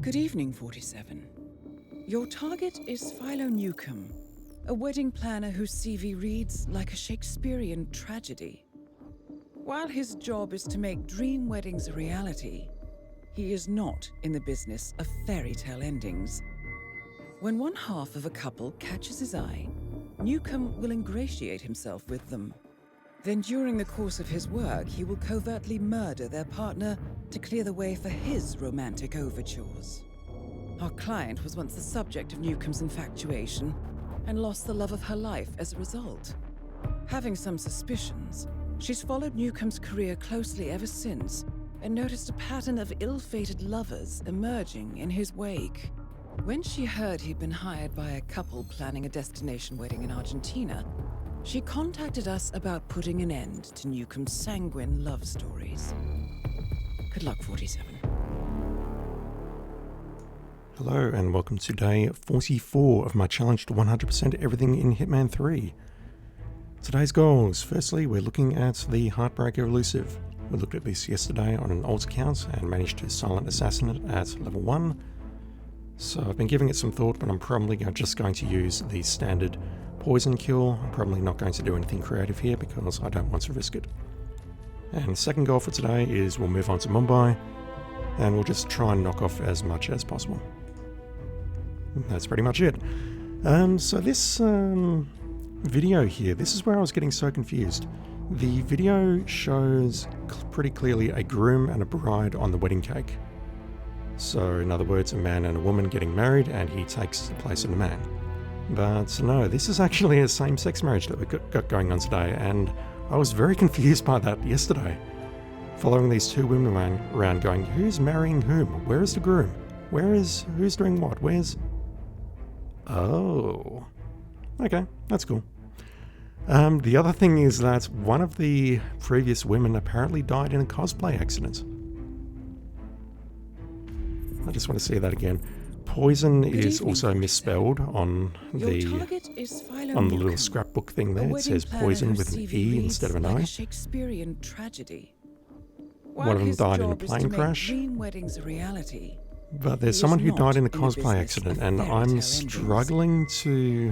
Good evening, 47. Your target is Philo Newcomb, a wedding planner whose CV reads like a Shakespearean tragedy. While his job is to make dream weddings a reality, he is not in the business of fairy tale endings. When one half of a couple catches his eye, Newcomb will ingratiate himself with them. Then during the course of his work, he will covertly murder their partner to clear the way for his romantic overtures. Our client was once the subject of Newcomb's infatuation and lost the love of her life as a result. Having some suspicions, she's followed Newcomb's career closely ever since and noticed a pattern of ill-fated lovers emerging in his wake. When she heard he'd been hired by a couple planning a destination wedding in Argentina, she contacted us about putting an end to Newcomb's sanguine love stories. Good luck, 47. Hello and welcome to day 44 of my challenge to 100% everything in Hitman 3. Today's goals. Firstly, we're looking at the Heartbreaker elusive. We looked at this yesterday on an alt account and managed to silent assassin it at level 1. So I've been giving it some thought, but I'm probably just going to use the standard poison kill. I'm probably not going to do anything creative here because I don't want to risk it. And second goal for today is we'll move on to Mumbai and we'll just try and knock off as much as possible. That's pretty much it. So this video here, this is where I was getting so confused. The video shows pretty clearly a groom and a bride on the wedding cake. So in other words, a man and a woman getting married and he takes the place of the man. But no, this is actually a same-sex marriage that we've got going on today, and I was very confused by that yesterday. Following these two women around going, who's marrying whom? Where is the groom? Who's doing what? Oh. Okay, that's cool. The other thing is that one of the previous women apparently died in a cosplay accident. I just want to see that again. Poison is also misspelled on the little scrapbook thing there. It says poison with an E instead of an I. One of them died in a plane crash. But there's someone who died in a cosplay accident, and I'm struggling to...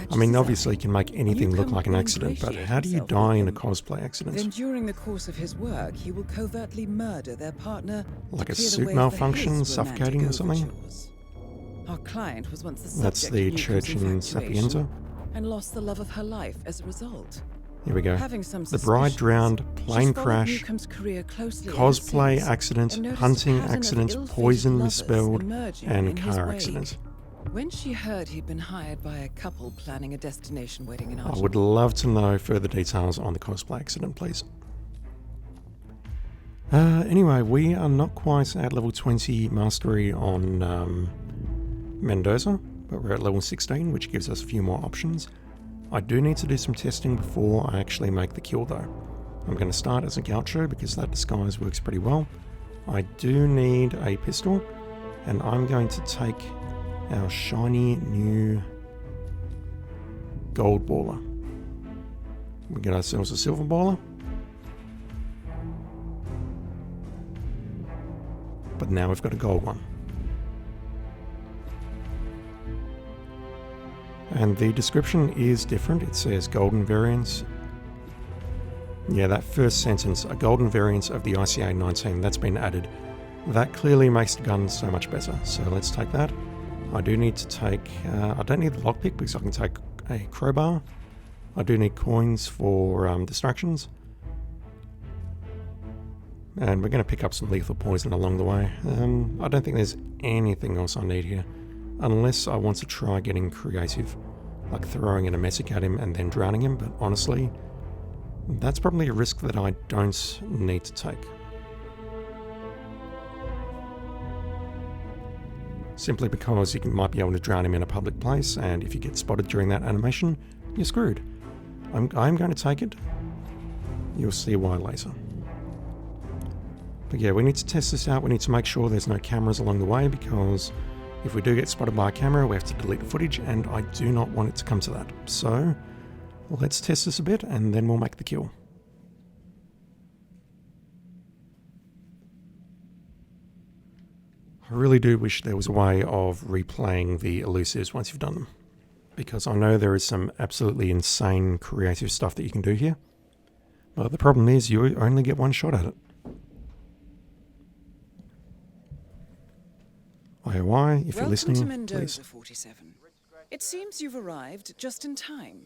I mean, obviously you can make anything look like an accident, but how do you die in a cosplay accident? Then during the course of his work, he will covertly murder their partner. Like a suit malfunction, suffocating or something? Our client was once the subject That's the of church in Sapienza. And lost the love of her life as a result. Here we go. The bride drowned, plane crash, cosplay accident, hunting accident, poison misspelled, and car accident. When she heard he'd been hired by a couple planning a destination wedding in Argentina. I would love to know further details on the cosplay accident, please. Anyway, we are not quite at level 20 mastery on Mendoza, but we're at level 16, which gives us a few more options. I do need to do some testing before I actually make the kill though. I'm going to start as a gaucho because that disguise works pretty well. I do need a pistol, and I'm going to take our shiny new gold baller. We get ourselves a silver baller. But now we've got a gold one. And the description is different. It says golden variants. Yeah, that first sentence, a golden variant of the ICA 19, that's been added. That clearly makes the gun so much better. So let's take that. I do need to take, I don't need the lockpick because I can take a crowbar. I do need coins for distractions. And we're going to pick up some lethal poison along the way. I don't think there's anything else I need here. Unless I want to try getting creative, like throwing an emetic at him and then drowning him, but honestly, that's probably a risk that I don't need to take. Simply because you might be able to drown him in a public place, and if you get spotted during that animation, you're screwed. I'm going to take it. You'll see why later. But yeah, we need to test this out. We need to make sure there's no cameras along the way, because if we do get spotted by a camera, we have to delete the footage, and I do not want it to come to that. So let's test this a bit, and then we'll make the kill. I really do wish there was a way of replaying the elusives once you've done them, because I know there is some absolutely insane creative stuff that you can do here, but the problem is you only get one shot at it. IOI, if you're listening, Welcome to please. Mendoza 47. It seems you've arrived just in time.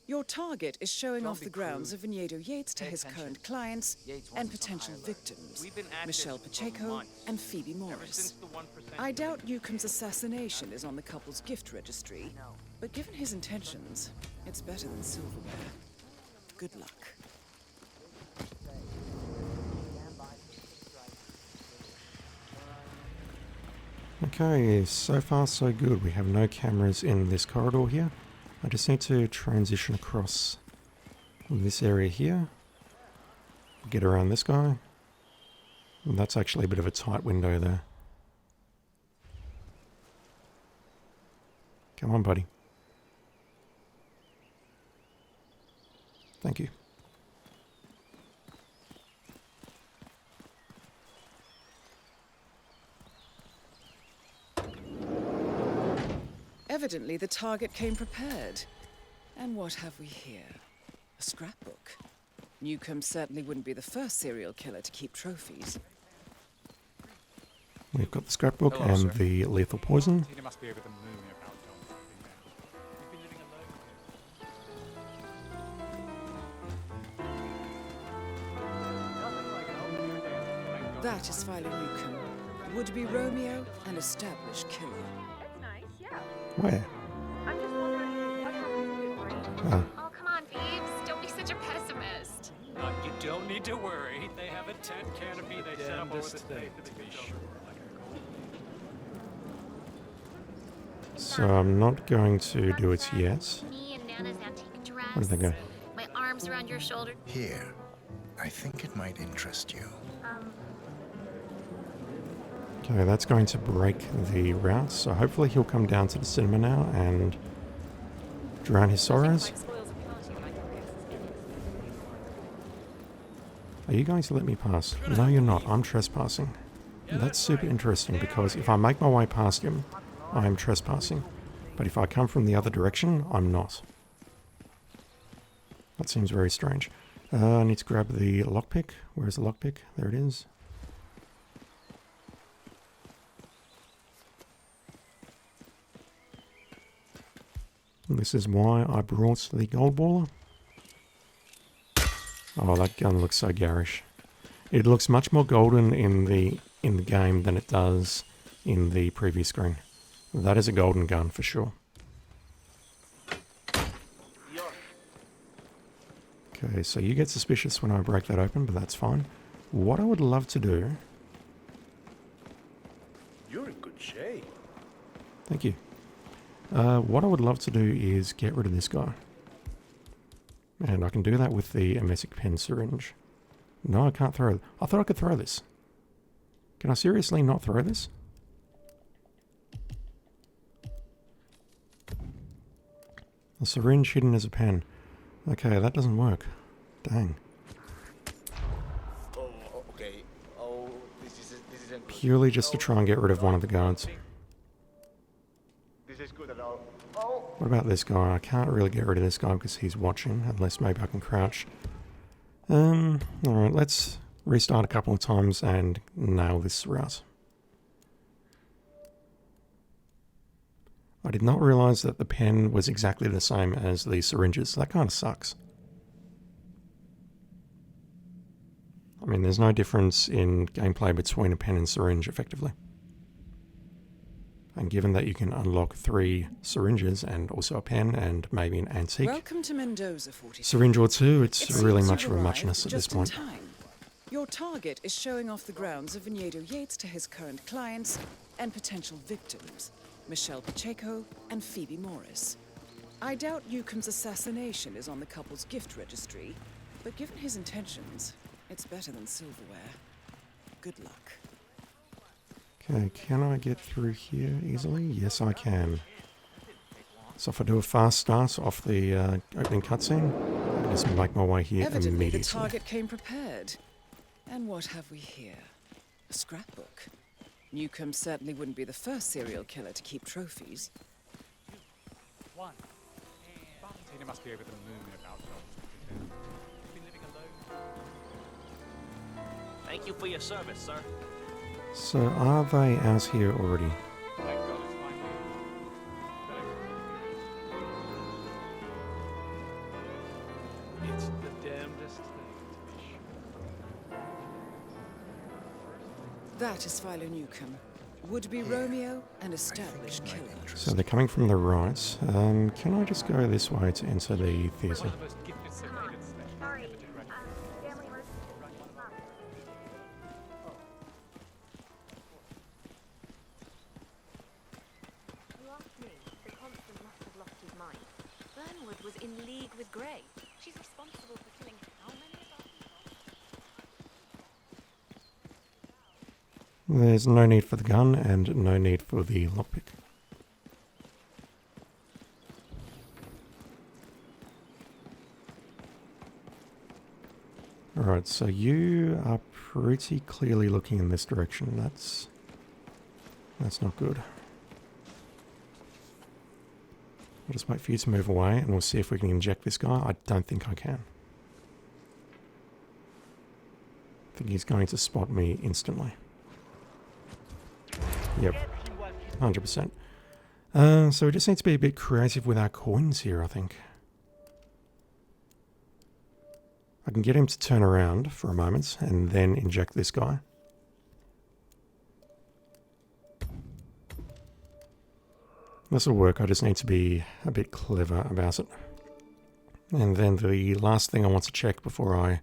Your target is showing off the grounds of Vinedo Yates to his current clients and potential victims, Michelle Pacheco and Phoebe Morris. I doubt Newcomb's assassination is on the couple's gift registry, but given his intentions, it's better than silverware. Good luck. Okay, so far so good. We have no cameras in this corridor here. I just need to transition across this area here. Get around this guy. And that's actually a bit of a tight window there. Come on, buddy. Thank you. Evidently, the target came prepared. And what have we here? A scrapbook. Newcomb certainly wouldn't be the first serial killer to keep trophies. We've got the scrapbook Hello, and sir. the lethal poison. He must be over the moon about John something there. You've been living alone. That is Philo Newcomb, would-be Romeo and established killer. That's nice, yeah. Where? I'm just wondering what happens to your brain. Ah, Oh, come on, babes. Don't be such a pessimist. You don't need to worry. They have a tent canopy they set up over the stage to be sure. so I'm not going to do it yet. Me and Nana's antique dress. Where did they go? My arms around your shoulder. Here, I think it might interest you. Okay, that's going to break the route, so hopefully he'll come down to the cinema now and drown his sorrows. Are you going to let me pass? No, you're not. I'm trespassing. That's super interesting because if I make my way past him, I am trespassing. But if I come from the other direction, I'm not. That seems very strange. I need to grab the lockpick. Where's the lockpick? There it is. And this is why I brought the gold baller. Oh, that gun looks so garish. It looks much more golden in the game than it does in the previous screen. That is a golden gun for sure. Okay, so you get suspicious when I break that open, but that's fine. What I would love to do... You're in good shape. Thank you. What I would love to do is get rid of this guy. And I can do that with the emetic pen syringe. No, I can't throw it. I thought I could throw this. Can I seriously not throw this? A syringe hidden as a pen. Okay, that doesn't work. Dang. Oh, okay. Oh, this isn't good. Purely just to try and get rid of one of the guards. This is good at all. Oh, What about this guy? I can't really get rid of this guy because he's watching, unless maybe I can crouch. Alright, let's restart a couple of times and nail this route. I did not realise that the pen was exactly the same as the syringes. That kind of sucks. I mean, there's no difference in gameplay between a pen and syringe, effectively. And given that you can unlock 3 syringes and also a pen and maybe an antique Welcome to Mendoza 47. syringe or 2, it's It really seems much you've of a arrived muchness at this just in point. time. Your target is showing off the grounds of Vinedo Yates to his current clients and potential victims, Michelle Pacheco and Phoebe Morris. I doubt Newcomb's assassination is on the couple's gift registry, but given his intentions, it's better than silverware. Good luck. Okay, can I get through here easily? Yes, I can. So if I do a fast start off the opening cutscene, I can just make my way here Evidently, immediately. the target came prepared. And what have we here? A scrapbook. Newcomb certainly wouldn't be the first serial killer to keep trophies. One. Valentina must be over the moon about John's been living alone. Thank you for your service, sir. So are they out here already? Thank God it's finally. It's the damnedest thing to be sure. That is Philo Newcomb, would-be Romeo and established killer. So they're coming from the right. Can I just go this way to enter the theatre? One of the most gifted sedated specialists Sorry, ever to graduate. family emergency. You asked me. The constant must have lost his mind. Burnwood was in league with Grey. She's responsible for killing how many of our people? There's no need for the gun and no need for the lockpick. Alright, so you are pretty clearly looking in this direction. That's not good. I'll just wait for you to move away and we'll see if we can inject this guy. I don't think I can. I think he's going to spot me instantly. Yep, 100%. So we just need to be a bit creative with our coins here, I think. I can get him to turn around for a moment and then inject this guy. This will work, I just need to be a bit clever about it. And then the last thing I want to check before I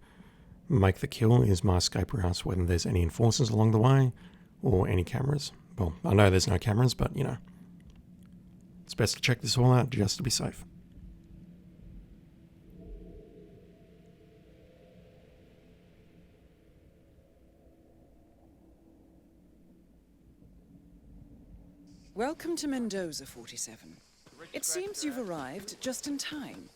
make the kill is my escape routes, whether there's any enforcers along the way or any cameras. Well, I know there's no cameras, but you know, it's best to check this all out just to be safe. Welcome to Mendoza, 47. It seems you've arrived just in time.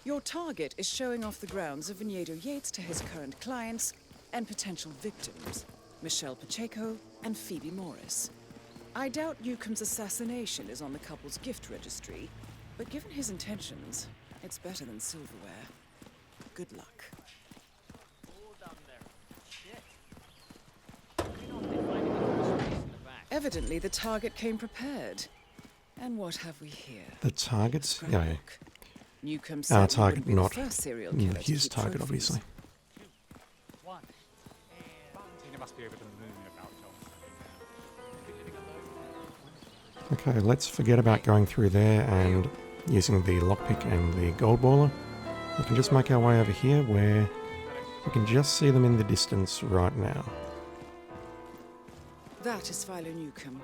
Your target is showing off the grounds of Vinedo Yates to his current clients and potential victims, Michelle Pacheco and Phoebe Morris. I doubt Newcomb's assassination is on the couple's gift registry, but given his intentions, it's better than silverware. Good luck. Evidently, the target came prepared. And what have we here? The targets? Yeah, yeah. Newcomb Our certainly target, wouldn't be not the first serial killer to his keep target, trophies. obviously. One. Valentina must be over the moon about John's been living alone. Okay, let's forget about going through there and using the lockpick and the gold baller. We can just make our way over here where we can just see them in the distance right now. That is Philo Newcomb,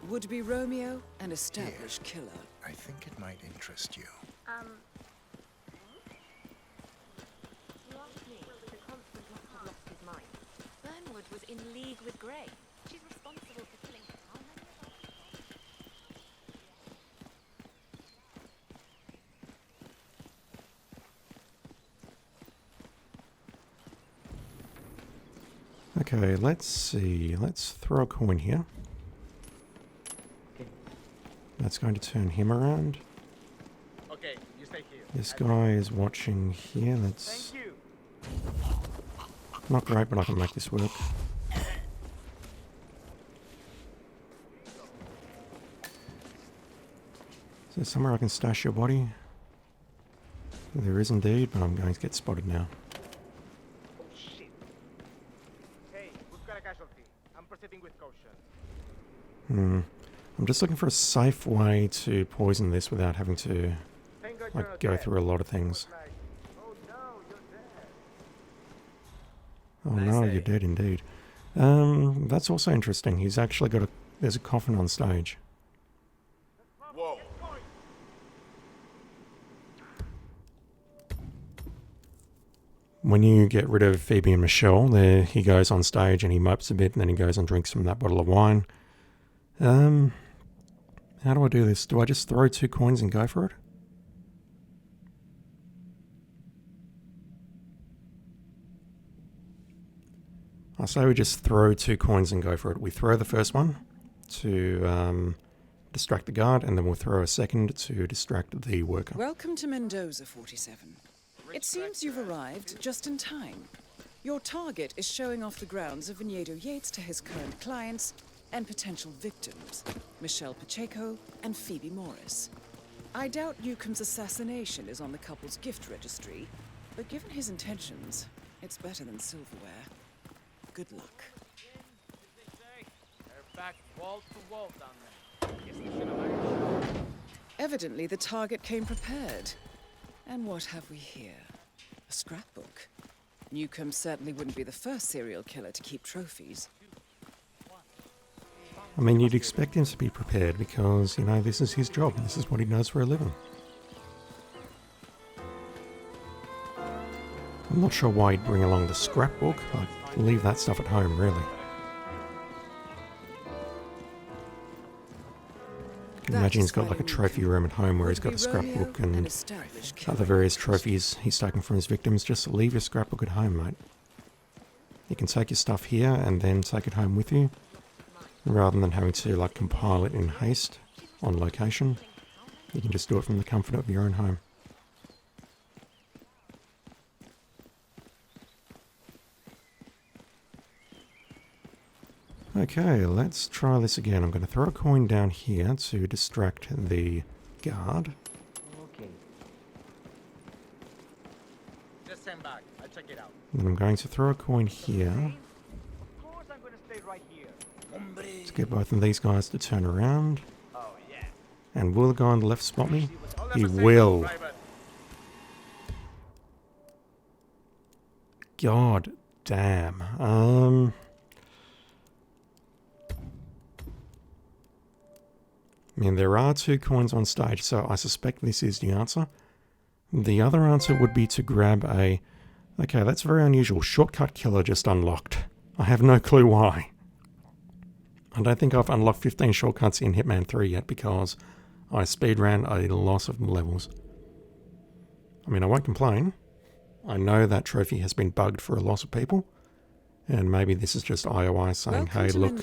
would-be Romeo and established killer. I think it might interest you. You asked me. The constant must have lost his mind. Burnwood was in league with Grey. She's responsible for killing how many of our Okay, let's see. Let's throw a coin here. That's going to turn him around. Okay, you stay here. This guy is watching here. That's Thank you. not great, but I can make this work. Is there somewhere I can stash your body? There is indeed, but I'm going to get spotted now. Oh shit. Hey, we've got a casualty. I'm proceeding with caution. I'm just looking for a safe way to poison this without having to Thank God you're like not go dead. through a lot of things. Like, oh no, you're dead. Oh Nice no, day. you're dead indeed. That's also interesting. He's actually got there's a coffin on stage. Whoa. When you get rid of Phoebe and Michelle, there he goes on stage and he mopes a bit and then he goes and drinks from that bottle of wine. How do I do this? Do I just throw 2 coins and go for it? I say we just throw 2 coins and go for it. We throw the first one, to distract the guard, and then we'll throw a second to distract the worker. Welcome to Mendoza 47. It seems you've arrived just in time. Your target is showing off the grounds of Vinedo Yates to his current clients and potential victims, Michelle Pacheco and Phoebe Morris. I doubt Newcomb's assassination is on the couple's gift registry, but given his intentions, it's better than silverware. Good luck. They're back wall to wall down there. Guess they should have ironed. Evidently, the target came prepared. And what have we here? A scrapbook. Newcomb certainly wouldn't be the first serial killer to keep trophies. I mean, you'd expect him to be prepared because, you know, this is his job. This is what he does for a living. I'm not sure why he'd bring along the scrapbook. I'd leave that stuff at home, really. I can imagine he's got like a trophy room at home where he's got a scrapbook and other various trophies he's taken from his victims. Just leave your scrapbook at home, mate. You can take your stuff here and then take it home with you, rather than having to like compile it in haste on location. You can just do it from the comfort of your own home. Okay, let's try this again. I'm going to throw a coin down here to distract the guard. Okay. Just stand back. I'll check it out. Then I'm going to throw a coin here Of course I'm gonna stay right here. to get both of these guys to turn around. Oh yeah. And will the guy on the left spot me? I'll He never say no, will. Private. God damn. I mean, there are 2 coins on stage, so I suspect this is the answer. The other answer would be to grab a... Okay, that's very unusual. Shortcut killer just unlocked. I have no clue why. I don't think I've unlocked 15 shortcuts in Hitman 3 yet because I speedran a lot of levels. I mean, I won't complain. I know that trophy has been bugged for a lot of people. And maybe this is just IOI saying, hey, look,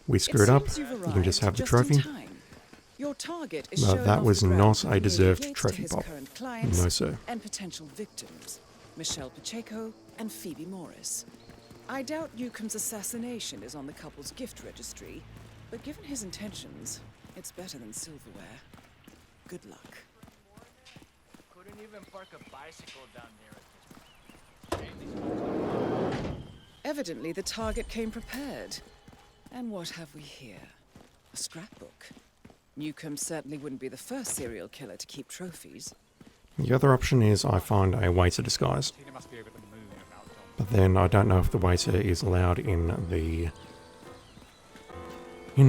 we screwed up. You can just have the trophy. Your target is No, showing that off was the not grounds a of Vinedo deserved Yates to trophy his pop. current clients No, sir. and potential victims, Michelle Pacheco and Phoebe Morris. I doubt Newcomb's assassination is on the couple's gift registry, but given his intentions, it's better than silverware. Good luck. Couldn't even park a bicycle down there at this point. Evidently, the target came prepared. And what have we here? A scrapbook. Newcomb certainly wouldn't be the first serial killer to keep trophies. The other option is I find a waiter disguise. Tina must be over the moon about John. But then I don't know if the waiter is allowed in the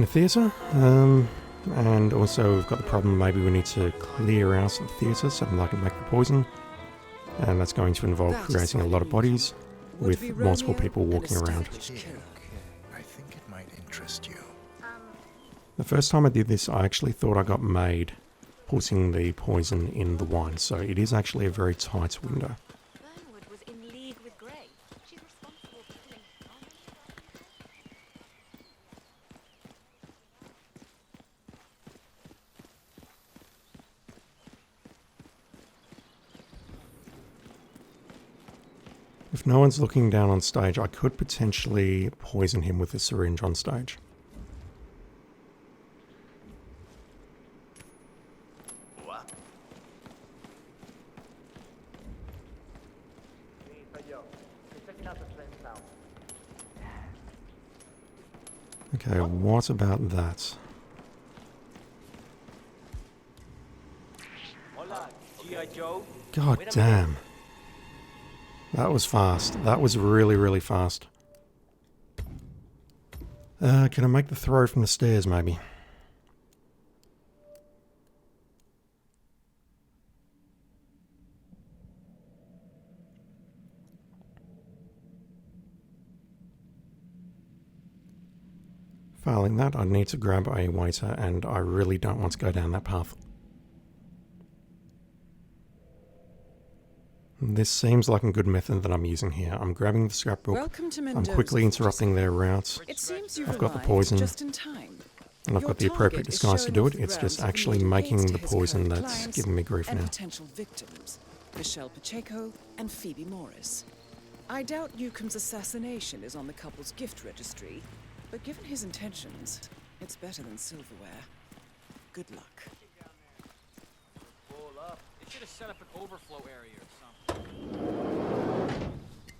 theatre. And also we've got the problem, maybe we need to clear out the theatre so that I can make the poison. And that's going to involve That is creating a lot of bodies with Would-be multiple Romeo, people an walking around. established killer. I think it might interest you. The first time I did this, I actually thought I got made putting the poison in the wine. So it is actually a very tight window. Burnwood was in league with Grey. She's responsible for killing how many of them? If no one's looking down on stage, I could potentially poison him with a syringe on stage. Okay, what about that? God damn. That was fast. That was really, really fast. Can I make the throw from the stairs, maybe? Failing that, I need to grab a waiter, and I really don't want to go down that path. This seems like a good method that I'm using here. I'm grabbing the scrapbook, Welcome to I'm Mendoza, quickly interrupting their routes, It seems you've I've got the arrived poison, just in time. and I've Your got the appropriate target is disguise to showing do off it. the It's just grounds of actually leading making aides the to his poison current that's clients giving me grief and now. potential victims, Michelle Pacheco and Phoebe Morris. I doubt Newcomb's assassination is on the couple's gift registry, but given his intentions, it's better than silverware. Good luck. They should have set up an overflow area or something.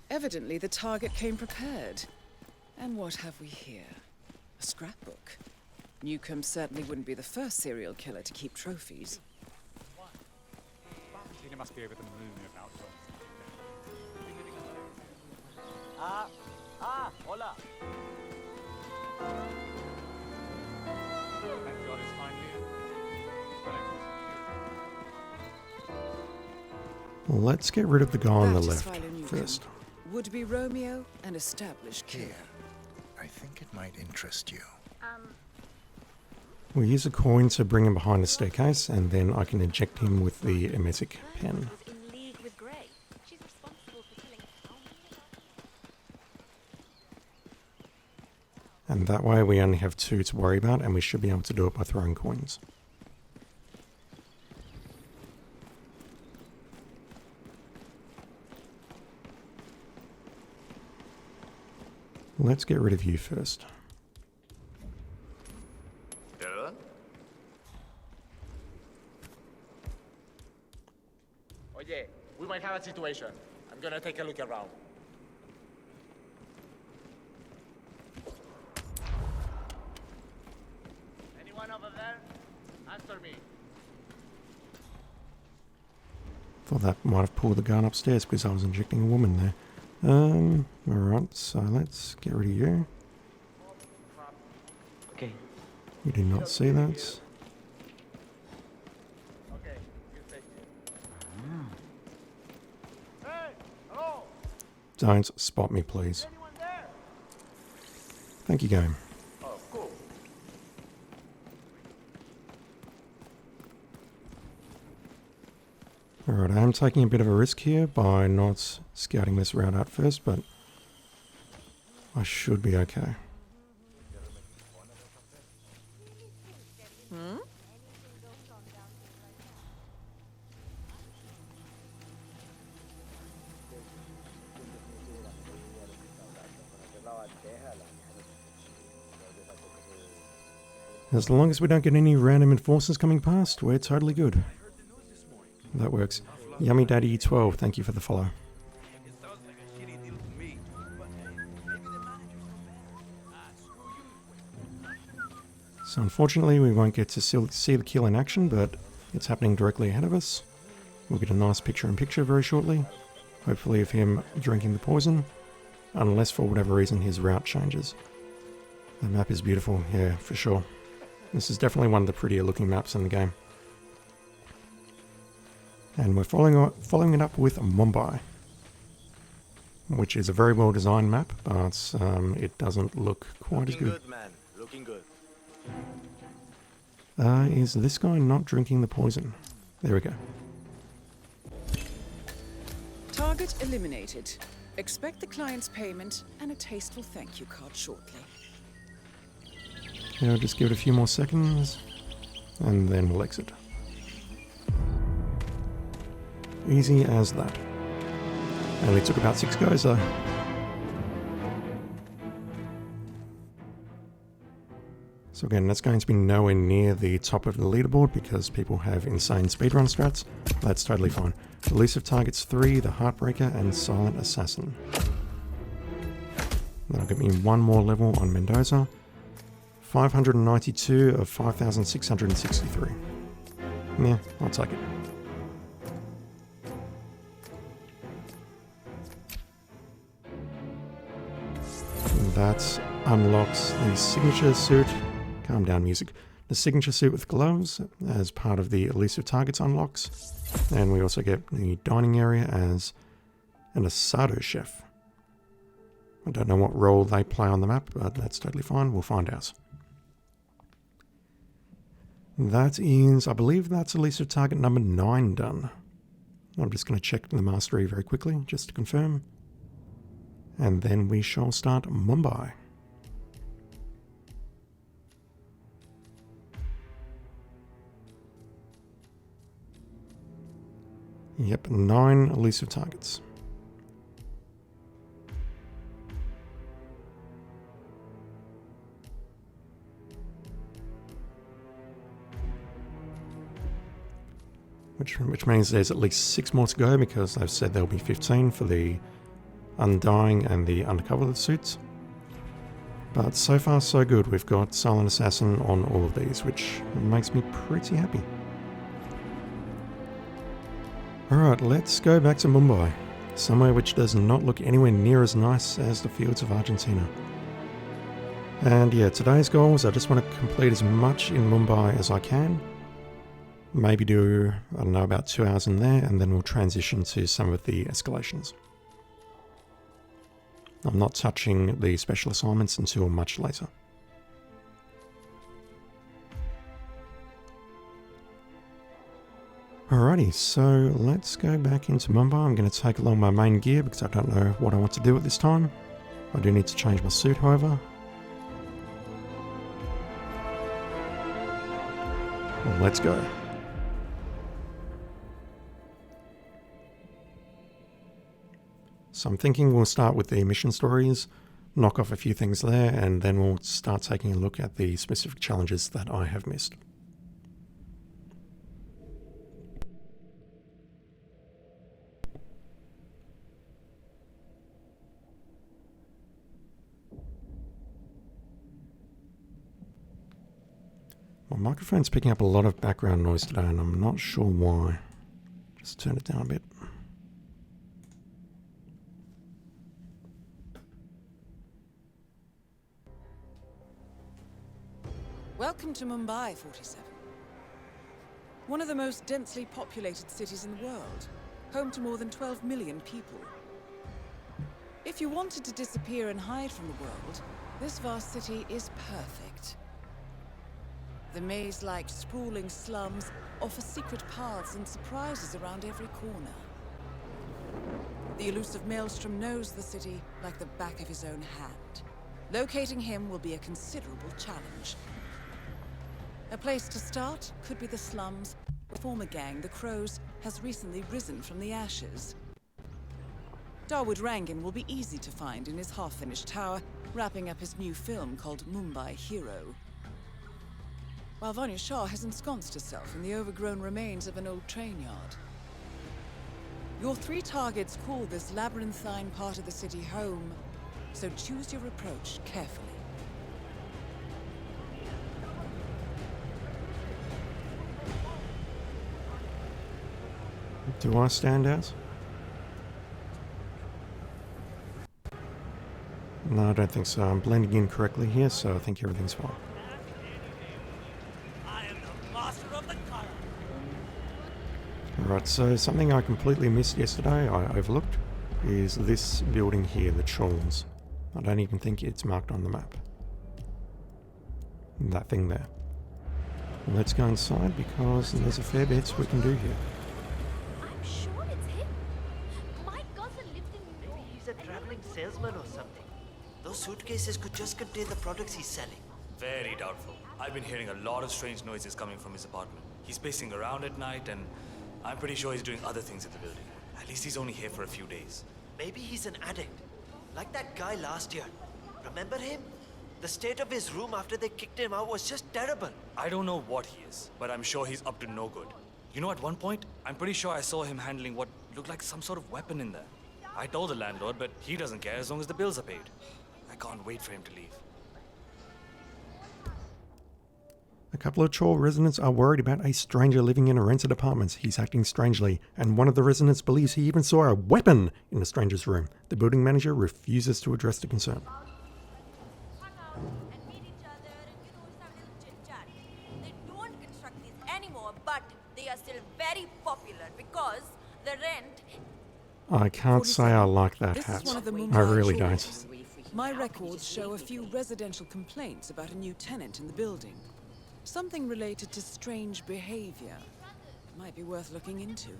Evidently, the target came prepared. And what have we here? A scrapbook. Newcomb certainly wouldn't be the first serial killer to keep trophies. Tina must be over the moon about John's Hola. Thank God it's finally in. But Well, let's get rid of the guy on the That is left Philo Newcomb. first. Would-be Romeo, an established killer. Here. I think it might interest you. We'll use a coin to bring him behind the staircase, and then I can eject him with the emetic pen. Burnwood was in league with Grey. She's responsible for killing how many? And that way we only have 2 to worry about, and we should be able to do it by throwing coins. Let's get rid of you first. Oye, we might have a situation. I'm gonna take a look around. Anyone over there? Answer me. Thought that might have pulled the gun upstairs because I was injecting a woman there. Alright, so let's get rid of you. Okay. You do not see that. Okay, you take it. Hey, hello. Don't spot me, please. Anyone there? Thank you, game. Oh, cool. Alright, I am taking a bit of a risk here by not scouting this route out first, but I should be okay. As long as we don't get any random enforcers coming past, we're totally good. That works. Yummy Daddy 12, thank you for the follow. So unfortunately we won't get to see the kill in action, but it's happening directly ahead of us. We'll get a nice picture-in-picture very shortly, hopefully of him drinking the poison, unless for whatever reason his route changes. The map is beautiful, yeah, for sure. This is definitely one of the prettier looking maps in the game. And we're following it up with Mumbai, which is a very well designed map, but it doesn't look quite as good. Man. Looking good. Is this guy not drinking the poison? There we go. Target eliminated. Expect the client's payment and a tasteful thank you card shortly. Yeah, I'll just give it a few more seconds, and then we'll exit. Easy as that. Only took about 6 goes though. So again, that's going to be nowhere near the top of the leaderboard because people have insane speedrun strats. That's totally fine. Elusive targets 3, the Heartbreaker, and Silent Assassin. That'll get me 1 more level on Mendoza. 592 of 5,663. Yeah, I'll take it. That unlocks the signature suit. Calm down, music. The signature suit with gloves as part of the elusive targets unlocks. And we also get the dining area as an asado chef. I don't know what role they play on the map, but that's totally fine. We'll find out. That is, I believe that's elusive target number 9 done. I'm just going to check the mastery very quickly, just to confirm. And then we shall start Mumbai. Yep, 9 elusive targets. Which means there's at least 6 more to go, because I've said there'll be 15 for the undying and the undercover suits. But so far so good. We've got Silent Assassin on all of these, which makes me pretty happy. Alright, let's go back to Mumbai, somewhere which does not look anywhere near as nice as the fields of Argentina. And yeah, today's goals, I just want to complete as much in Mumbai as I can. Maybe do, I don't know, about 2 hours in there, and then we'll transition to some of the escalations. I'm not touching the special assignments until much later. Alrighty, so let's go back into Mumbai. I'm going to take along my main gear because I don't know what I want to do at this time. I do need to change my suit, however. Well, let's go. So I'm thinking we'll start with the mission stories, knock off a few things there, and then we'll start taking a look at the specific challenges that I have missed. My microphone's picking up a lot of background noise today, and I'm not sure why. Just turn it down a bit. Welcome to Mumbai, 47. One of the most densely populated cities in the world, home to more than 12 million people. If you wanted to disappear and hide from the world, this vast city is perfect. The maze-like sprawling slums offer secret paths and surprises around every corner. The elusive Maelstrom knows the city like the back of his own hand. Locating him will be a considerable challenge. A place to start could be the slums. The former gang, the Crows, has recently risen from the ashes. Dawood Rangan will be easy to find in his half-finished tower, wrapping up his new film called Mumbai Hero. While Vanya Shah has ensconced herself in the overgrown remains of an old train yard. Your 3 targets call this labyrinthine part of the city home, so choose your approach carefully. Do I stand out? No, I don't think so. I'm blending in correctly here, so I think everything's fine. I am the master of the color. Alright, so something I completely missed yesterday, I overlooked, is this building here, the Chawls. I don't even think it's marked on the map. That thing there. Let's go inside because there's a fair bit we can do here. I'm sure it's him. My cousin lives in New York. Maybe he's a traveling salesman or something. Those suitcases could just contain the products he's selling. Very doubtful. I've been hearing a lot of strange noises coming from his apartment. He's pacing around at night, and I'm pretty sure he's doing other things in the building. At least he's only here for a few days. Maybe he's an addict. Like that guy last year. Remember him? The state of his room after they kicked him out was just terrible. I don't know what he is, but I'm sure he's up to no good. You know, at one point, I'm pretty sure I saw him handling what looked like some sort of weapon in there. I told the landlord, but he doesn't care as long as the bills are paid. I can't wait for him to leave. A couple of Chawl residents are worried about a stranger living in a rented apartment. He's acting strangely, and one of the residents believes he even saw a weapon in the stranger's room. The building manager refuses to address the concern. And meet each other and have a little chit-chat. They don't construct these anymore, but they are still very popular because the rent... I can't say I like that This hat. is one of the I Mumbai really Chawls. don't. My records show a few residential complaints about a new tenant in the building. Something related to strange behavior. Might be worth looking into.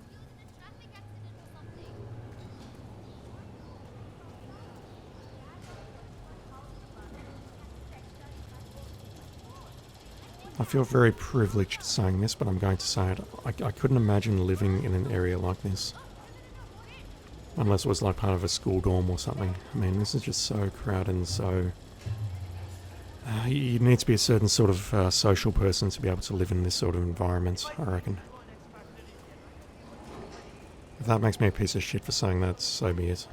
I feel very privileged saying this, but I'm going to say it. I couldn't imagine living in an area like this. Unless it was like part of a school dorm or something. I mean, this is just so crowded and so... you need to be a certain sort of social person to be able to live in this sort of environment, I reckon. If that makes me a piece of shit for saying that, so be it.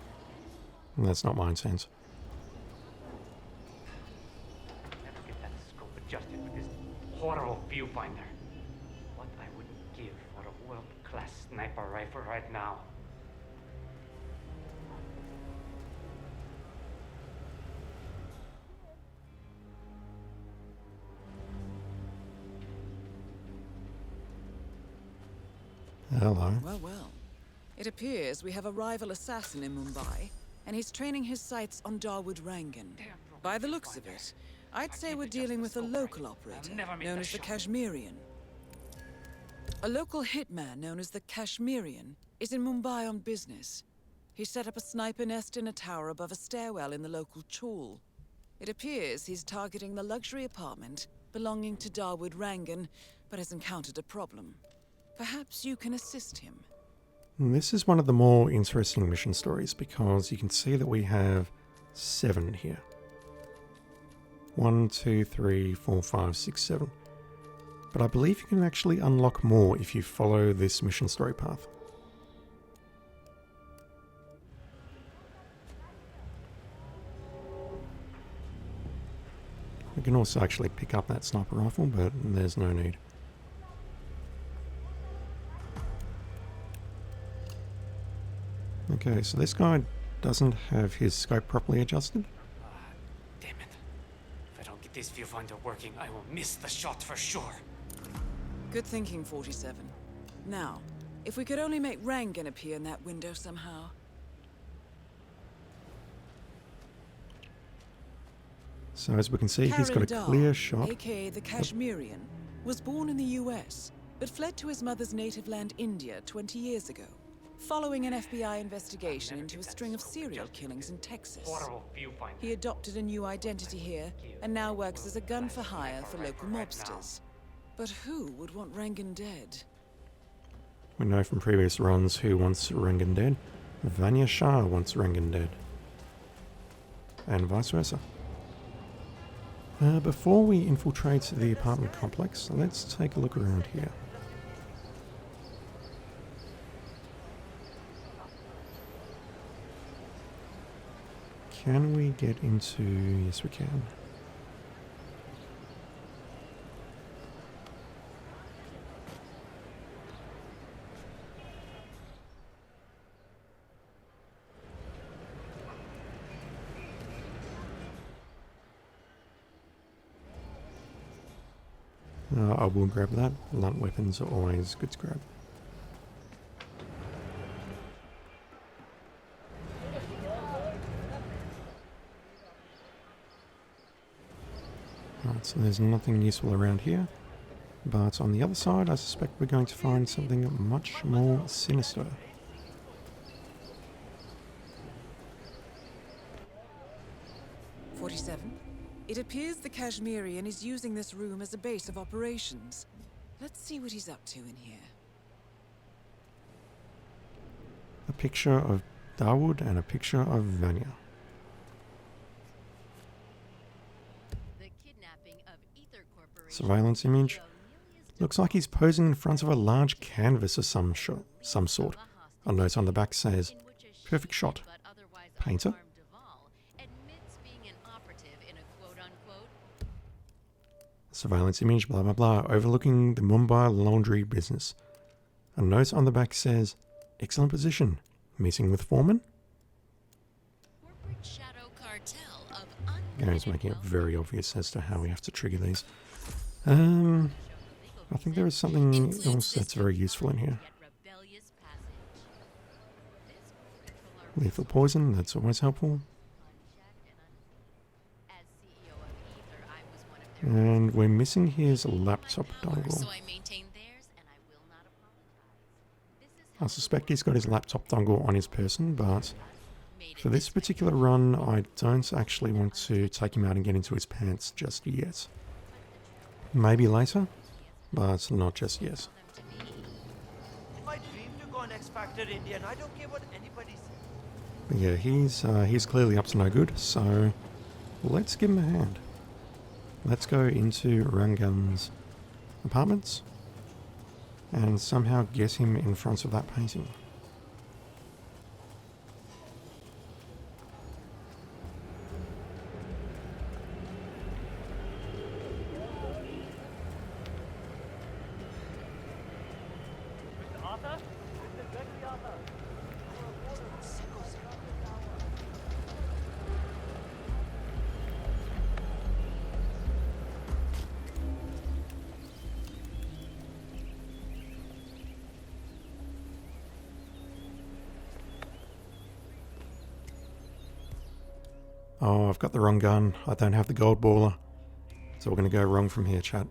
And that's not my intent. Never get that scope adjusted with this horrible viewfinder. What I wouldn't give for a world-class sniper rifle right now. Hello. Well, well. It appears we have a rival assassin in Mumbai, and he's training his sights on Dawood Rangan. By the looks of it, I'd say we're dealing with a local operator, known as the Kashmirian. A local hitman known as the Kashmirian is in Mumbai on business. He set up a sniper nest in a tower above a stairwell in the local chawl. It appears he's targeting the luxury apartment belonging to Dawood Rangan, but has encountered a problem. Perhaps you can assist him. This is one of the more interesting mission stories because you can see that we have 7 here. 1, 2, 3, 4, 5, 6, 7. But I believe you can actually unlock more if you follow this mission story path. We can also actually pick up that sniper rifle, but there's no need. Okay, so this guy doesn't have his scope properly adjusted. Damn it. If I don't get this viewfinder working, I will miss the shot for sure. Good thinking, 47. Now, if we could only make Rangan appear in that window somehow. So as we can see, he's got a clear shot. aka the Kashmirian, was born in the US, but fled to his mother's native land, India, 20 years ago, following an FBI investigation into a string of serial killings in Texas. Horrible viewfinder. He adopted a new identity here, and now works as a gun for hire for local mobsters. But who would want Rangan dead? We know from previous runs who wants Rangan dead. Vanya Shah wants Rangan dead. And vice versa. Before we infiltrate the apartment complex, let's take a look around here. Can we get into... Yes, we can. I will grab that. Blunt weapons are always good to grab. Right, so there's nothing useful around here. But on the other side, I suspect we're going to find something much more sinister. It appears the Kashmirian is using this room as a base of operations. Let's see what he's up to in here. A picture of Dawood and a picture of Vanya. Surveillance image. Looks like he's posing in front of a large canvas of some sort. A note on the back says, "Perfect shot. Painter." Surveillance image, blah blah blah, overlooking the Mumbai laundry business. A note on the back says, "Excellent position. Meeting with foreman?" Game's making it very obvious as to how we have to trigger these. I think there is something else that's very useful in here. Lethal poison, that's always helpful. And we're missing his laptop dongle. I suspect he's got his laptop dongle on his person, but for this particular run, I don't actually want to take him out and get into his pants just yet. Maybe later, but not just yet. In my dream to go on X Factor India, and I don't care what anybody says. But yeah, he's clearly up to no good, so let's give him a hand. Let's go into Rangan's apartments and somehow get him in front of that painting. Oh, I've got the wrong gun. I don't have the gold baller. So we're going to go wrong from here, chat.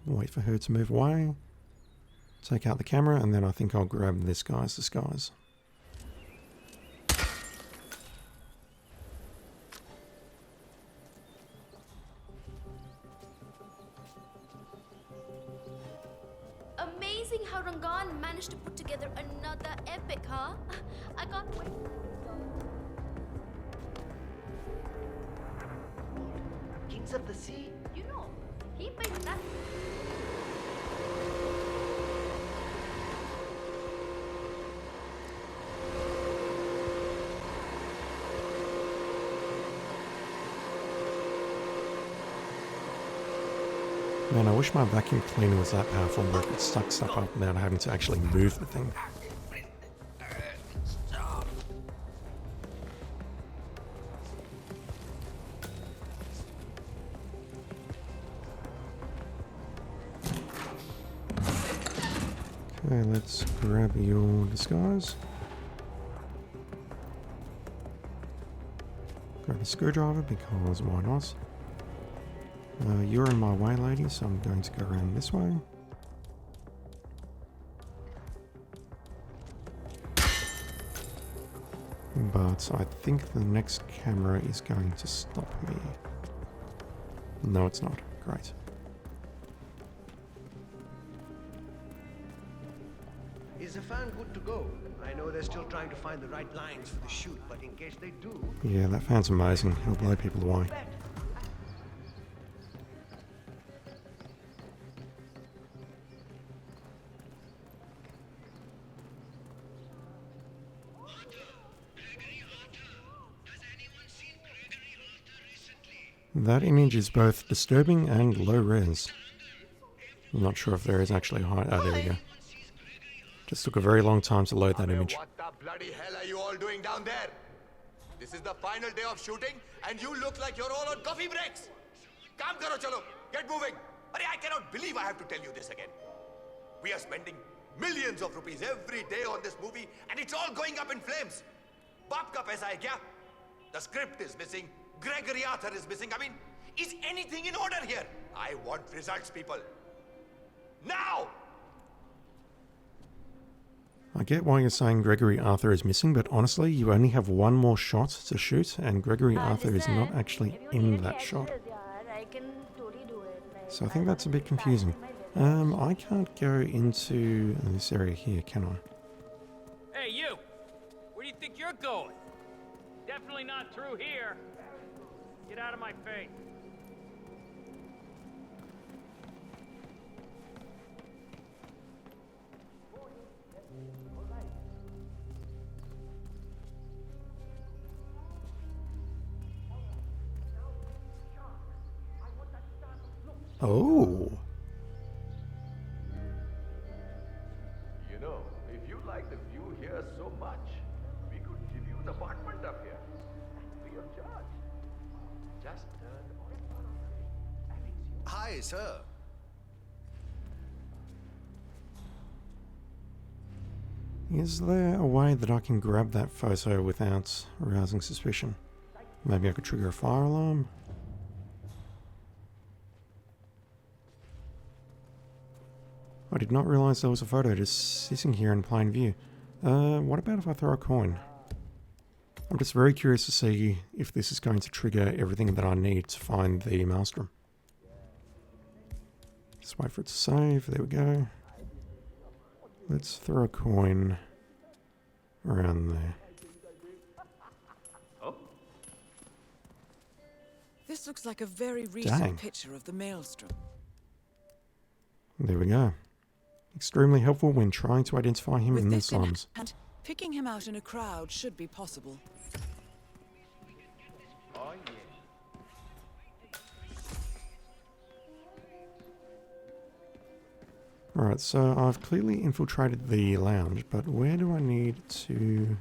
Wait for her to move away. Take out the camera, and then I think I'll grab this guy's disguise. Amazing how Rangan managed to put together another epic, huh? I can't wait. Kings of the Sea? You know, he made that. Man, I wish my vacuum cleaner was that powerful where it could suck stuff up without having to actually move the thing. Okay, let's grab your disguise. Grab a screwdriver because why not? You're in my way, lady, so I'm going to go around this way. But I think the next camera is going to stop me. No, it's not. Great. Is the fan good to go? I know they're still trying to find the right lines for the shoot, but in case they do... Yeah, that fan's amazing. It'll blow people away. That image is both disturbing and low res. I'm not sure if there is actually a high... Oh, there we go. Just took a very long time to load that image. What the bloody hell are you all doing down there? This is the final day of shooting and you look like you're all on coffee breaks. Kaam karo chalo, get moving. Arey, I cannot believe I have to tell you this again. We are spending millions of rupees every day on this movie and it's all going up in flames. Baap ka paisa hai kya? The script is missing. Gregory Arthur is missing. I mean, is anything in order here? I want results, people. Now! I get why you're saying Gregory Arthur is missing, but honestly, you only have one more shot to shoot, and Gregory Arthur is not actually in that shot. So I think that's a bit confusing. I can't go into this area here, can I? Hey, you! Where do you think you're going? Definitely not through here. Get out of my face. Oh. You know, if you like the view here so much, we could give you an apartment up here. Free of charge. Just turn on. Hi, sir. Is there a way that I can grab that photo without arousing suspicion? Maybe I could trigger a fire alarm? I did not realize there was a photo just sitting here in plain view. What about if I throw a coin? I'm just very curious to see if this is going to trigger everything that I need to find the maelstrom. Just wait for it to save. There we go. Let's throw a coin around there. This looks like a very recent Dang. picture of the maelstrom. There we go. Extremely helpful when trying to identify him With in the this in slums. hand, picking him out in a crowd should be possible. Oh, yeah. Alright, so I've clearly infiltrated the lounge, but where do I need to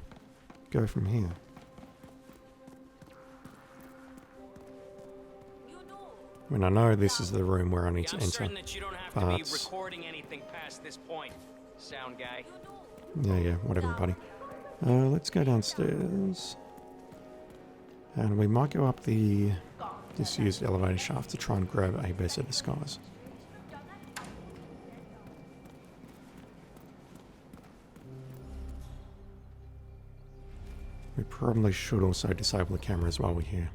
go from here? I mean, I know this is the room where I need to I'm enter, certain that you don't have to be recording anything past this point, sound guy. Yeah, whatever, buddy. Let's go downstairs. And we might go up the disused elevator shaft to try and grab a better disguise. We probably should also disable the cameras while we're here.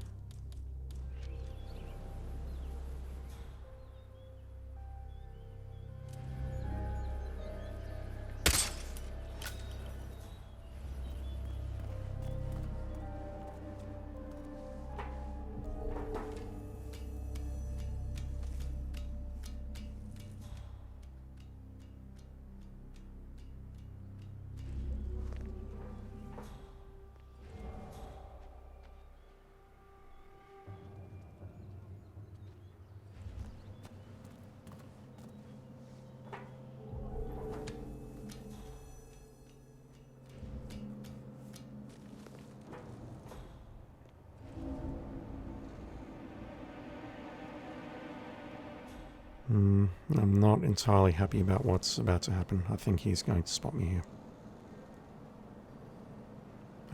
I'm not entirely happy about what's about to happen. I think he's going to spot me here.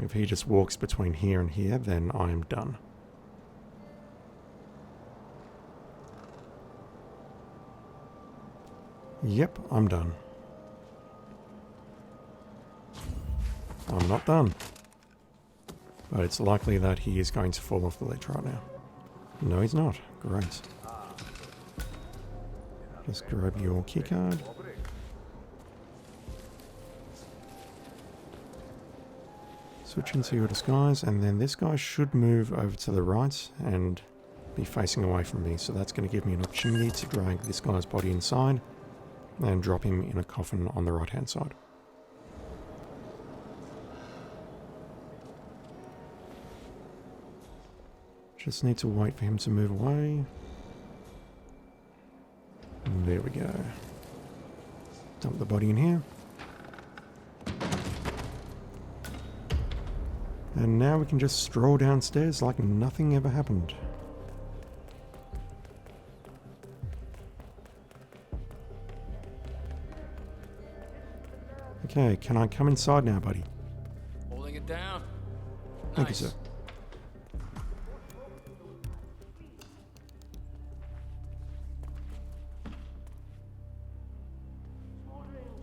If he just walks between here and here, then I am done. Yep, I'm done. I'm not done. But it's likely that he is going to fall off the ledge right now. No, he's not. Great. Just grab your keycard. Switch into your disguise, and then this guy should move over to the right and be facing away from me. So that's going to give me an opportunity to drag this guy's body inside and drop him in a coffin on the right hand side. Just need to wait for him to move away. And there we go. Dump the body in here. And now we can just stroll downstairs like nothing ever happened. Okay, can I come inside now, buddy? Holding it down. Thank you, sir.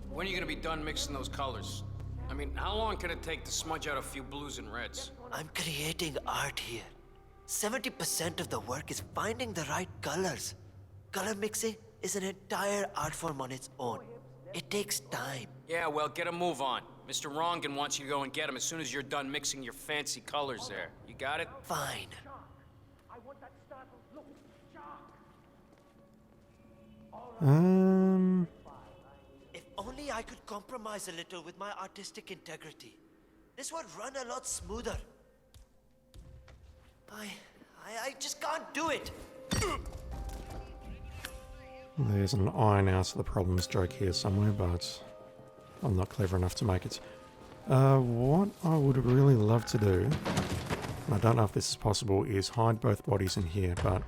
When are you gonna be done mixing those colors? I mean, how long can it take to smudge out a few blues and reds? I'm creating art here. 70% of the work is finding the right colors. Color mixing is an entire art form on its own. It takes time. Yeah, well, get a move on. Mr. Rongan wants you to go and get him as soon as you're done mixing your fancy colors there. You got it? Fine. If only I could compromise a little with my artistic integrity. This would run a lot smoother. I just can't do it. There's an iron out of the problems joke here somewhere, but I'm not clever enough to make it. What I would really love to do, and I don't know if this is possible, is hide both bodies in here, but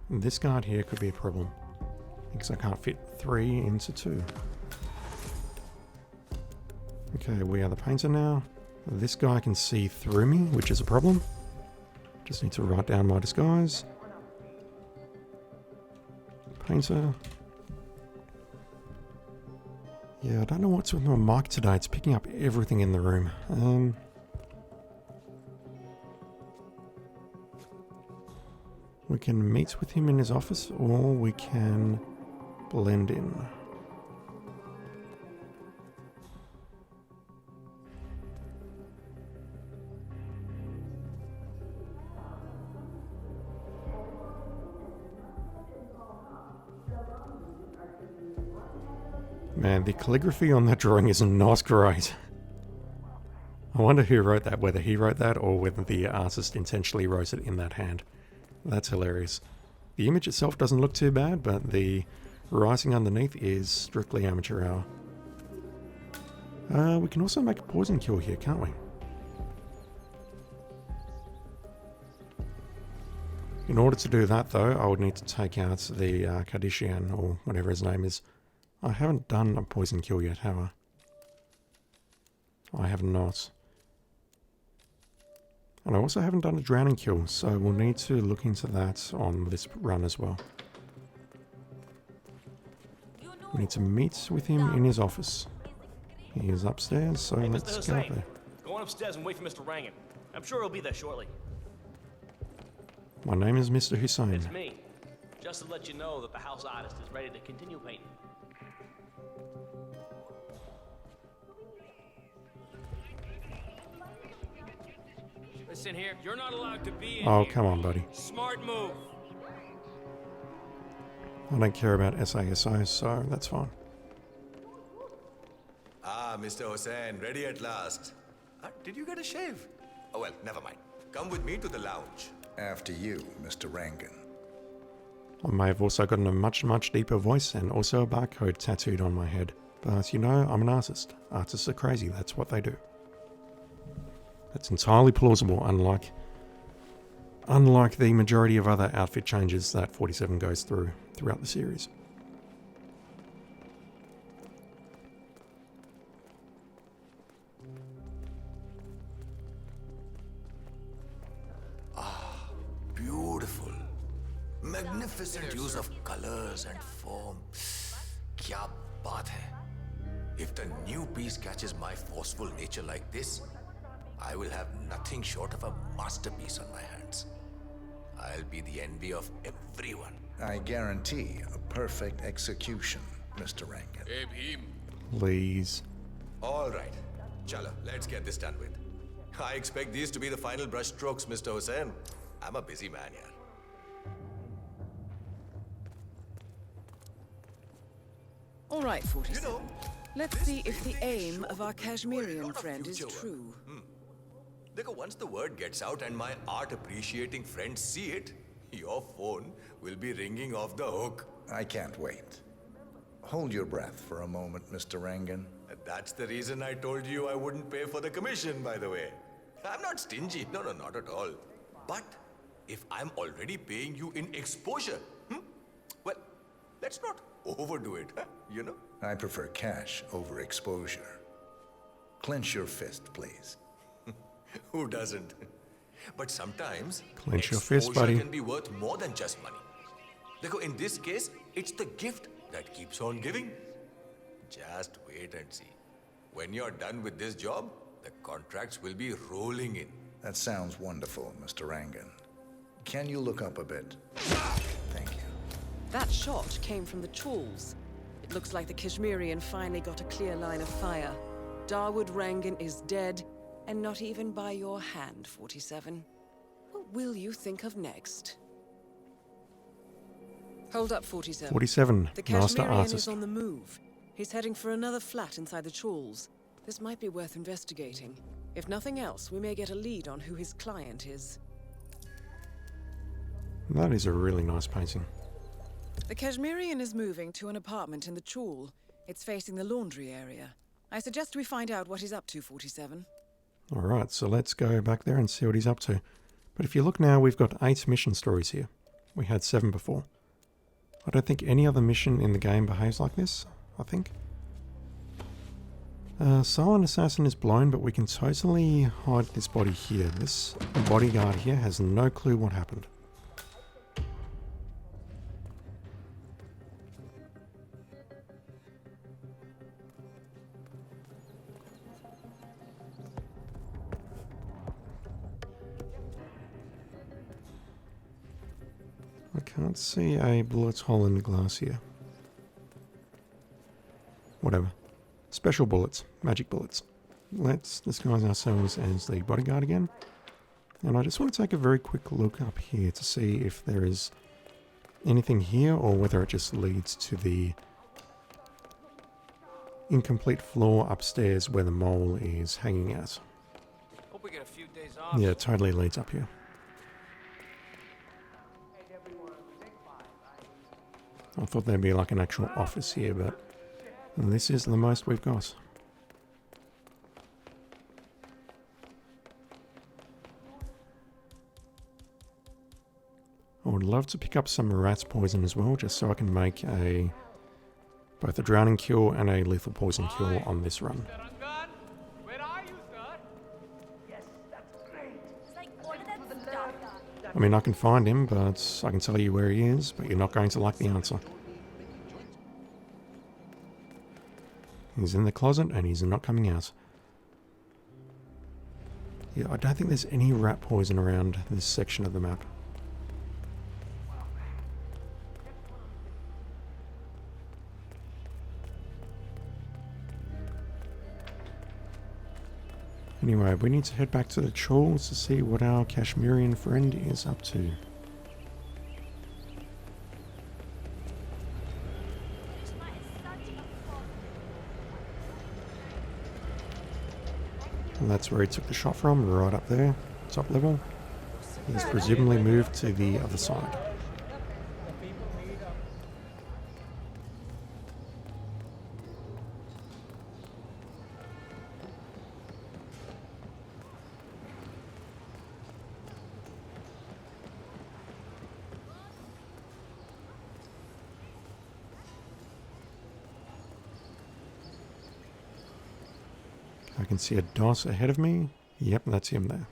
this guard here could be a problem, because I can't fit 3 into 2. Okay, we are the painter now. This guy can see through me, which is a problem. Just need to write down my disguise. Painter. Yeah, I don't know what's with my mic today. It's picking up everything in the room. We can meet with him in his office, or we can blend in. Man, the calligraphy on that drawing is not great. I wonder who wrote that, whether he wrote that or whether the artist intentionally wrote it in that hand. That's hilarious. The image itself doesn't look too bad, but the writing underneath is strictly amateur hour. We can also make a poison cure here, can't we? In order to do that though, I would need to take out the Kardashian, or whatever his name is. I haven't done a poison kill yet, have I? I have not. And I also haven't done a drowning kill, so we'll need to look into that on this run as well. We need to meet with him in his office. He is upstairs, so Hey, let's Mr. go up Hussein, there. go on upstairs and wait for Mr. Rangan. I'm sure he'll be there shortly. My name is Mr. Hussein. It's me. Just to let you know that the house artist is ready to continue painting. Listen here, you're not allowed to be in Oh, here. come on, buddy. Smart move. I don't care about SASO, so that's fine. Ah, Mr. Hussain, ready at last. Did you get a shave? Oh, well, never mind. Come with me to the lounge. After you, Mr. Rangan. I may have also gotten a much, much deeper voice and also a barcode tattooed on my head. But you know, I'm an artist. Artists are crazy, that's what they do. That's entirely plausible, unlike the majority of other outfit changes that 47 goes through throughout the series. Beautiful. Magnificent use of colors and form. Kya baat hai. If the new piece catches my forceful nature like this, I will have nothing short of a masterpiece on my hands. I'll be the envy of everyone. I guarantee a perfect execution, Mr. Rangan. Hey, Bheem. Please. All right. Chalo, let's get this done with. I expect these to be the final brushstrokes, Mr. Hussain. I'm a busy man here. All right, 47. Let's see if the aim of our Kashmirian friend is true. Dekho, once the word gets out and my art-appreciating friends see it, your phone will be ringing off the hook. I can't wait. Hold your breath for a moment, Mr. Rangan. That's the reason I told you I wouldn't pay for the commission, by the way. I'm not stingy. No, not at all. But if I'm already paying you in exposure, well, let's not overdo it, you know? I prefer cash over exposure. Clench your fist, please. Who doesn't? But sometimes Clench your fist, buddy. can be worth more than just money. Dekho, in this case, it's the gift that keeps on giving. Just wait and see. When you're done with this job, the contracts will be rolling in. That sounds wonderful, Mr. Rangan. Can you look up a bit? Thank you. That shot came from the tools. It looks like the Kashmirian finally got a clear line of fire. Dawood Rangan is dead, and not even by your hand, 47. What will you think of next? Hold up, 47. 47, The master Kashmirian artist. is on the move. He's heading for another flat inside the Chawls. This might be worth investigating. If nothing else, we may get a lead on who his client is. That is a really nice painting. The Kashmirian is moving to an apartment in the Chawl. It's facing the laundry area. I suggest we find out what he's up to, 47. Alright, so let's go back there and see what he's up to. But if you look now, we've got 8 mission stories here. We had 7 before. I don't think any other mission in the game behaves like this, I think. Silent Assassin is blown, but we can totally hide this body here. This bodyguard here has no clue what happened. Can't see a bullet hole in the glass here. Whatever. Special bullets. Magic bullets. Let's disguise ourselves as the bodyguard again. And I just want to take a very quick look up here to see if there is anything here or whether it just leads to the incomplete floor upstairs where the mole is hanging out. Hope we get a few days off. Yeah, it totally leads up here. I thought there'd be like an actual office here, but this is the most we've got. I would love to pick up some rat poison as well, just so I can make both a drowning cure and a lethal poison cure on this run. Where are you, sir? Yes, that's great. It's like all of that stuff. I mean, I can find him, but I can tell you where he is, but you're not going to like the answer. He's in the closet and he's not coming out. Yeah, I don't think there's any rat poison around this section of the map. Anyway, we need to head back to the trawls to see what our Kashmirian friend is up to. And that's where he took the shot from, right up there, top level. He's presumably moved to the other side. I can see a dot ahead of me. Yep, that's him there.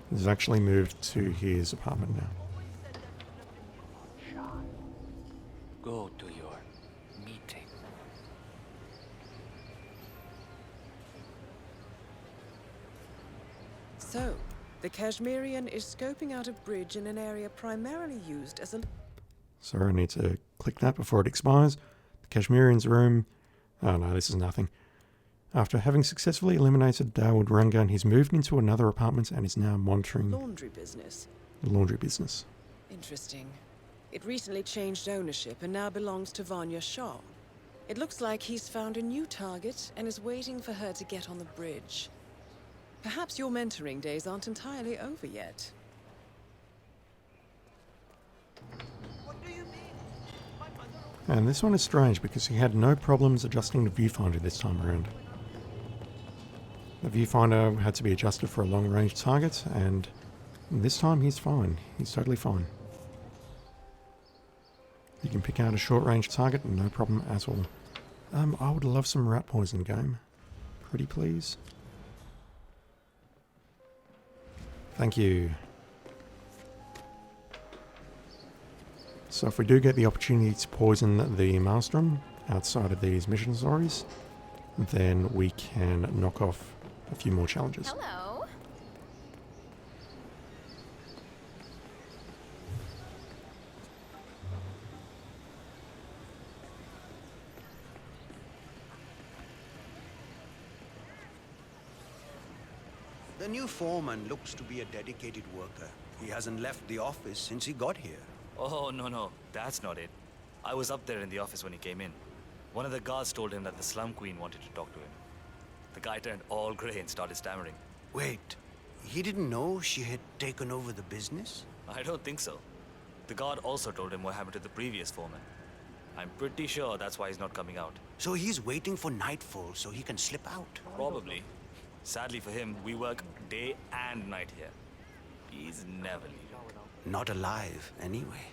He's actually moved to his apartment now. Go to your meeting. So, the Kashmirian is scoping out a bridge in an area primarily used as a... Sorry, I need to click that before it expires. The Kashmirian's room... Oh no, this is nothing. After having successfully eliminated Dawood Rangan, he's moved into another apartment and is now monitoring laundry business. the laundry business. Interesting. It recently changed ownership and now belongs to Vanya Shah. It looks like he's found a new target and is waiting for her to get on the bridge. Perhaps your mentoring days aren't entirely over yet. And this one is strange because he had no problems adjusting the viewfinder this time around. The viewfinder had to be adjusted for a long-range target, and this time he's fine. He's totally fine. You can pick out a short-range target, no problem at all. I would love some rat poison game. Pretty please. Thank you. So if we do get the opportunity to poison the Maelstrom outside of these mission stories, then we can knock off a few more challenges. Hello. The new foreman looks to be a dedicated worker. He hasn't left the office since he got here. Oh, no, that's not it. I was up there in the office when he came in. One of the guards told him that the Slum Queen wanted to talk to him. The guy turned all grey and started stammering. Wait, he didn't know she had taken over the business? I don't think so. The guard also told him what happened to the previous foreman. I'm pretty sure that's why he's not coming out. So he's waiting for nightfall so he can slip out? Probably. Sadly for him, we work day and night here. He's never leaving. Not alive, anyway.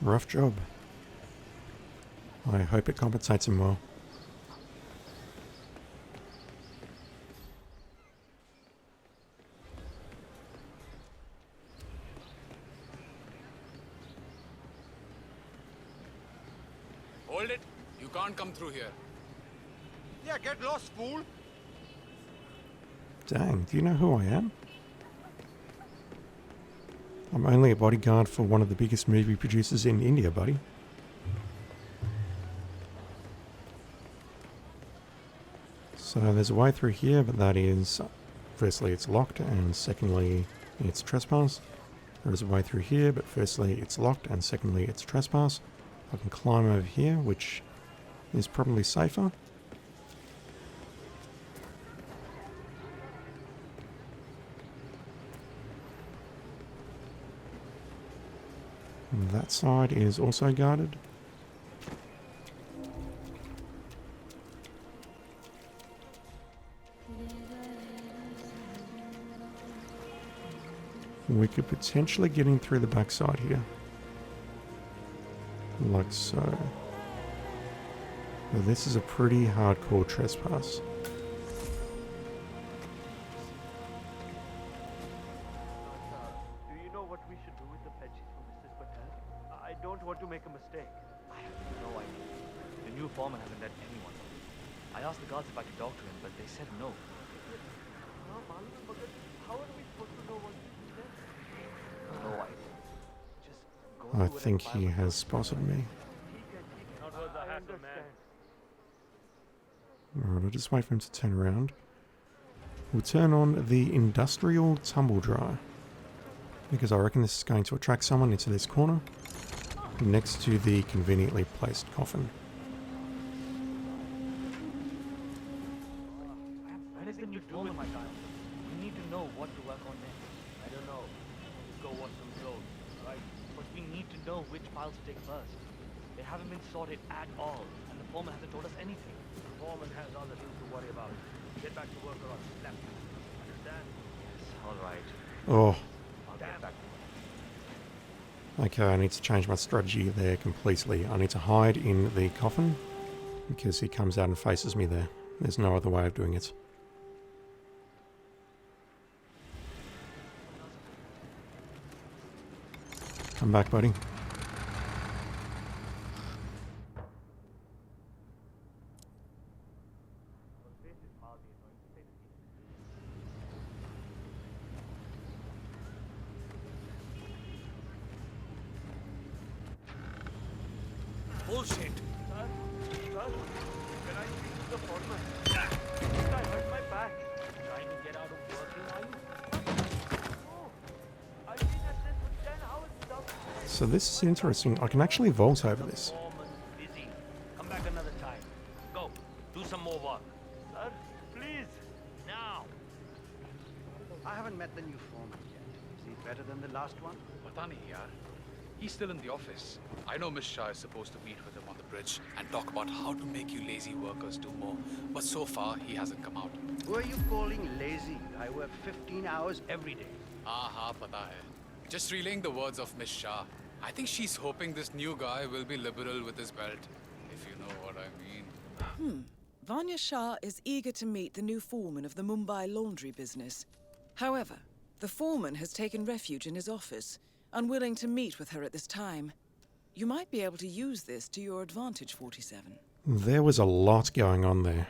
Rough job. I hope it compensates him well. Hold it. You can't come through here. Yeah, get lost, fool. Dang, do you know who I am? I'm only a bodyguard for one of the biggest movie producers in India, buddy. So there's a way through here, but that is, firstly it's locked, and secondly it's trespass. There is a way through here, but firstly it's locked, and secondly it's trespass. I can climb over here, which is probably safer. And that side is also guarded. We could potentially get in through the backside here. Like so. But this is a pretty hardcore trespass. Do you know what we should do with the pledges from Mrs. Patel? I don't want to make a mistake. I have no idea. The new foreman hasn't let anyone know. I asked the guards if I could talk to him, but they said no. How are we supposed to know what he said? No idea. Just go I through it think and he file has spotted me. Not worth the hassle, man. Alright, I'll just wait for him to turn around. We'll turn on the industrial tumble dryer, because I reckon this is going to attract someone into this corner next to the conveniently placed coffin. When is the new foreman, my child? We need to know what to work on next. I don't know. Let's go watch some clothes, right? But we need to know which files to take first. They haven't been sorted at all, and the foreman hasn't told us anything. The foreman has other things to worry about. Get back to work or I'll slap you. Understand? Yes, all right. Oh, I'll get back to okay, I need to change my strategy there completely. I need to hide in the coffin, because he comes out and faces me there. There's no other way of doing it. Come back, buddy. Bullshit. Sir, can I speak to the foreman? This guy hurt my back. trying to get out of working, are you? Oh, I've been at this for 10 hours without... So this is interesting. I can actually vault over this. Foreman's busy. Come back another time. Go. Do some more work. Sir, please. Now. I haven't met the new foreman yet. Is he better than the last one? Pata nahi yaar. He's still in the office. I know Miss Shah is supposed to meet with him on the bridge and talk about how to make you lazy workers do more. But so far, he hasn't come out. Who are you calling lazy? I work 15 hours every day. Aha, pata hai. Just relaying the words of Miss Shah. I think she's hoping this new guy will be liberal with his belt, if you know what I mean. Vanya Shah is eager to meet the new foreman of the Mumbai laundry business. However, the foreman has taken refuge in his office, unwilling to meet with her at this time. You might be able to use this to your advantage, 47. There was a lot going on there.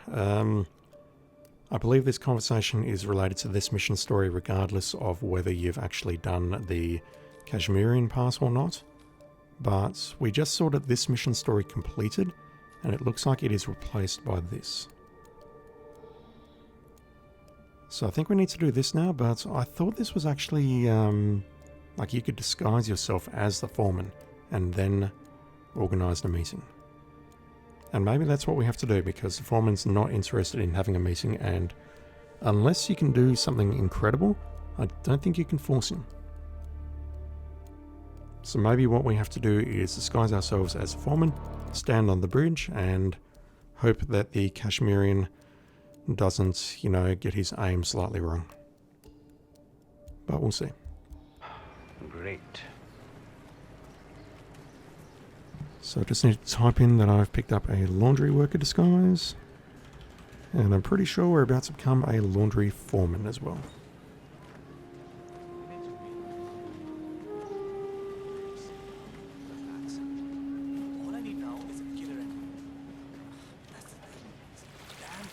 I believe this conversation is related to this mission story regardless of whether you've actually done the Kashmirian pass or not. But we just saw that this mission story completed, and it looks like it is replaced by this. So I think we need to do this now, but I thought this was actually, like you could disguise yourself as the foreman and then organise the meeting. And maybe that's what we have to do, because the foreman's not interested in having a meeting, and unless you can do something incredible, I don't think you can force him. So maybe what we have to do is disguise ourselves as the foreman, stand on the bridge, and hope that the Kashmirian doesn't, you know, get his aim slightly wrong. But we'll see. Great. So I just need to type in that I've picked up a laundry worker disguise. And I'm pretty sure we're about to become a laundry foreman as well. All I need now is a killer ending. That's the thing. Damn,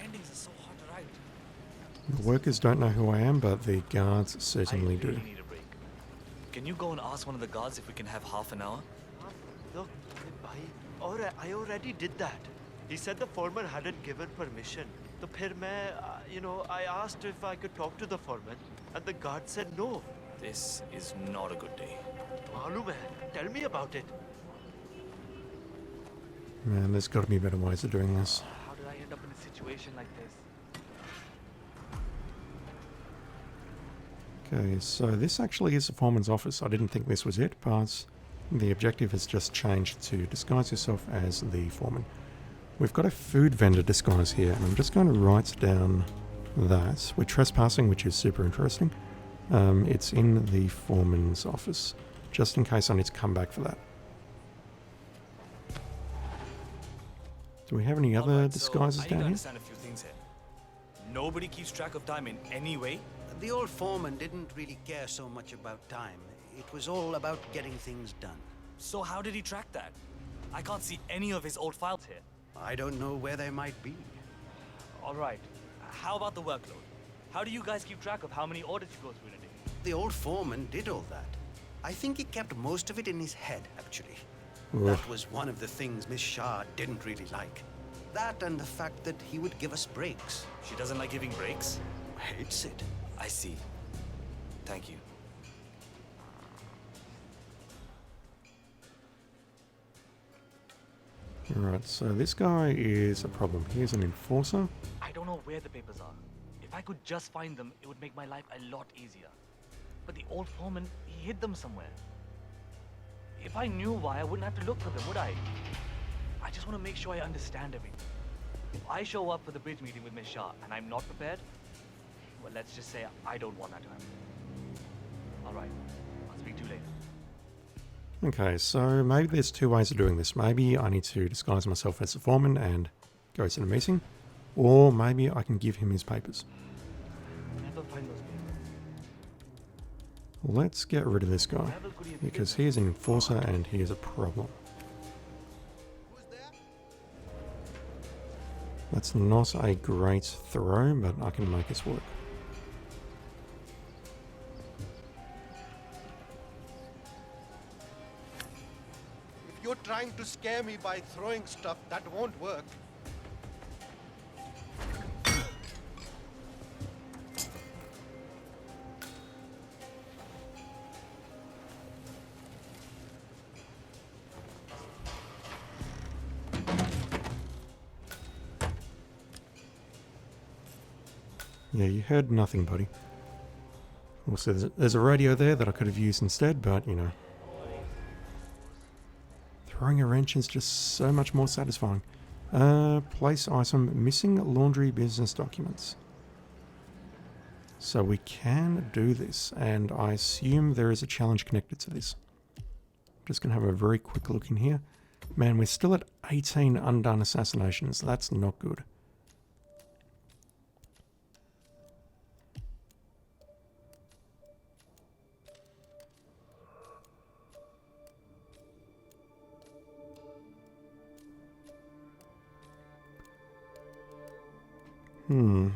endings are so hard to write. The workers don't know who I am, but the guards certainly do. Need a break. can you go and ask one of the guards if we can have half an hour? Look, I already did that. He said the foreman hadn't given permission. So phir main, I asked if I could talk to the foreman, and the guard said no. This is not a good day. Malum hai. Tell me about it. Man, there's got to be better ways of doing this. How did I end up in a situation like this? Okay, so this actually is the foreman's office. I didn't think this was it, but the objective has just changed to disguise yourself as the foreman. We've got a food vendor disguise here, and I'm just going to write down that. We're trespassing, which is super interesting. It's in the foreman's office, just in case I need to come back for that. Do we have any other disguises I need down to here? understand a few things here. Nobody keeps track of time in any way? The old foreman didn't really care so much about time. It was all about getting things done. So how did he track that? I can't see any of his old files here. I don't know where they might be. Alright, how about the workload? How do you guys keep track of how many orders you go through in a day? The old foreman did all that. I think he kept most of it in his head, actually. Oof. That was one of the things Miss Shah didn't really like. That and the fact that he would give us breaks. She doesn't like giving breaks? Hates it. I see. Thank you. Alright, so this guy is a problem. He's an enforcer. I don't know where the papers are. If I could just find them, it would make my life a lot easier. But the old foreman, he hid them somewhere. If I knew why, I wouldn't have to look for them, would I? I just want to make sure I understand everything. If I show up for the bridge meeting with Miss Shah and I'm not prepared, well, let's just say I don't want that to happen. Alright, I'll speak to you later. Okay, so maybe there's two ways of doing this. Maybe I need to disguise myself as a foreman and go to the meeting, or maybe I can give him his papers. Never find those papers. Let's get rid of this guy, because he is an enforcer and he is a problem. That's not a great throw, but I can make this work. If you're trying to scare me by throwing stuff, that won't work. Yeah, you heard nothing, buddy. Also, there's a radio there that I could have used instead, but, you know. Throwing a wrench is just so much more satisfying. Place item, missing laundry business documents. So we can do this, and I assume there is a challenge connected to this. I'm just going to have a very quick look in here. Man, we're still at 18 undone assassinations. That's not good.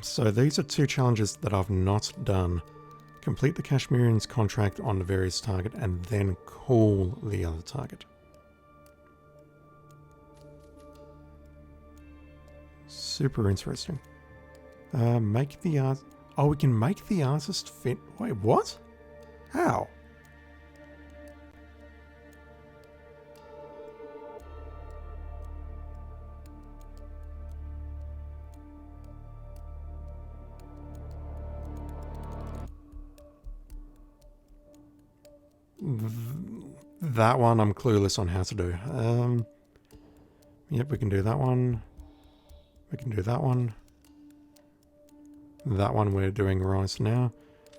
So these are two challenges that I've not done. Complete the Kashmirian's contract on the various target and then call the other target. Super interesting. Make the art... Oh, we can make the artist fit... Wait, what? How? That one I'm clueless on how to do. Yep, we can do that one. We can do that one. That one we're doing right now.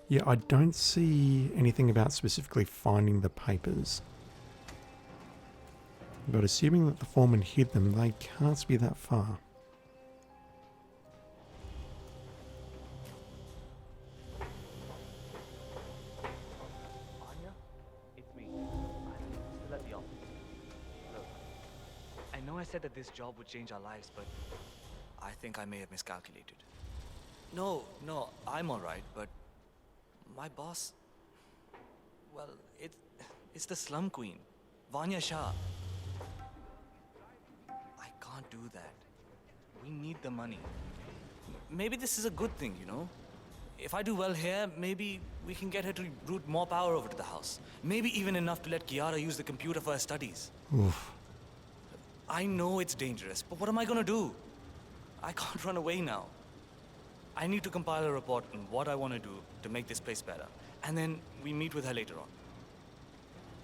Yeah, I don't see anything about specifically finding the papers. But assuming that the foreman hid them, they can't be that far. I said that this job would change our lives, but I think I may have miscalculated. No, I'm alright, but my boss... Well, it's the slum queen, Vanya Shah. I can't do that. We need the money. Maybe this is a good thing, you know? If I do well here, maybe we can get her to root more power over to the house. Maybe even enough to let Kiara use the computer for her studies. Oof. I know it's dangerous, but what am I gonna do? I can't run away now. I need to compile a report on what I want to do to make this place better. And then we meet with her later on.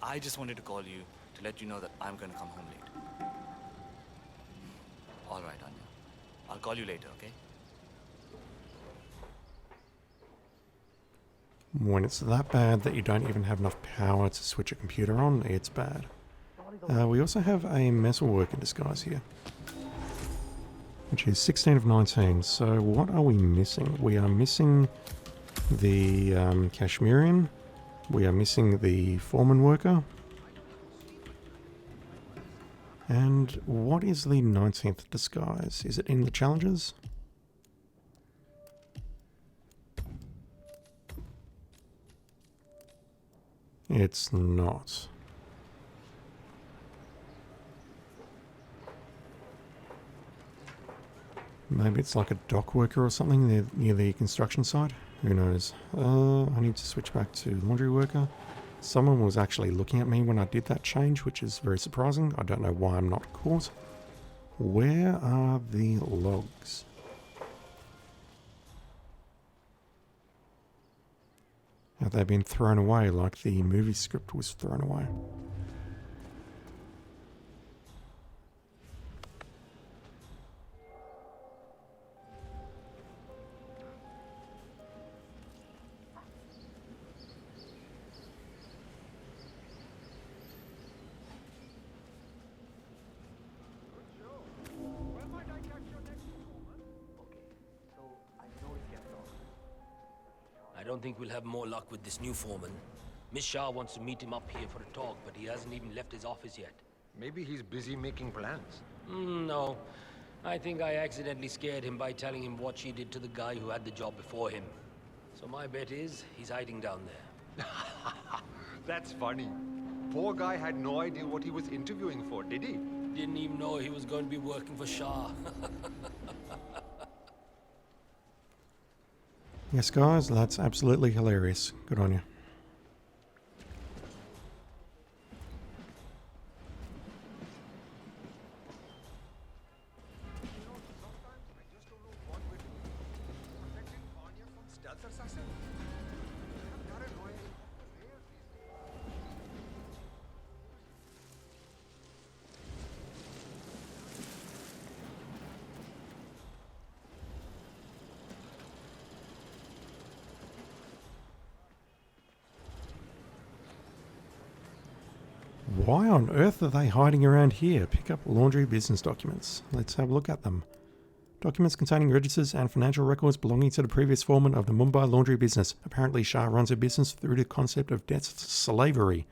I just wanted to call you to let you know that I'm gonna come home late. All right, Anya. I'll call you later, okay? When it's that bad that you don't even have enough power to switch a computer on, it's bad. We also have a metalworker disguise here, which is 16 of 19. So what are we missing? We are missing the Kashmirian. We are missing the foreman worker. And what is the 19th disguise? Is it in the challenges? It's not. Maybe it's like a dock worker or something near the construction site. Who knows? I need to switch back to laundry worker. Someone was actually looking at me when I did that change, which is very surprising. I don't know why I'm not caught. Where are the logs? Have they been thrown away like the movie script was thrown away? I don't think we'll have more luck with this new foreman. Miss Shah wants to meet him up here for a talk, but he hasn't even left his office yet. Maybe he's busy making plans. No. I think I accidentally scared him by telling him what she did to the guy who had the job before him. So my bet is, he's hiding down there. That's funny. Poor guy had no idea what he was interviewing for, did he? Didn't even know he was going to be working for Shah. Yes, guys, that's absolutely hilarious. Good on you. Why on earth are they hiding around here? Pick up laundry business documents. Let's have a look at them. Documents containing registers and financial records belonging to the previous foreman of the Mumbai laundry business. Apparently Shah runs her business through the concept of debt slavery,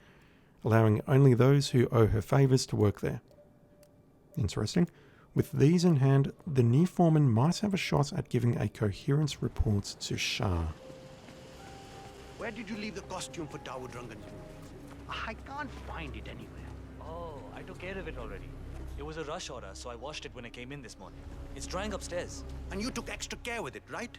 allowing only those who owe her favours to work there. Interesting. With these in hand, the new foreman might have a shot at giving a coherent report to Shah. Where did you leave the costume for Dawood Rangan? I can't find it anywhere. Oh, I took care of it already. It was a rush order, so I washed it when I came in this morning. It's drying upstairs. And you took extra care with it, right?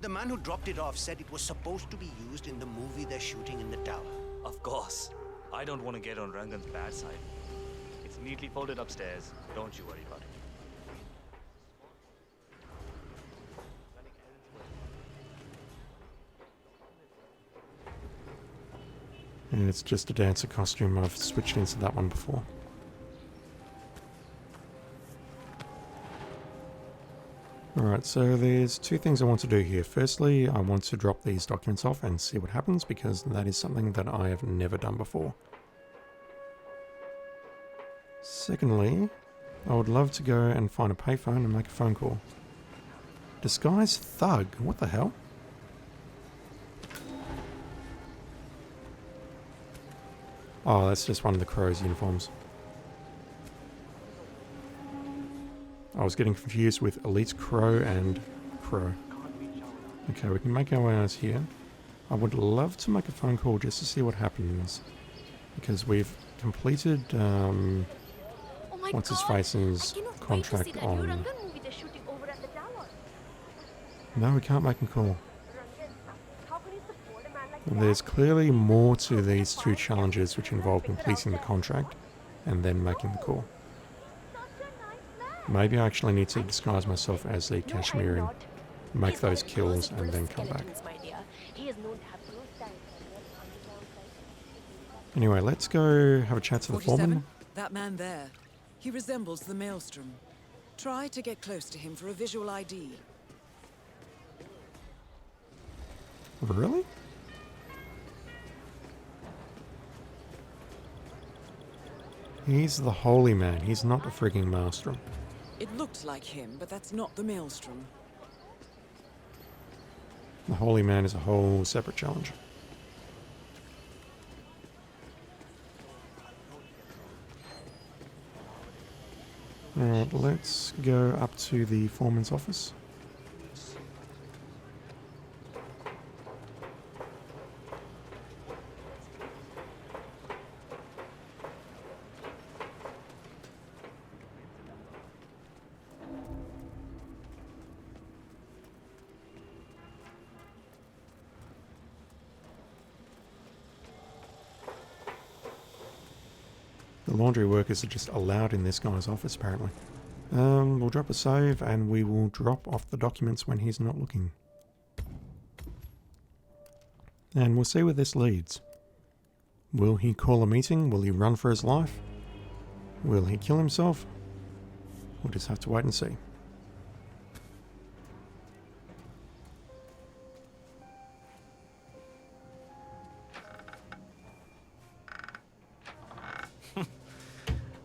The man who dropped it off said it was supposed to be used in the movie they're shooting in the tower. Of course. I don't want to get on Rangan's bad side. It's neatly folded upstairs. Don't you worry about it. And it's just a dancer costume. I've switched into that one before. Alright, so there's two things I want to do here. Firstly, I want to drop these documents off and see what happens, because that is something that I have never done before. Secondly, I would love to go and find a payphone and make a phone call. Disguise thug? What the hell? Oh, that's just one of the Crow's uniforms. I was getting confused with Elite Crow and Crow. Okay, we can make our way out here. I would love to make a phone call just to see what happens. Because we've completed, what's his face's contract on... No, we can't make a call. There's clearly more to these two challenges which involve completing the contract and then making the call. Maybe I actually need to disguise myself as a Kashmirian, make those kills and then come back. Anyway, let's go have a chat to the 47, foreman. that man there. He resembles the Maelstrom. Try to get close to him for a visual ID. Really? He's the holy man. He's not the frigging Maelstrom. It looked like him, but that's not the Maelstrom. The holy man is a whole separate challenge. Alright, let's go up to the foreman's office. The laundry workers are just allowed in this guy's office, apparently. We'll drop a save and we will drop off the documents when he's not looking. And we'll see where this leads. Will he call a meeting? Will he run for his life? Will he kill himself? We'll just have to wait and see.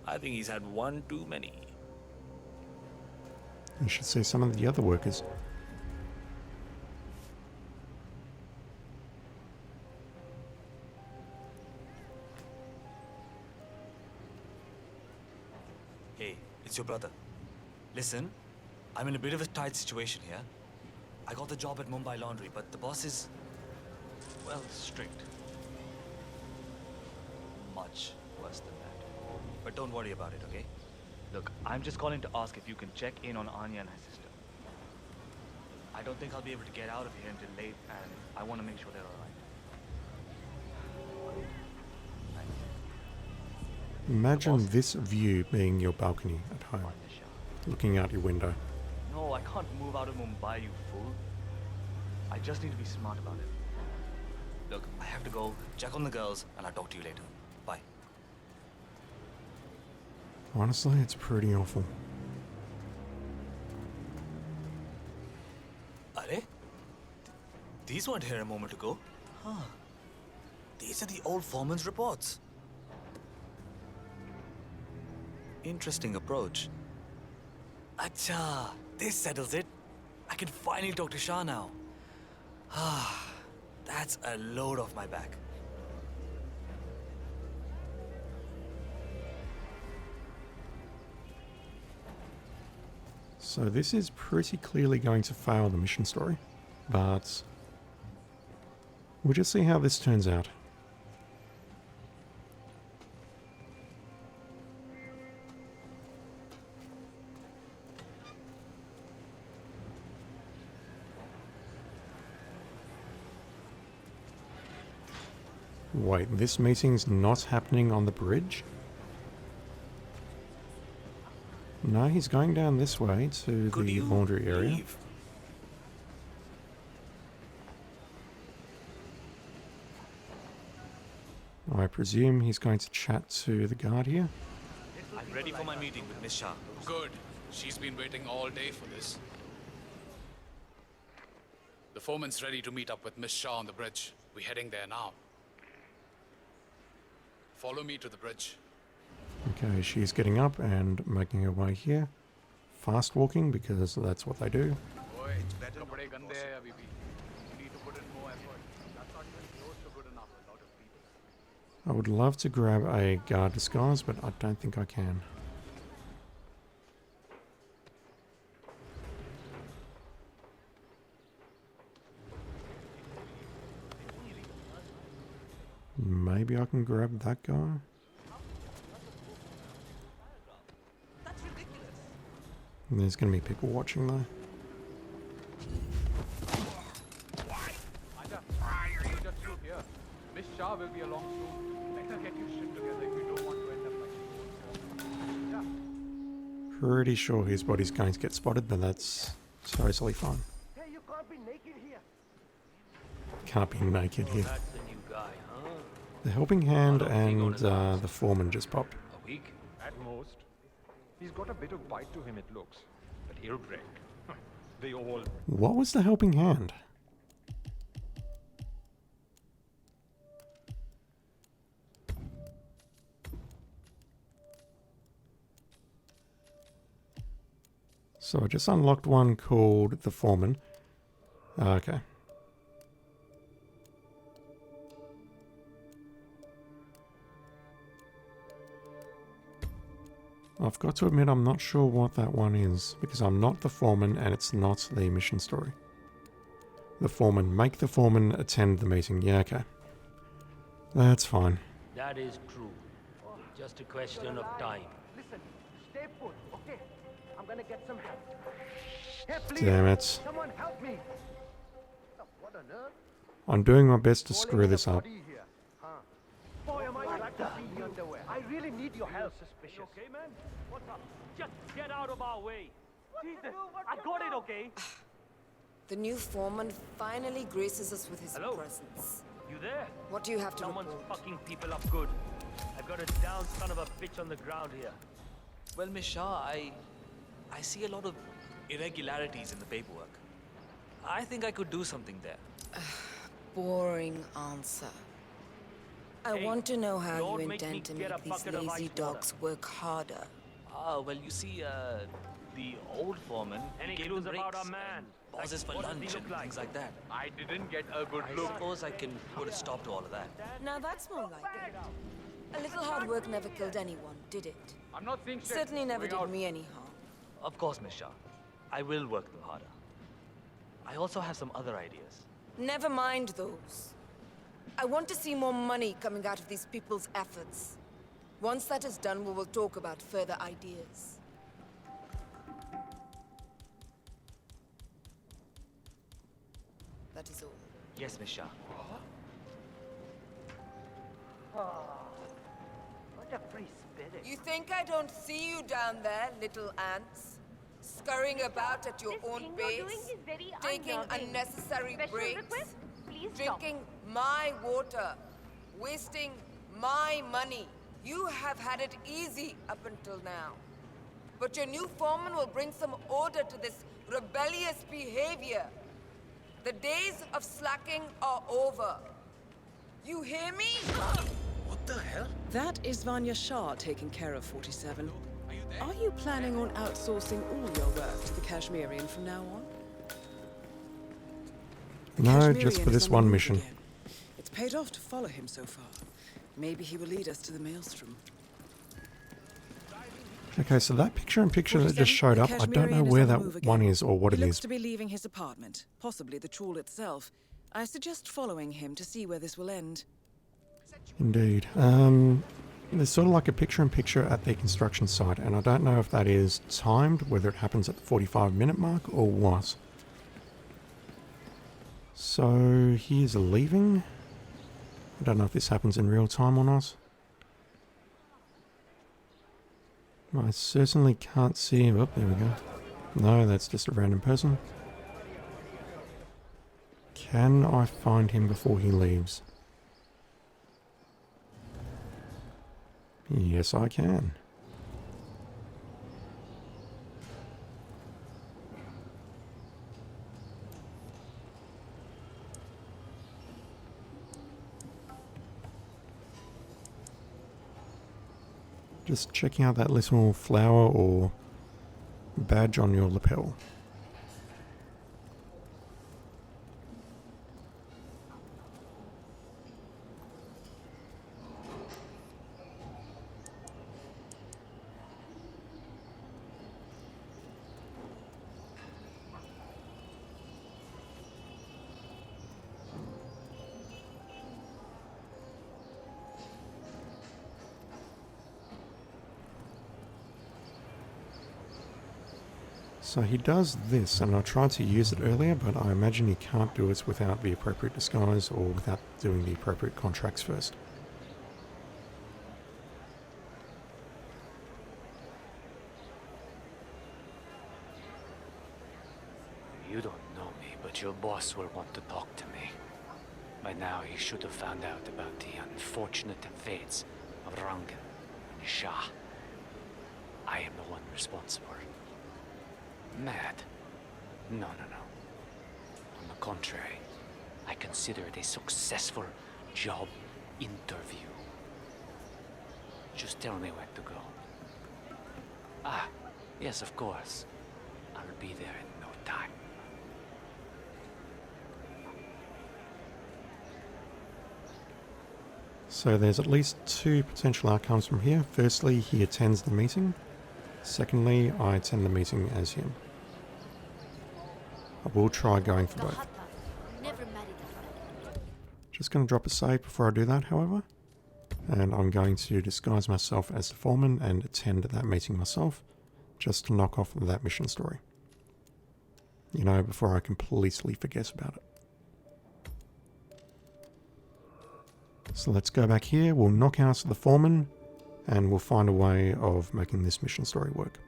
I think he's had one too many. You should see some of the other workers. Hey, it's your brother. Listen, I'm in a bit of a tight situation here. I got the job at Mumbai Laundry, but the boss is, well, strict. Much worse than that. But don't worry about it, okay? Look, I'm just calling to ask if you can check in on Anya and her sister. I don't think I'll be able to get out of here until late, and I want to make sure they're all right. Imagine this view being your balcony at home, looking out your window. No, I can't move out of Mumbai, you fool. I just need to be smart about it. Look, I have to go check on the girls, and I'll talk to you later. Bye. Honestly, it's pretty awful. Are? These weren't here a moment ago. Huh. These are the old foreman's reports. Interesting approach. Acha, this settles it. I can finally talk to Shah now. Ah, that's a load off my back. So this is pretty clearly going to fail the mission story, but we'll just see how this turns out. Wait, this meeting's not happening on the bridge? No, he's going down this way to the laundry area. Leave? I presume he's going to chat to the guard here. I'm ready for my meeting with Miss Shah. Good. She's been waiting all day for this. The foreman's ready to meet up with Miss Shah on the bridge. We're heading there now. Follow me to the bridge. Okay, she's getting up and making her way here. Fast walking, because that's what they do. Boy, it's better. Kapde gande hai abhi bhi. You need to put in more effort. That's not even close to good enough for a lot of people. I would love to grab a guard disguise, but I don't think I can. Maybe I can grab that guy. And there's going to be people watching though. You just shoot here. Miss Shah will be along soon. Better get your shit together if you don't want to end up like you. Pretty sure his body's going to get spotted, but that's totally fine. Hey, you can't be naked here. Can't be naked here. That's the new guy, huh? The helping hand and the foreman just popped. A week? At most. He's got a bit of bite to him, it looks. But he'll break. They all... What was the helping hand? So I just unlocked one called the foreman. Okay. I've got to admit I'm not sure what that one is, because I'm not the foreman and it's not the mission story. The foreman. Make the foreman attend the meeting. Yeah, okay. That's fine. That is true. Just a question of time. Listen, stay put, okay? I'm gonna get some help. Hey, please, Damn it. someone help me. What on earth? I'm doing my best to screw this up. Boy, am I glad to see you underwear. I really need your help. Suspicious. Okay, man? What's up? Just get out of our way. Jesus, I got it, okay? The new foreman finally graces us with his Hello? presence. You there? What do you have to Someone's report? fucking people up good. I've got a down son of a bitch on the ground here. Well, Miss Shah, I see a lot of irregularities in the paperwork. I think I could do something there. Boring answer. I Hey, want to know how you don't make me intend to get a make these bucket of lazy ice water. dogs work harder. Well, you see, the old foreman Any gave clues them about breaks our man? and pauses for What does he lunch look and like? things like that. I didn't get a good I look. suppose I can put a stop to all of that. Now that's more like it. A little hard work never killed anyone, did it? I'm not saying shit. Certainly never Going did out. me any harm. Of course, Miss Shah. I will work them harder. I also have some other ideas. Never mind those. I want to see more money coming out of these people's efforts. Once that is done, we will talk about further ideas. That is all. Yes, Miss Shah. What a free spirit. You think I don't see you down there, little ants? Scurrying about at your own pace, taking unnecessary breaks, drinking my water, wasting my money. You have had it easy up until now. But your new foreman will bring some order to this rebellious behavior. The days of slacking are over. You hear me? What the hell? That is Vanya Shah taking care of 47. Are you planning on outsourcing all your work to the Kashmirian from now on? The No, Kashmirian just for is this on the one move mission. again. It's paid off to follow him so far. Maybe he will lead us to the maelstrom. Okay, so that picture-in-picture that 47, just showed the up, I don't know Kashmirian is where on the that move again. one is or what He it looks is. to be leaving his apartment, possibly the trawl itself. I suggest following him to see where this will end. Indeed. There's sort of like a picture-in-picture at the construction site, and I don't know if that is timed, whether it happens at the 45-minute mark or what. So he is leaving. I don't know if this happens in real time or not. I certainly can't see him. Oh, there we go. No, that's just a random person. Can I find him before he leaves? Yes, I can. Just checking out that little flower or badge on your lapel. So he does this, and I tried to use it earlier, but I imagine he can't do it without the appropriate disguise or without doing the appropriate contracts first. You don't know me, but your boss will want to talk to me. By now, he should have found out about the unfortunate fates of Rangan and Shah. I am the one responsible. Mad? No. On the contrary, I consider it a successful job interview. Just tell me where to go. Ah, yes, of course. I'll be there in no time. So there's at least two potential outcomes from here. Firstly, he attends the meeting. Secondly, I attend the meeting as him. I will try going for both. Just going to drop a save before I do that, however. And I'm going to disguise myself as the foreman and attend that meeting myself, just to knock off that mission story. You know, before I completely forget about it. So let's go back here, we'll knock out the foreman, and we'll find a way of making this mission story work.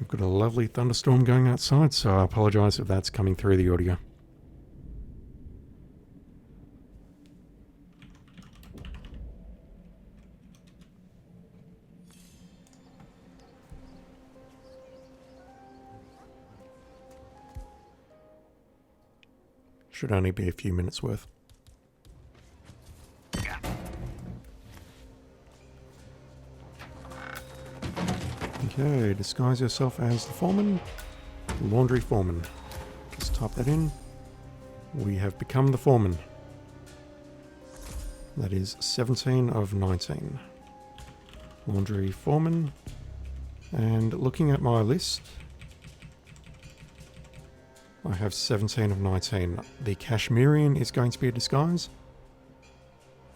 We've got a lovely thunderstorm going outside, so I apologise if that's coming through the audio. Should only be a few minutes worth. Okay, disguise yourself as the foreman. Laundry foreman. Just type that in. We have become the foreman. That is 17 of 19. Laundry foreman. And looking at my list, I have 17 of 19. The Kashmirian is going to be a disguise.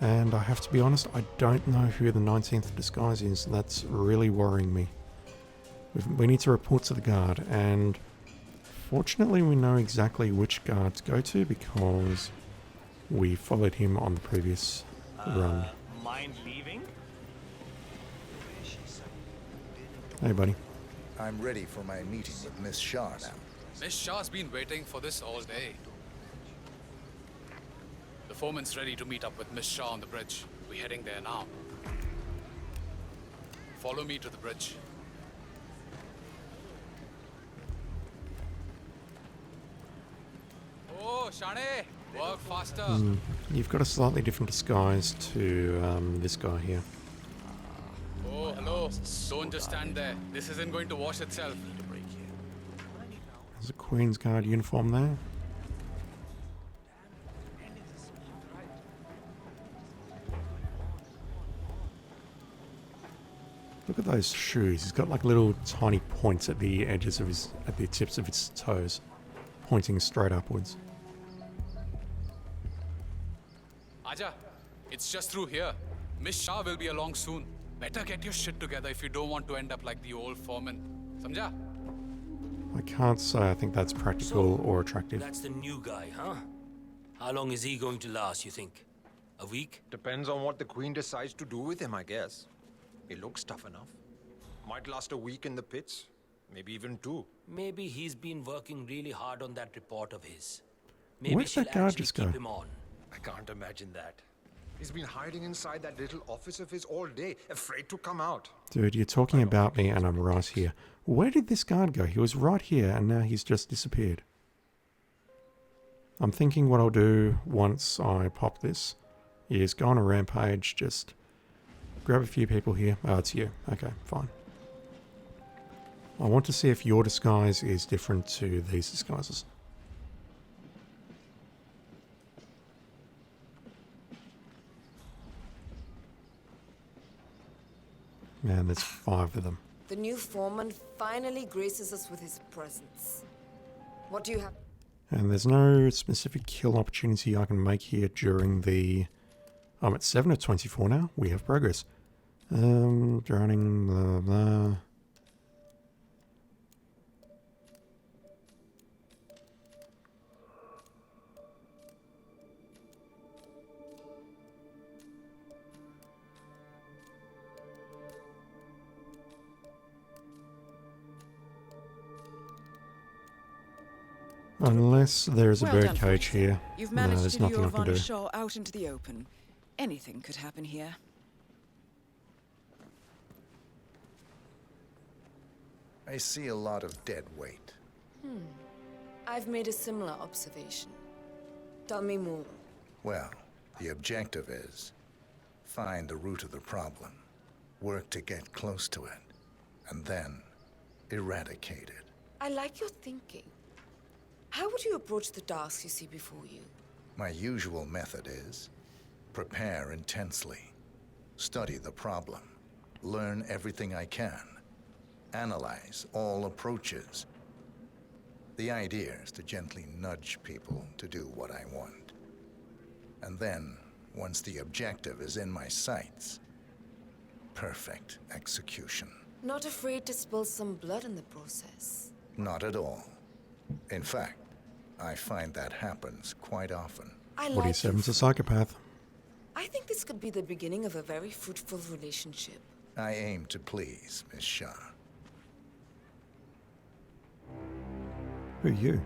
And I have to be honest, I don't know who the 19th disguise is. That's really worrying me. We need to report to the guard, and fortunately we know exactly which guard to go to because we followed him on the previous run. Mind leaving? Hey buddy. I'm ready for my meeting with Miss Shah now. Miss Shah's been waiting for this all day. The foreman's ready to meet up with Miss Shah on the bridge. We're heading there now. Follow me to the bridge. Oh, Shane! Work faster! You've got a slightly different disguise to this guy here. Oh, hello. Don't just stand there. This isn't going to wash itself. There's a Queen's Guard uniform there. Look at those shoes. He's got like little tiny points at the edges of at the tips of his toes, pointing straight upwards. Aja, it's just through here. Miss Shah will be along soon. Better get your shit together if you don't want to end up like the old foreman. Samjha? I can't say I think that's practical or attractive. That's the new guy, huh? How long is he going to last, you think? A week? Depends on what the Queen decides to do with him, I guess. He looks tough enough. Might last a week in the pits. Maybe even 2. Maybe he's been working really hard on that report of his. Maybe Where's she'll that guard actually just keep go? him on. I can't imagine that. He's been hiding inside that little office of his all day, afraid to come out. Dude, you're talking about me and I'm right here. Where did this guard go? He was right here and now he's just disappeared. I'm thinking what I'll do once I pop this is go on a rampage, just grab a few people here. Oh, it's you. Okay, fine. I want to see if your disguise is different to these disguises. Man, there's 5 of them. The new foreman finally graces us with his presence. What do you have? And there's no specific kill opportunity I can make here during the... I'm at 7 of 24 now. We have progress. Drowning, blah, blah. Unless there's a bird cage here. You've No, managed there's to nothing lure I can do. Shaw out into the open. Anything could happen here. I see a lot of dead weight. I've made a similar observation. Tell me more. Well, the objective is find the root of the problem, work to get close to it, and then eradicate it. I like your thinking. How would you approach the tasks you see before you? My usual method is prepare intensely, study the problem, learn everything I can, analyze all approaches. The idea is to gently nudge people to do what I want. And then, once the objective is in my sights, perfect execution. Not afraid to spill some blood in the process? Not at all. In fact, I find that happens quite often. 47's a psychopath. I think this could be the beginning of a very fruitful relationship. I aim to please, Miss Shah. Who are you?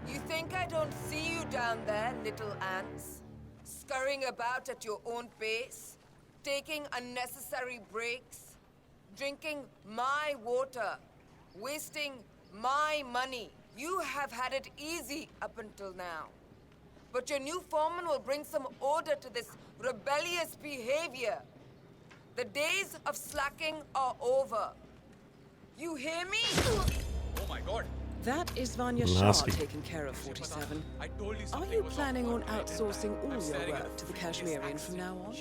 You think I don't see you down there, little ants? Scurrying about at your own pace? Taking unnecessary breaks? Drinking my water? Wasting my money? You have had it easy up until now. But your new foreman will bring some order to this rebellious behavior. The days of slacking are over. You hear me? Oh my god. That is Vanya Nasty. Shah taking care of 47. Are you planning on outsourcing all your work to the Kashmirian from now on?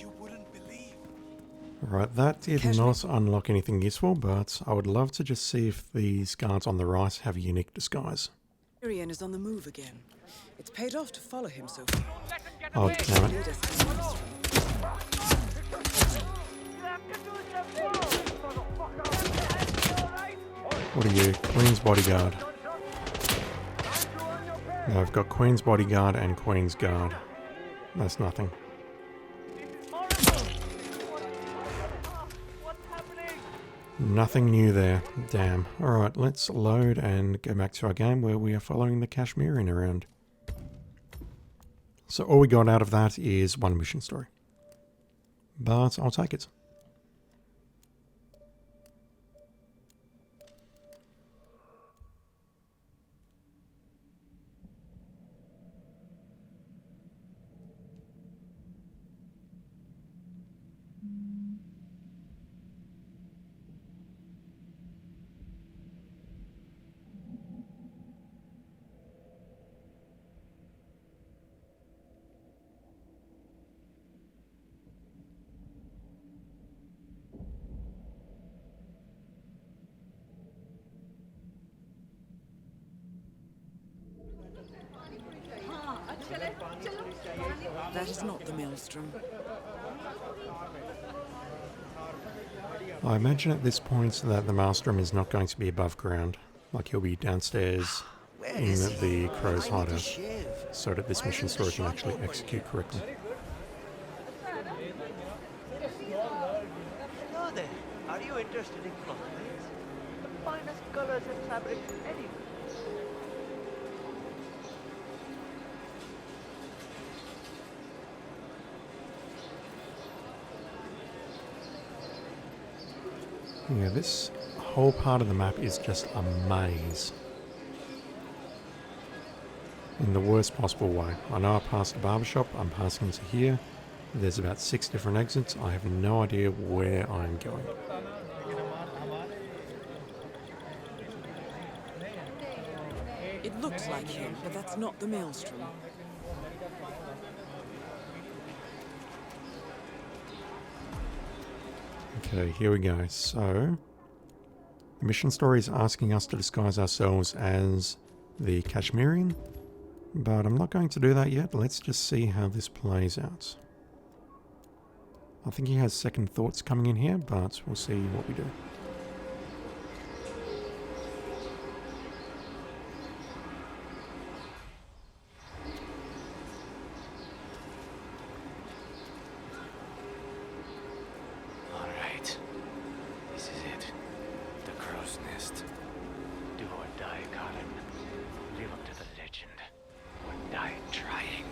Right, that did not unlock anything useful, but I would love to just see if these guards on the right have a unique disguise. Kashmirian is on the move again. It's paid off to follow him so far. Oh, damn it. What are you? Queen's Bodyguard. No, I've got Queen's Bodyguard and Queen's Guard. That's nothing. Nothing new there. Damn. Alright, let's load and go back to our game where we are following the Kashmirian around. So all we got out of that is one mission story. But I'll take it. That is not the maelstrom. I imagine at this point that the Maelstrom is not going to be above ground. Like he'll be downstairs in the crow's hideout, so that this mission story can actually execute correctly. Hello there. Are you interested in clothes? The finest colors and fabrics anywhere. Yeah, this whole part of the map is just a maze. In the worst possible way. I know I passed a barbershop, I'm passing into here. There's about 6 different exits. I have no idea where I'm going. It looks like him, but that's not the maelstrom. Okay, here we go. So, the mission story is asking us to disguise ourselves as the Kashmirian, but I'm not going to do that yet. Let's just see how this plays out. I think he has second thoughts coming in here, but we'll see what we do. Alright. This is it. The crow's nest. Do or die, Colin. Live up to the legend. Or die trying.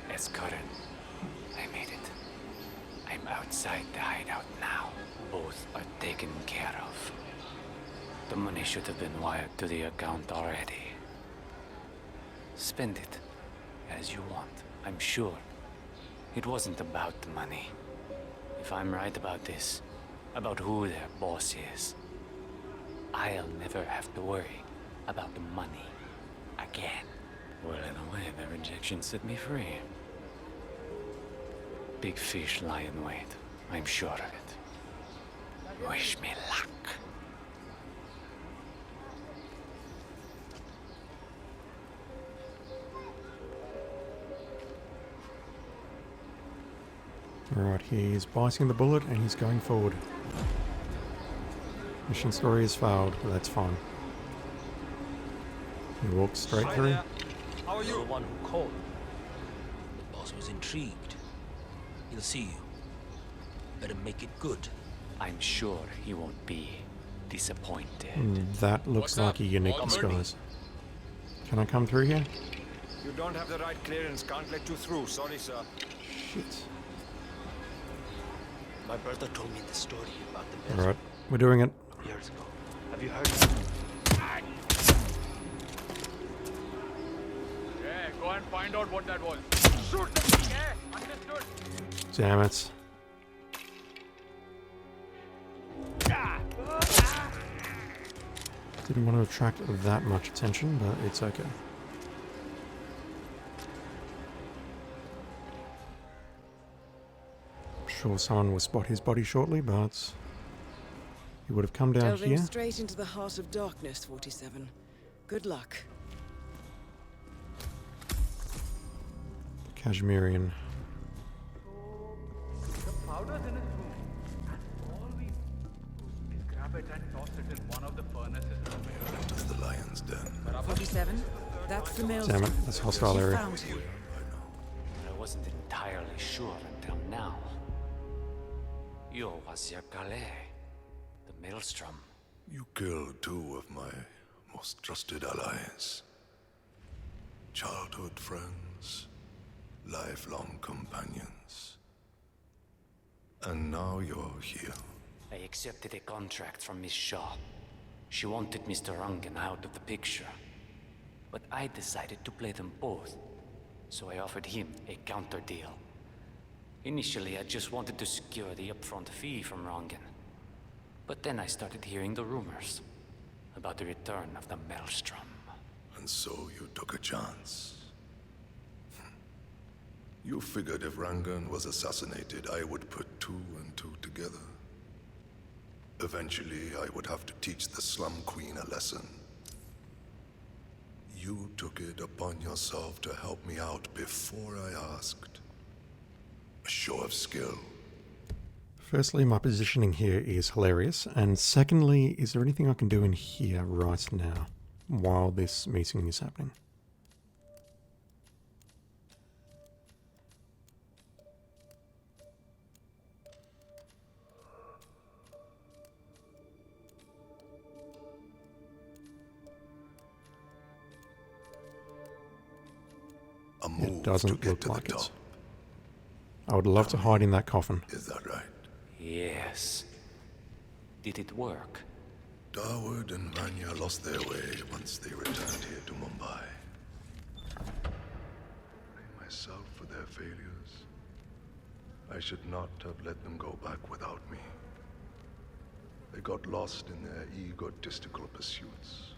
Yes, Colin. I made it. I'm outside the hideout now. Both are taken care of. The money should have been wired to the account already. Spend it as you want, I'm sure. It wasn't about the money. If I'm right about this, about who their boss is, I'll never have to worry about the money again. Well, in a way, their rejection set me free. Big fish lie in wait. I'm sure of it. Wish me luck. Alright, he's biting the bullet and he's going forward. Mission story has failed, but that's fine. He walks straight through. How are you? You're the one who called. The boss was intrigued. He'll see you. Better make it good. I'm sure he won't be disappointed. That looks like a unique disguise. Can I come through here? You don't have the right clearance. Can't let you through. Sorry, sir. Shit. My brother told me the story about the mills Alright, we're doing it. years ago. Have you heard? Yeah, go and find out what that was. Shoot them, yeah? Understood? Damn it. Didn't want to attract that much attention, but it's okay. Sure someone will spot his body shortly, but he would have come down Delving here. straight into the heart of darkness, 47. Good luck. Kashmirian. The powder's in his room. And all we do is grab it and toss it in one of the furnaces. The lion's den. 47. That's the mill. Damn it, that's a hostile area. Found him. I wasn't entirely sure until now. Yo was your Calais, the Maelstrom. You killed two of my most trusted allies. Childhood friends, lifelong companions. And now you're here. I accepted a contract from Miss Shaw. She wanted Mr. Rungan out of the picture. But I decided to play them both. So I offered him a counter deal. Initially, I just wanted to secure the upfront fee from Rungan. But then I started hearing the rumors about the return of the Maelstrom. And so you took a chance. You figured if Rangan was assassinated, I would put two and two together. Eventually, I would have to teach the Slum Queen a lesson. You took it upon yourself to help me out before I asked. A show of skill. Firstly, my positioning here is hilarious, and secondly, is there anything I can do in here right now while this meeting is happening? It doesn't look like it. I would love to hide in that coffin. Is that right? Yes. Did it work? Dawood and Vanya lost their way once they returned here to Mumbai. I blame myself for their failures. I should not have let them go back without me. They got lost in their egotistical pursuits.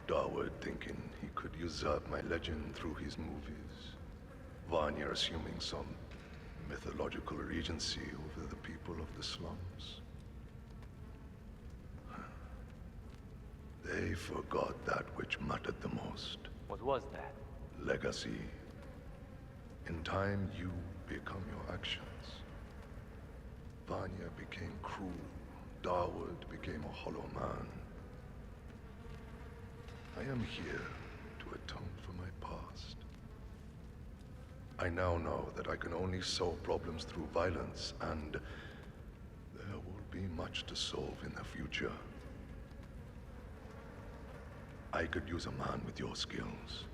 Darwood thinking he could usurp my legend through his movies. Vanya assuming some mythological regency over the people of the slums. They forgot that which mattered the most. What was that? Legacy. In time, you become your actions. Vanya became cruel. Darwood became a hollow man. I am here to atone for my past. I now know that I can only solve problems through violence, and there will be much to solve in the future. I could use a man with your skills.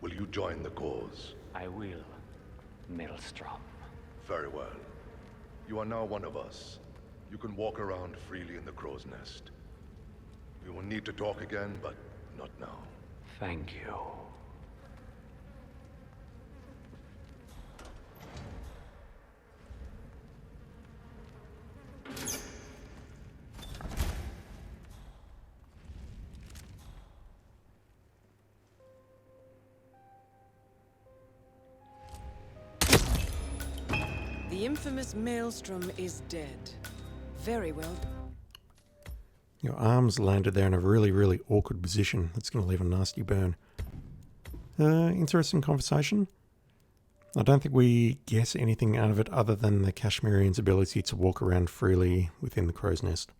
Will you join the cause? I will, Maelstrom. Very well. You are now one of us. You can walk around freely in the crow's nest. We will need to talk again, but not now. Thank you. The infamous Maelstrom is dead. Very well. Your arms landed there in a really, really awkward position. That's going to leave a nasty burn. Interesting conversation. I don't think we get anything out of it other than the Kashmirian's ability to walk around freely within the crow's nest.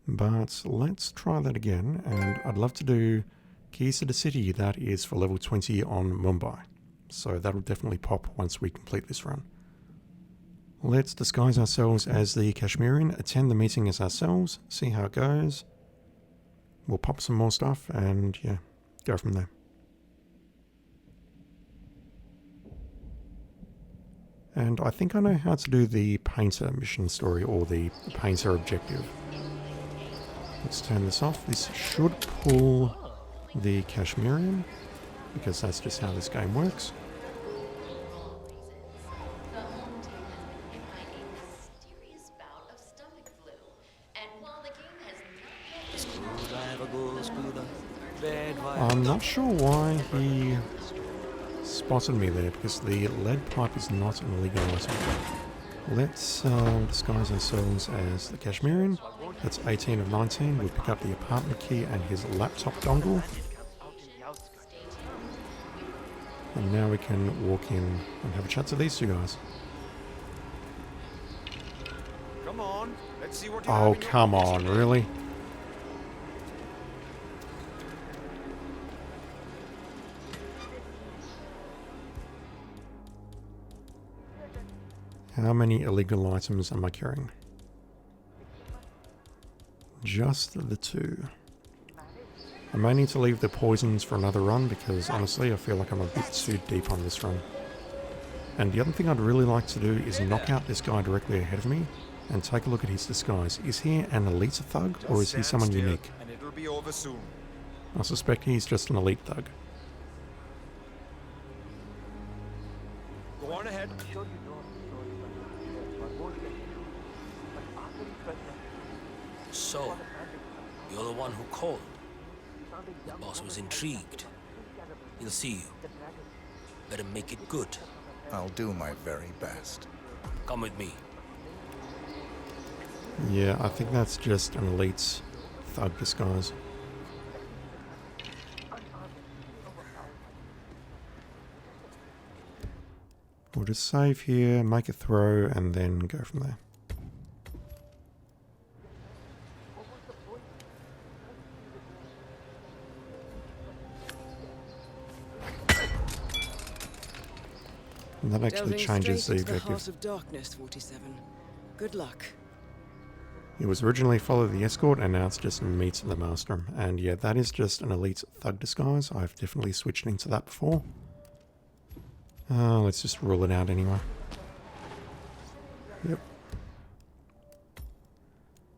But let's try that again, and I'd love to do Keys to the City. That is for level 20 on Mumbai. So that'll definitely pop once we complete this run. Let's disguise ourselves as the Kashmirian, attend the meeting as ourselves, see how it goes. We'll pop some more stuff and yeah, go from there. And I think I know how to do the painter mission story or the painter objective. Let's turn this off. This should pull the Kashmirian because that's just how this game works. I'm not sure why he spotted me there, because the lead pipe is not an illegal item. Let's disguise ourselves as the Kashmirian. That's 18 of 19. We'll pick up the apartment key and his laptop dongle. And now we can walk in and have a chat to these two guys. Come on, let's see what you Oh, come on, really? How many illegal items am I carrying? Just the two. I may need to leave the poisons for another run because honestly I feel like I'm a bit too deep on this run. And the other thing I'd really like to do is knock out this guy directly ahead of me and take a look at his disguise. Is he an elite thug or is he someone unique? And it'll be over soon. I suspect he's just an elite thug. Go on ahead. So, you're the one who called. The boss was intrigued. He'll see you. Better make it good. I'll do my very best. Come with me. Yeah, I think that's just an elite's thug disguise. We'll just save here, make a throw, and then go from there. And that actually changes the objective. House of Darkness, 47. Good luck. It was originally follow the escort and now it's just meet the maelstrom. And yeah, that is just an elite thug disguise. I've definitely switched into that before. Let's just rule it out anyway. Yep.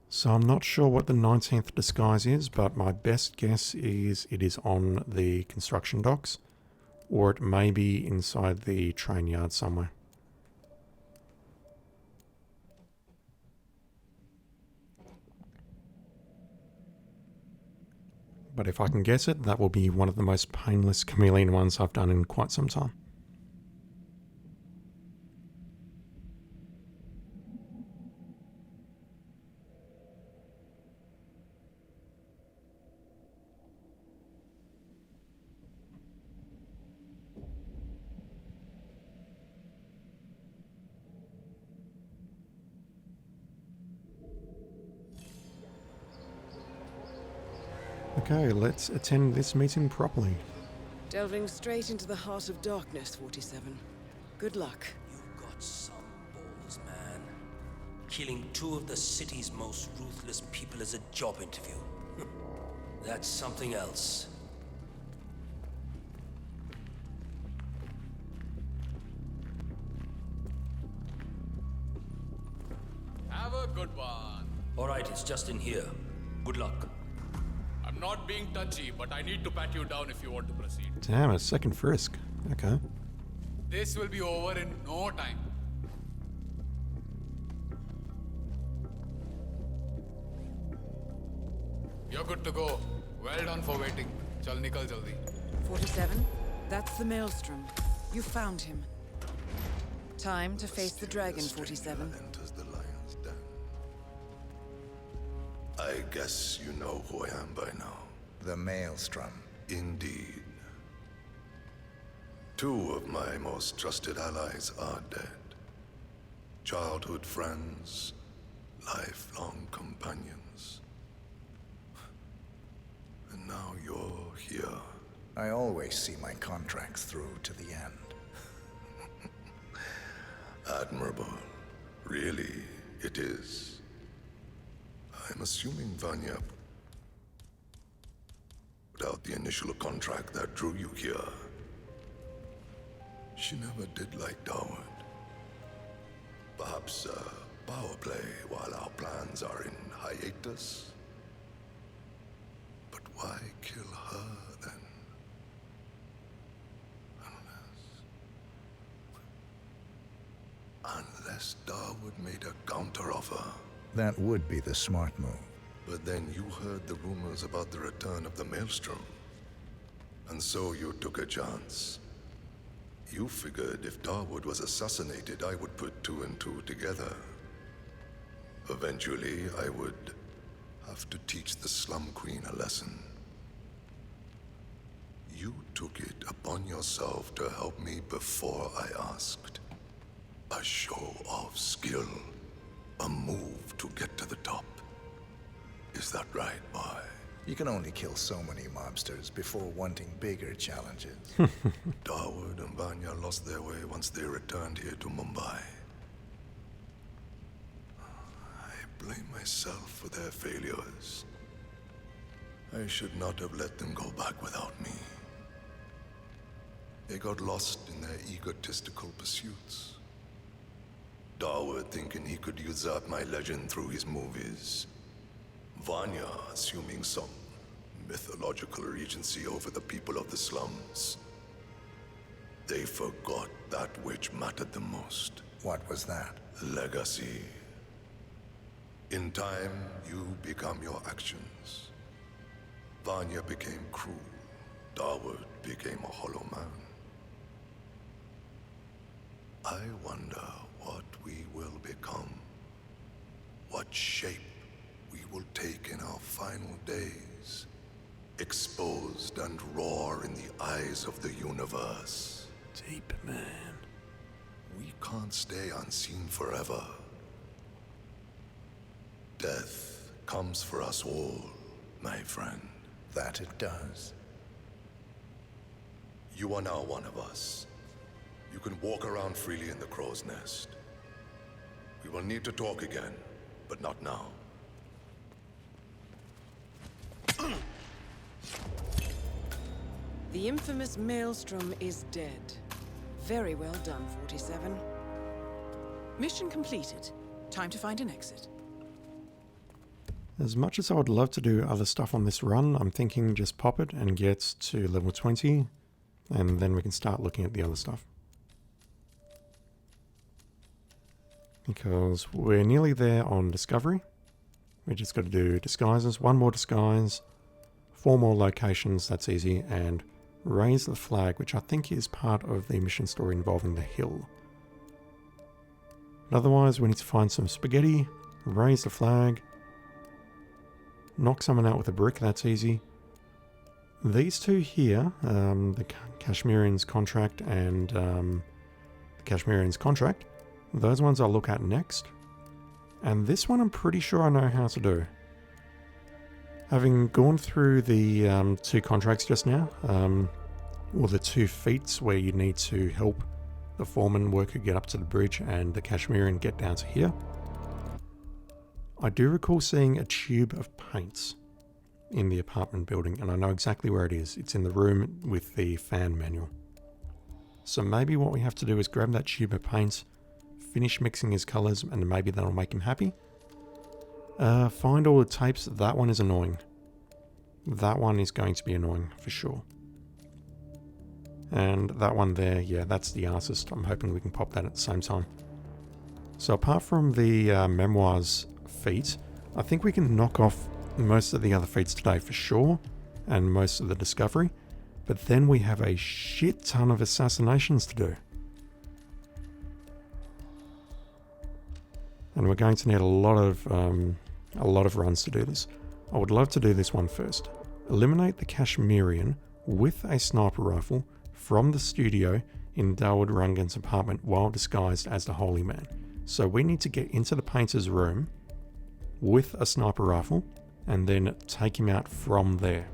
So I'm not sure what the 19th disguise is, but my best guess is it is on the construction docks. Or it may be inside the train yard somewhere. But if I can guess it, that will be one of the most painless chameleon ones I've done in quite some time. Okay, let's attend this meeting properly. Delving straight into the heart of darkness, 47. Good luck. You've got some balls, man. Killing two of the city's most ruthless people as a job interview. That's something else. Have a good one. All right, it's just in here. Good luck. I'm not being touchy, but I need to pat you down if you want to proceed. Damn, a second frisk. Okay. This will be over in no time. You're good to go. Well done for waiting. Chal nikal jaldi. 47, that's the Maelstrom. You found him. Time to face the dragon, 47. Enters the lion's den. I guess you know who I am by now. The Maelstrom. Indeed. Two of my most trusted allies are dead. Childhood friends, lifelong companions. And now you're here. I always see my contracts through to the end. Admirable. Really, it is. I'm assuming Vanya put out the initial contract that drew you here. She never did like Dawood. Perhaps power play while our plans are in hiatus? But why kill her then? Unless Dawood made a counteroffer. That would be the smart move. But then you heard the rumors about the return of the Maelstrom. And so you took a chance. You figured if Dawood was assassinated, I would put two and two together. Eventually, I would have to teach the Slum Queen a lesson. You took it upon yourself to help me before I asked. A show of skill. A move to get to the top. Is that right, boy? You can only kill so many mobsters before wanting bigger challenges. Dawood and Vanya lost their way once they returned here to Mumbai. I blame myself for their failures. I should not have let them go back without me. They got lost in their egotistical pursuits. Dawood thinking he could usurp my legend through his movies. Vanya assuming some mythological regency over the people of the slums. They forgot that which mattered the most. What was that? Legacy. In time, you become your actions. Vanya became cruel. Dawood became a hollow man. I wonder what we will become. What shape we will take in our final days. Exposed and raw in the eyes of the universe. Deep, man. We can't stay unseen forever. Death comes for us all, my friend. That it does. You are now one of us. You can walk around freely in the crow's nest. We will need to talk again, but not now. The infamous Maelstrom is dead. Very well done, 47. Mission completed. Time to find an exit. As much as I would love to do other stuff on this run, I'm thinking just pop it and get to level 20, and then we can start looking at the other stuff. Because we're nearly there on Discovery. We just got to do disguises, one more disguise, 4 more locations, that's easy, and raise the flag, which I think is part of the mission story involving the hill. But otherwise, we need to find some spaghetti, raise the flag, knock someone out with a brick, that's easy. These two here, the Kashmirians contract and the Kashmirians contract, those ones I'll look at next. And this one I'm pretty sure I know how to do. Having gone through the 2 contracts just now, or the 2 feats where you need to help the foreman worker get up to the bridge and the Kashmirian get down to here, I do recall seeing a tube of paints in the apartment building, and I know exactly where it is. It's in the room with the fan manual. So maybe what we have to do is grab that tube of paints, finish mixing his colours, and maybe that'll make him happy. Find all the tapes. That one is annoying. That one is going to be annoying for sure. And that one there, yeah, that's the artist. I'm hoping we can pop that at the same time. So apart from the memoirs feat, I think we can knock off most of the other feats today for sure, and most of the discovery. But then we have a shit ton of assassinations to do. And we're going to need a lot of runs to do this. I would love to do this one first. Eliminate the Kashmirian with a sniper rifle from the studio in Dawood Rangan's apartment while disguised as the Holy Man. So we need to get into the painter's room with a sniper rifle and then take him out from there.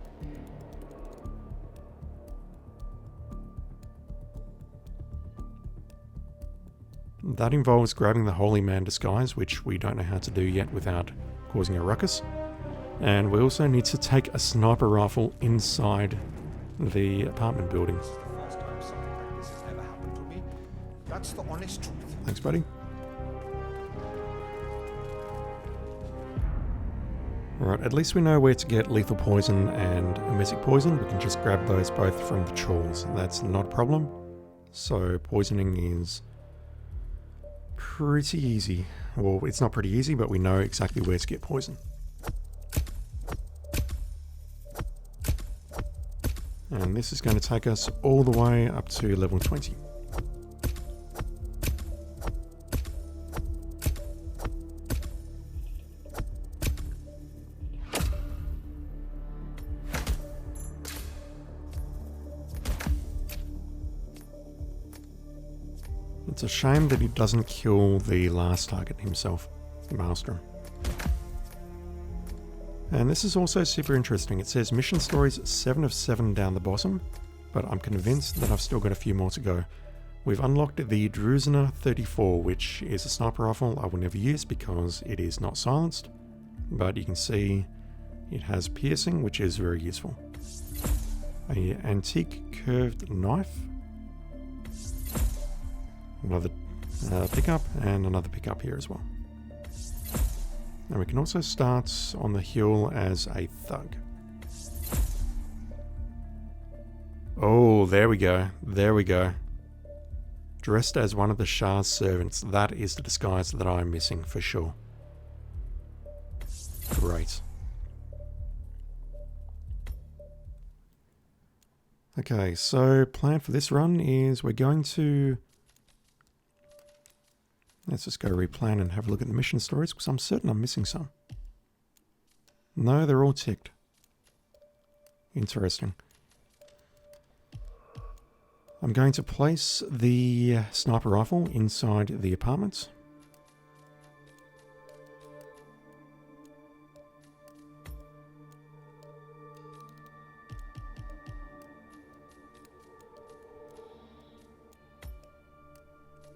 That involves grabbing the Holy Man disguise, which we don't know how to do yet without causing a ruckus. And we also need to take a sniper rifle inside the apartment building. First time something like this has ever happened to me. That's the honest truth. Thanks, buddy. Alright, at least we know where to get lethal poison and emetic poison. We can just grab those both from the chores. That's not a problem. So poisoning is pretty easy. Well, it's not pretty easy, but we know exactly where to get poison. And this is going to take us all the way up to level 20. It's a shame that he doesn't kill the last target himself, Maelstrom. And this is also super interesting. It says mission stories 7 of 7 down the bottom, but I'm convinced that I've still got a few more to go. We've unlocked the Druzina 34, which is a sniper rifle I will never use because it is not silenced, but you can see it has piercing, which is very useful. An antique curved knife, another pickup, and another pickup here as well. And we can also start on the hill as a thug. Oh, there we go. There we go. Dressed as one of the Shah's servants. That is the disguise that I'm missing for sure. Great. Okay, so plan for this run is we're going to... Let's just go replan and have a look at the mission stories, because I'm certain I'm missing some. No, they're all ticked. Interesting. I'm going to place the sniper rifle inside the apartments.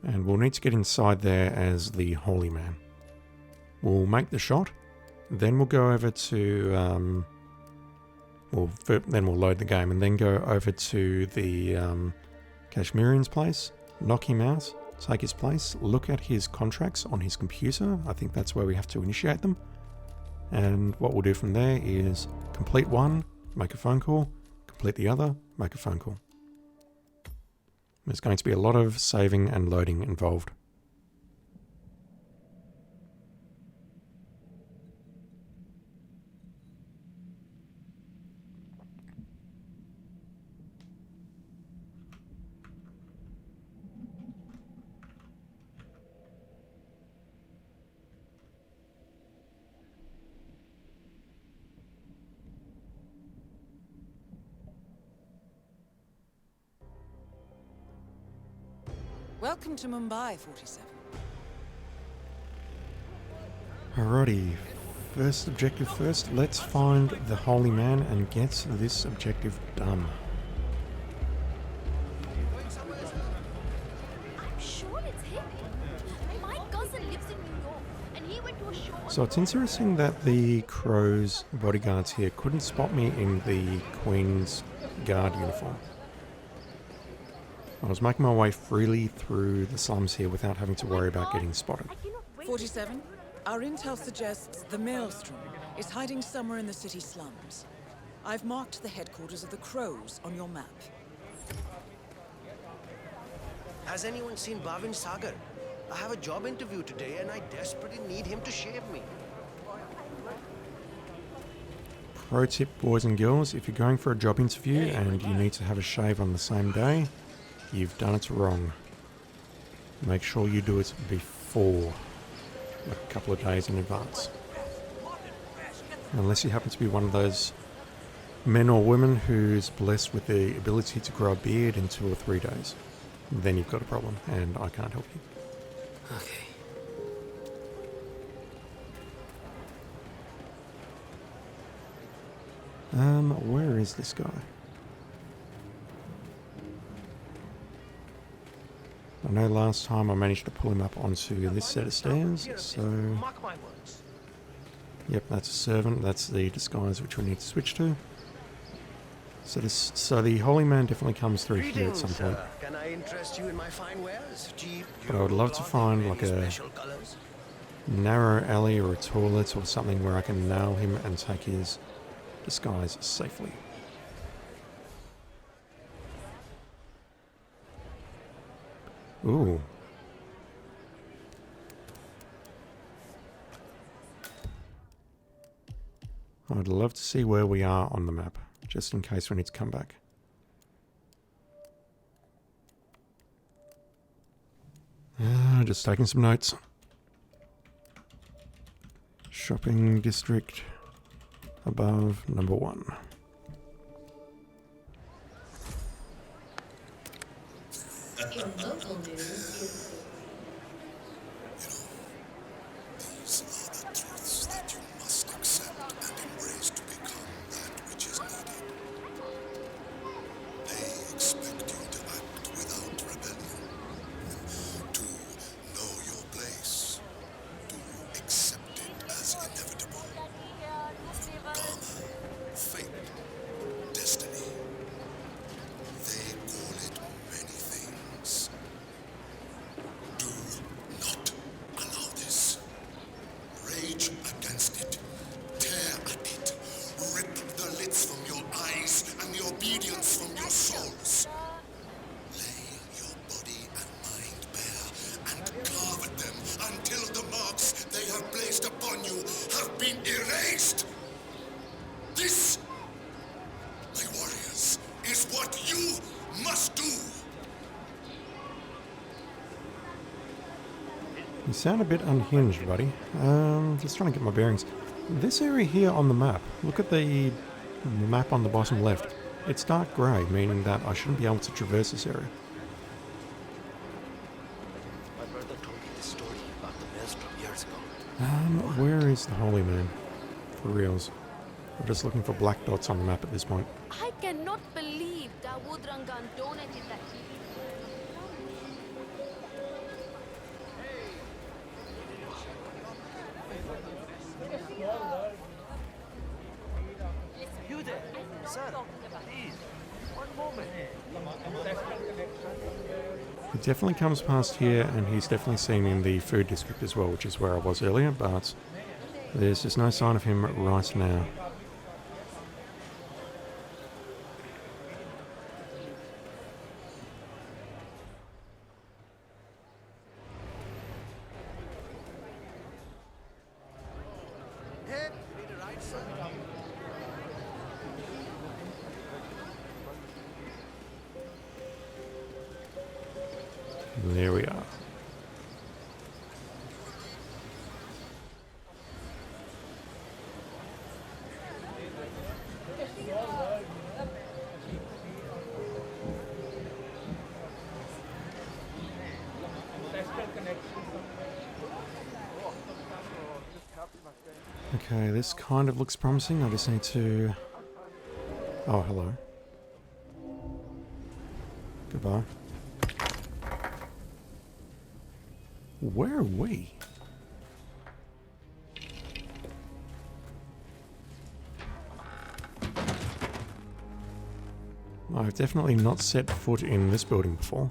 And we'll need to get inside there as the Holy Man. We'll make the shot, then we'll go over to... then we'll load the game and then go over to the Kashmirian's place, knock him out, take his place, look at his contracts on his computer. I think that's where we have to initiate them. And what we'll do from there is complete one, make a phone call, complete the other, make a phone call. There's going to be a lot of saving and loading involved. Welcome to Mumbai, 47. Alrighty, first objective first. Let's find the holy man and get this objective done. I'm sure it's him. My cousin lives in New York, and he went to a show. So it's interesting that the Crow's bodyguards here couldn't spot me in the Queen's Guard uniform. I was making my way freely through the slums here without having to worry about getting spotted. 47. Our intel suggests the Maelstrom is hiding somewhere in the city slums. I've marked the headquarters of the Crows on your map. Has anyone seen Bhavin Sagar? I have a job interview today and I desperately need him to shave me. Pro tip, boys and girls, if you're going for a job interview and you need to have a shave on the same day, you've done it wrong. Make sure you do it before, like a couple of days in advance. Unless you happen to be one of those men or women who's blessed with the ability to grow a beard in 2 or 3 days. Then you've got a problem, and I can't help you. Okay. Where is this guy? I know last time I managed to pull him up onto this set of stairs, so... Yep, that's a servant, that's the disguise which we need to switch to. So the holy man definitely comes through here at some point. Can I interest you in my fine wares? Jeep, But I would love to find like a narrow alley or a toilet or something where I can nail him and take his disguise safely. Ooh. I'd love to see where we are on the map, just in case we need to come back. Just taking some notes. Shopping district above number 1. Your local news is... These are the truths that you must accept and embrace to become that which is needed. They expect you to act without rebellion, to know your place, to accept it as inevitable. Karma, fate, destiny. They call it many things. Do not allow this. Rage against it. Tear at it. Rip the lids from your eyes and the obedience from your souls. Lay your body and mind bare and carve at them until the marks they have placed upon you have been erased. This, my warriors, is what you must do. You sound a bit unhinged, buddy. Just trying to get my bearings. This area here on the map, look at the map on the bottom left. It's dark grey, meaning that I shouldn't be able to traverse this area. My brother told me this story about the Maelstrom years ago. Where is the holy man? For reals. I'm just looking for black dots on the map at this point. I cannot believe Dawood Rangan donated that TV. You there, sir? Please, one moment. He definitely comes past here, and he's definitely seen me in the food district as well, which is where I was earlier, but there's just no sign of him right now. Hey, you need a ride, sir? There we are. Okay, this kind of looks promising. I just need to... Oh, hello. Goodbye. Where are we? I've definitely not set foot in this building before.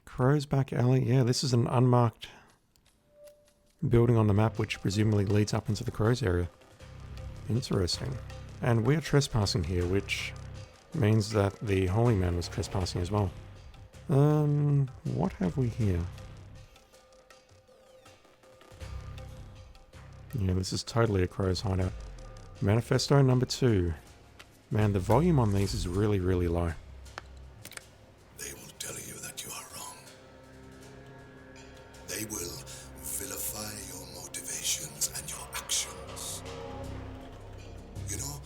Crow's Back Alley. Yeah, this is an unmarked building on the map, which presumably leads up into the Crow's area. Interesting. And we are trespassing here, which means that the Holy Man was trespassing as well. What have we here? Yeah, this is totally a Crow's hideout. Manifesto number 2. Man, the volume on these is really, really low. They will tell you that you are wrong. They will vilify your motivations and your actions. You know,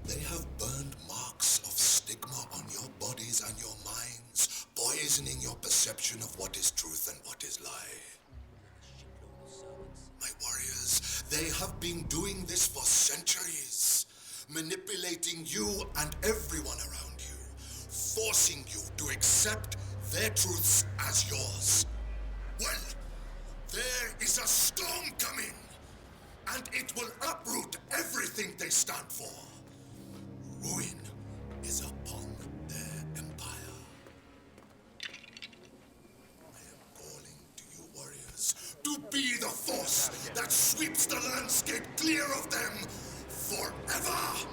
they have burned marks of stigma on your bodies and your minds, poisoning your perception of what is truth and what is lie. My warriors, they have been doing this for centuries, manipulating you and everyone around you, forcing you to accept their truths as yours. Well, there is a storm coming, and it will uproot everything they stand for. Ruin is upon their empire. I am calling to you, warriors, to be the force that sweeps the landscape clear of them forever!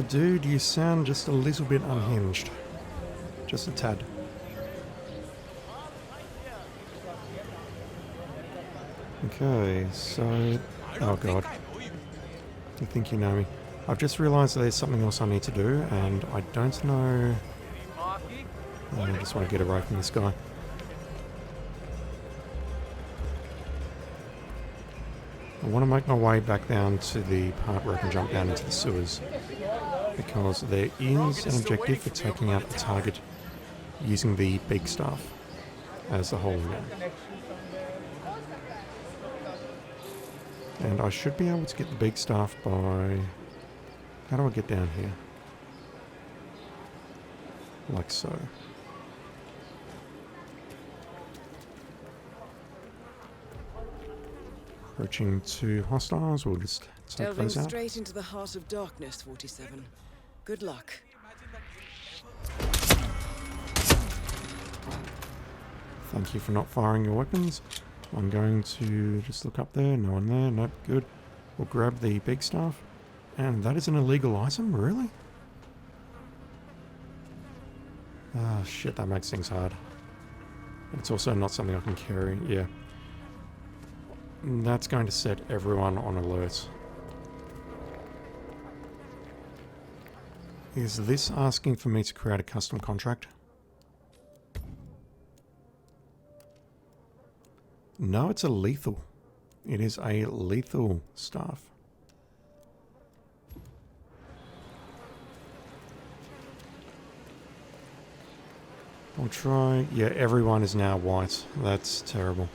Dude, you sound just a little bit unhinged. Just a tad. Okay, so... Oh god. You think you know me. I've just realised there's something else I need to do, and I don't know... I just want to get away from this guy. I want to make my way back down to the part where I can jump down into the sewers, because there is an objective for taking out the target using the big staff as the Holy Man. And I should be able to get the big staff by... How do I get down here? Like so. Approaching 2 hostiles, we'll just take Delving those out. straight into the heart of darkness, 47. Good luck. Thank you for not firing your weapons. I'm going to just look up there. No one there. Nope, good. We'll grab the big staff. And that is an illegal item? Really? Ah, shit, that makes things hard. It's also not something I can carry. Yeah. That's going to set everyone on alert. Is this asking for me to create a custom contract? No, it's a lethal. It is a lethal staff. I'll try... Yeah, everyone is now white. That's terrible.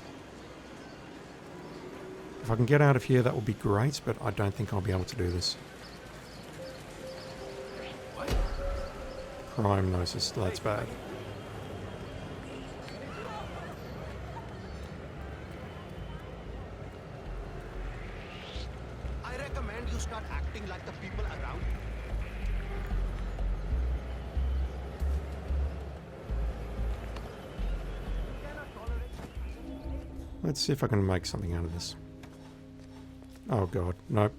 If I can get out of here, that would be great, but I don't think I'll be able to do this. Crime gnosis, that's bad. I recommend you start acting like the people around you. Let's see if I can make something out of this. Oh god, nope.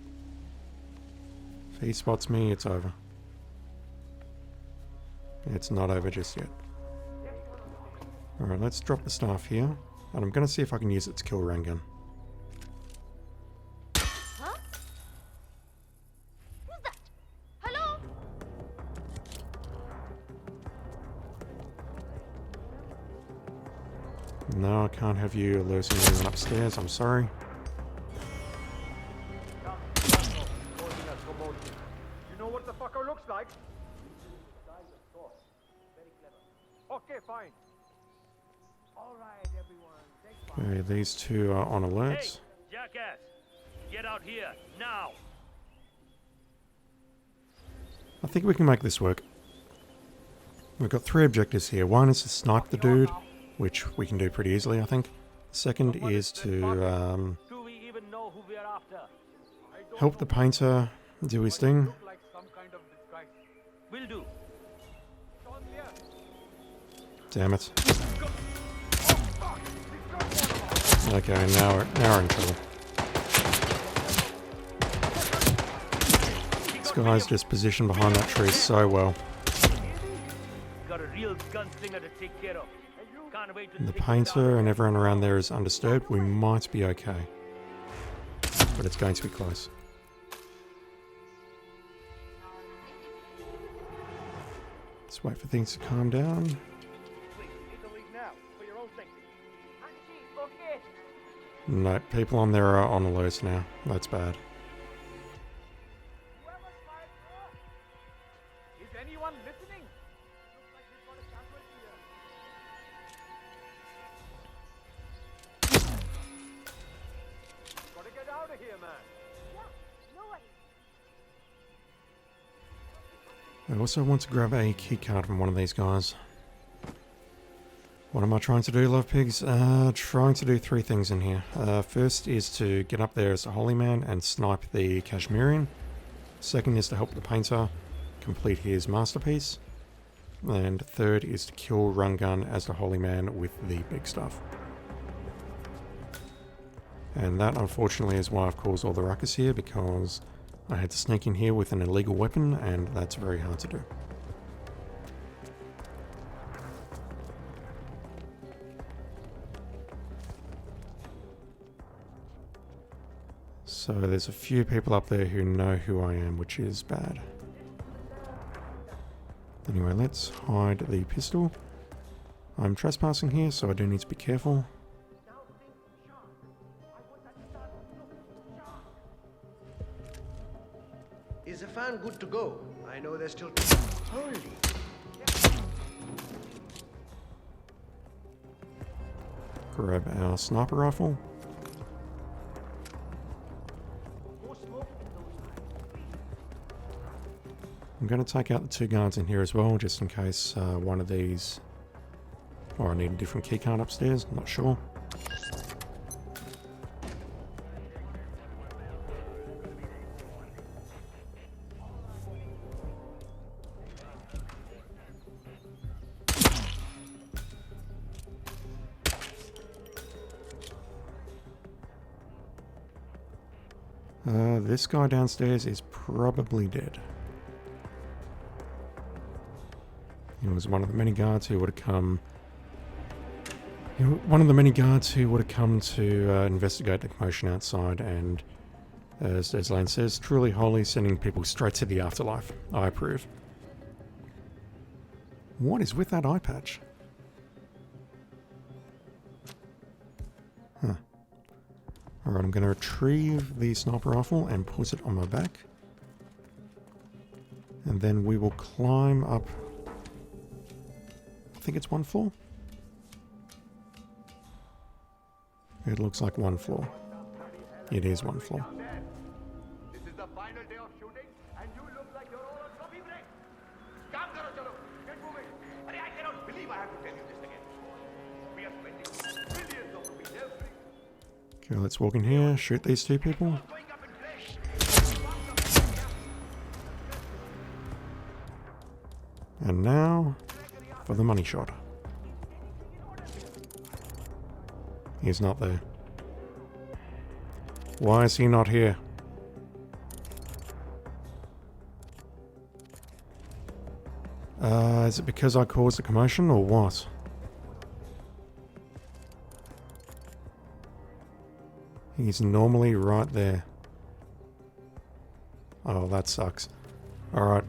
If he spots me, it's over. It's not over just yet. Alright, let's drop the staff here. And I'm going to see if I can use it to kill Rangan. Huh? Who's that? Hello? No, I can't have you alerting anyone upstairs, I'm sorry. You know what the fucker looks like? Okay, fine. All right, everyone. Okay, these two are on alert. Hey, jackass! Get out here now! I think we can make this work. We've got 3 objectives here. One is to snipe the dude, which we can do pretty easily, I think. Second is to Do we even know who we are after? help the painter do his thing. Like some kind of disguise. Will do. Damn it. Okay, now we're in trouble. This guy's just positioned behind that tree so well. Got a real gunslinger to take care of. Can't wait to And the painter and everyone around there is undisturbed. We might be okay. But it's going to be close. Let's wait for things to calm down. No, people on there are on alert now. That's bad. Is anyone listening? Gotta get out of here, man. I also want to grab a keycard from one of these guys. What am I trying to do, love pigs? Trying to do 3 things in here. First is to get up there as a holy man and snipe the Kashmirian. Second is to help the painter complete his masterpiece. And third is to kill Rungun as the holy man with the big stuff. And that, unfortunately, is why I've caused all the ruckus here, because I had to sneak in here with an illegal weapon, and that's very hard to do. So there's a few people up there who know who I am, which is bad. Anyway, let's hide the pistol. I'm trespassing here, so I do need to be careful. Is the fan good to go? I know there's still... Holy... Grab our sniper rifle. I'm going to take out the 2 guards in here as well, just in case one of these... Or I need a different keycard upstairs, I'm not sure. This guy downstairs is probably dead. He was one of the many guards who would have come... One of the many guards who would have come to investigate the commotion outside, and as Deslan says, truly holy, sending people straight to the afterlife. I approve. What is with that eye patch? Huh. Alright, I'm going to retrieve the sniper rifle and put it on my back. And then we will climb up... I think it's 1 floor? It looks like 1 floor. It is 1 floor. This is the final day of shooting, and you look like you're all on coffee break. Come, karo, chalo. Get moving. I cannot believe I have to tell you this again. We are spending billions of rupees every... Okay, let's walk in here, shoot these 2 people. And now, for the money shot. He's not there. Why is he not here? Is it because I caused a commotion or what? He's normally right there. Oh, that sucks. Alright,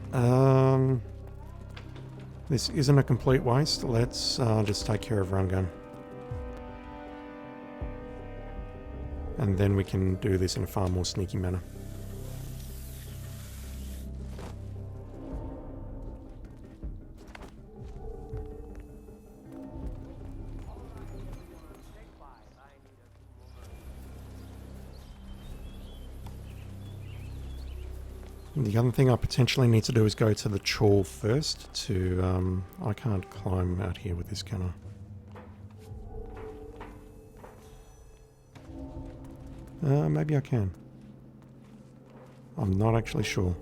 this isn't a complete waste. Let's just take care of Rungun. And then we can do this in a far more sneaky manner. The other thing I potentially need to do is go to the trawl first to... I can't climb out here with this, can I? Maybe I can. I'm not actually sure.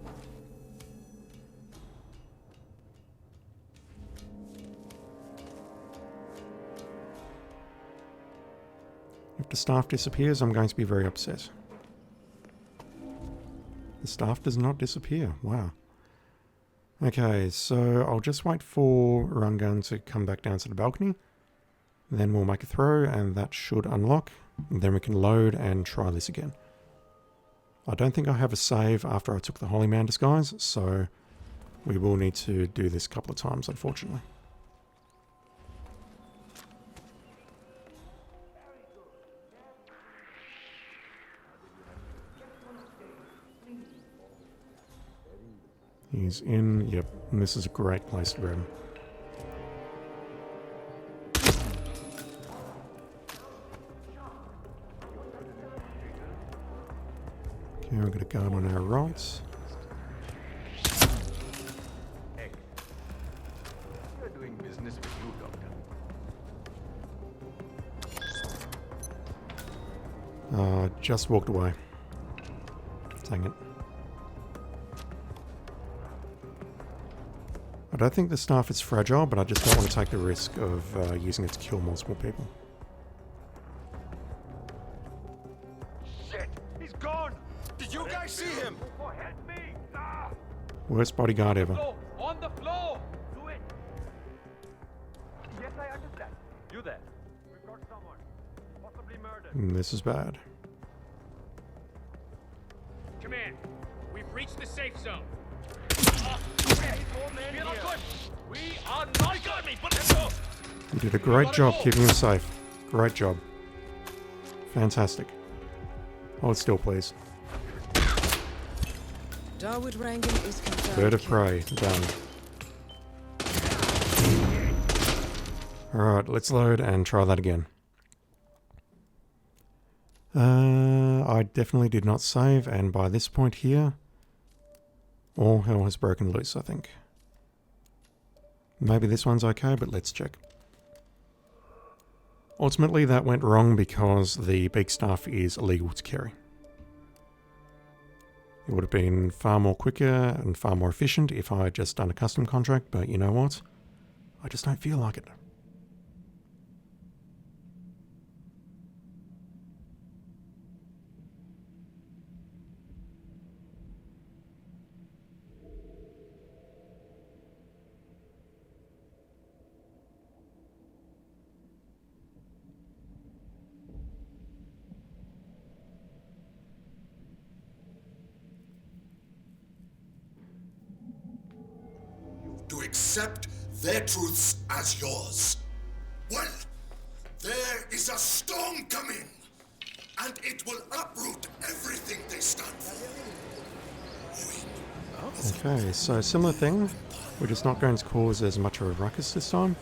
If the staff disappears, I'm going to be very upset. The staff does not disappear. Wow. Okay, so I'll just wait for Rangan to come back down to the balcony. Then we'll make a throw, and that should unlock. And then we can load and try this again. I don't think I have a save after I took the Holy Man disguise, so we will need to do this a couple of times, unfortunately. He's in, yep, and this is a great place to grab him. Okay, we're going to guard on our right. We're doing business with you, Doctor. Just walked away. Dang it. I don't think the staff is fragile, but I just don't want to take the risk of using it to kill multiple people. Shit! He's gone! Did you guys see him? Worst bodyguard ever. On the floor! Do it! Yes, I understand. You there? We've got someone. Possibly murdered. This is bad. Command, we've reached the safe zone. We are not got me, but let's go. You did a great job keeping him safe. Great job. Fantastic. Hold still, please. Darwood Rangan is confirmed. Bird of prey. Done. Alright, let's load and try that again. I definitely did not save, and by this point here, all hell has broken loose, I think. Maybe this one's okay, but let's check. Ultimately, that went wrong because the big stuff is illegal to carry. It would have been far more quicker and far more efficient if I had just done a custom contract, but you know what? I just don't feel like it. To accept their truths as yours. Well, there is a storm coming, and it will uproot everything they stand for. Okay, so similar thing. We're just not going to cause as much of a ruckus this time,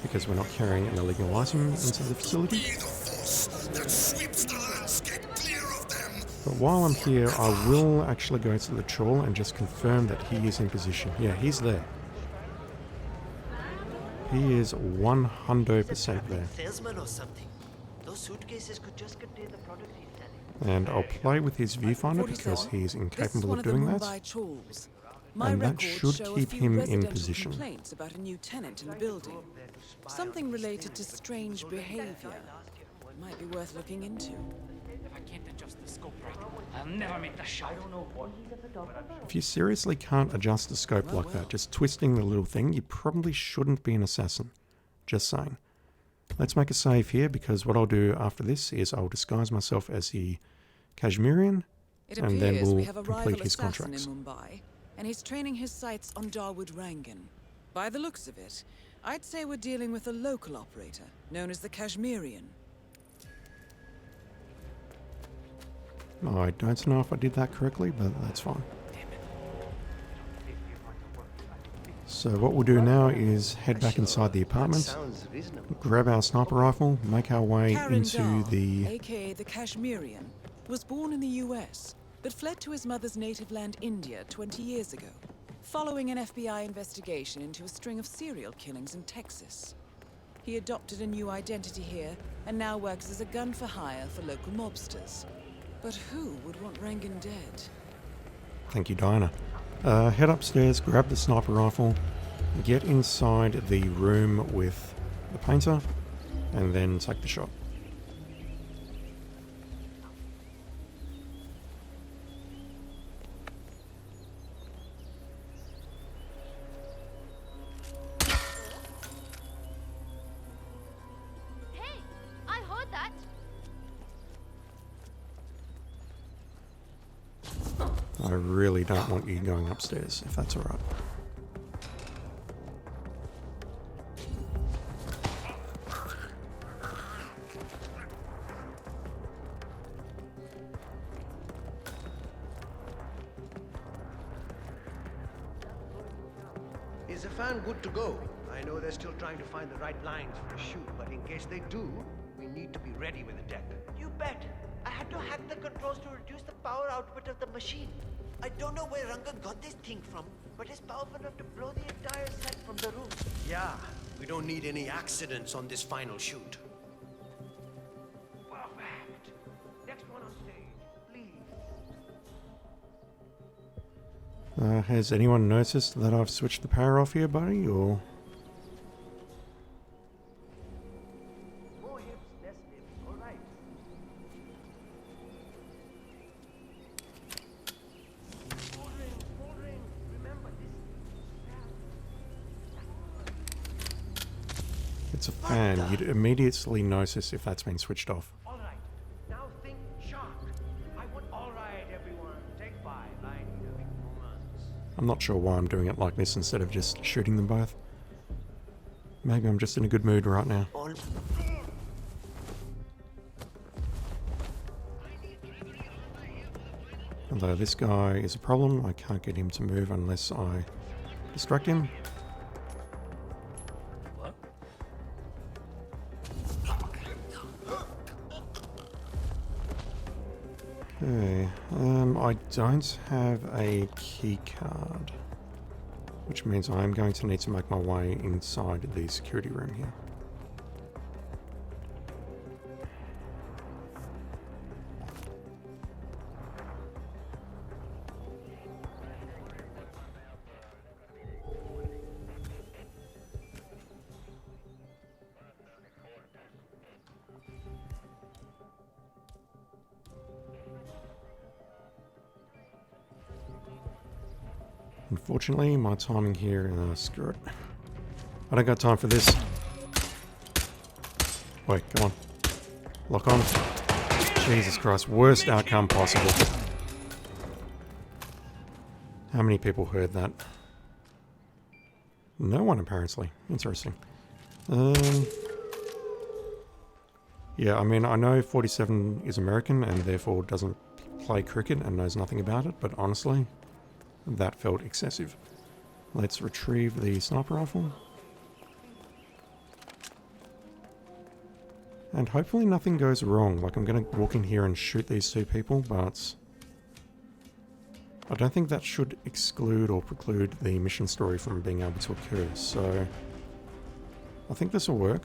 because we're not carrying an illegal item into the facility. That sweeps the landscape clear of them. But while I'm here, I will actually go to the trawl and just confirm that he is in position. Yeah, he's there. He is 100% there. Salesman or something. Those suitcases could just contain the product he's selling. And I'll play with his viewfinder because he's incapable of doing that. And that should keep him in position. Complaints about a new tenant in the building. Something related to strange behavior. Might be worth looking into. If I can't adjust the scope right, I'll never make the shot. I don't know what. If you seriously can't adjust the scope like that, just twisting the little thing, you probably shouldn't be an assassin. Just saying. Let's make a save here, because what I'll do after this is I'll disguise myself as the Kashmirian, and then we'll complete his contracts. In Mumbai, and he's training his sights on Darwood Rangan. By the looks of it, I'd say we're dealing with a local operator, known as the Kashmirian. I don't know if I did that correctly, but that's fine. So what we'll do now is head back inside the apartment, grab our sniper rifle, make our way into the... aka the Kashmirian, was born in the US, but fled to his mother's native land, India, 20 years ago, following an FBI investigation into a string of serial killings in Texas. He adopted a new identity here and now works as a gun for hire for local mobsters. But who would want Rangan dead? Thank you, Diana. Head upstairs, grab the sniper rifle, get inside the room with the painter, and then take the shot. Hey, I heard that. I really don't want you going upstairs, if that's alright. Is the fan good to go? I know they're still trying to find the right lines for a shoot, but in case they do, we need to be ready with a deck. You bet. I had to hack the controls to reduce the power output of the machine. I don't know where Rangan got this thing from, but it's powerful enough to blow the entire set from the roof. Yeah, we don't need any accidents on this final shoot. Perfect. Next one on stage, please. Has anyone noticed that I've switched the power off here, buddy, or...? More hips, less hips. All right. Full ring. Remember this. It's a fan. You'd immediately notice if that's been switched off. All right. Now think sharp. I want all right, everyone. Take 5. I need a big performance. I'm not sure why I'm doing it like this instead of just shooting them both. Maybe I'm just in a good mood right now. Although this guy is a problem, I can't get him to move unless I distract him. Okay, I don't have a key card, which means I'm going to need to make my way inside the security room here. Unfortunately, my timing here, screw it. I don't got time for this. Wait, come on. Lock on. Jesus Christ, worst outcome possible. How many people heard that? No one, apparently. Interesting. Yeah, I mean, I know 47 is American and therefore doesn't play cricket and knows nothing about it, but honestly, that felt excessive. Let's retrieve the sniper rifle. And hopefully nothing goes wrong. Like, I'm going to walk in here and shoot these two people, but I don't think that should exclude or preclude the mission story from being able to occur. So I think this will work.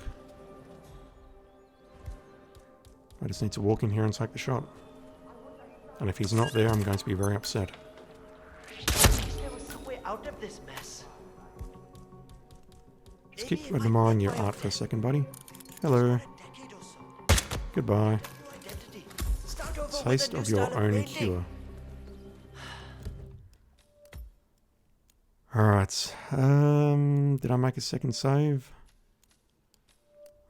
I just need to walk in here and take the shot. And if he's not there, I'm going to be very upset. There was some way out of this mess. Just keep admiring your art for a second, buddy. Hello. Goodbye. Taste of your own cure. Alright. Did I make a second save?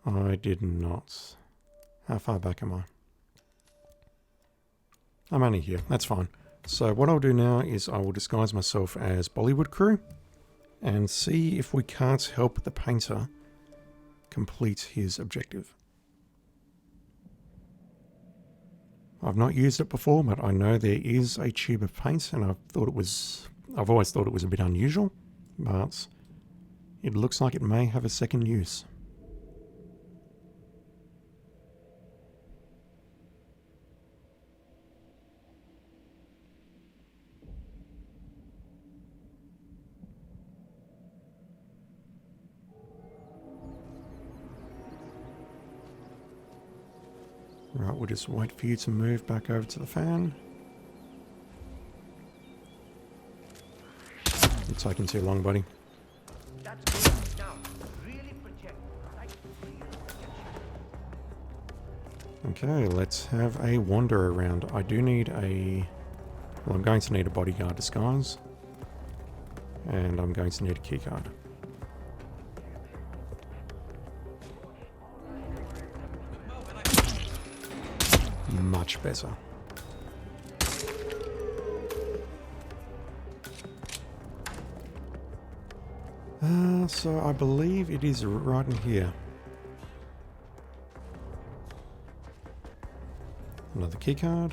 I did not. How far back am I? I'm only here. That's fine. So what I'll do now is I will disguise myself as Bollywood crew and see if we can't help the painter complete his objective. I've not used it before, but I know there is a tube of paint, and I've always thought it was a bit unusual, but it looks like it may have a second use. Right, we'll just wait for you to move back over to the fan. You're taking too long, buddy. That's good. Now, really project. Okay, let's have a wander around. I do need a... Well, I'm going to need a bodyguard disguise. And I'm going to need a keycard. Much better. So I believe it is right in here. Another keycard.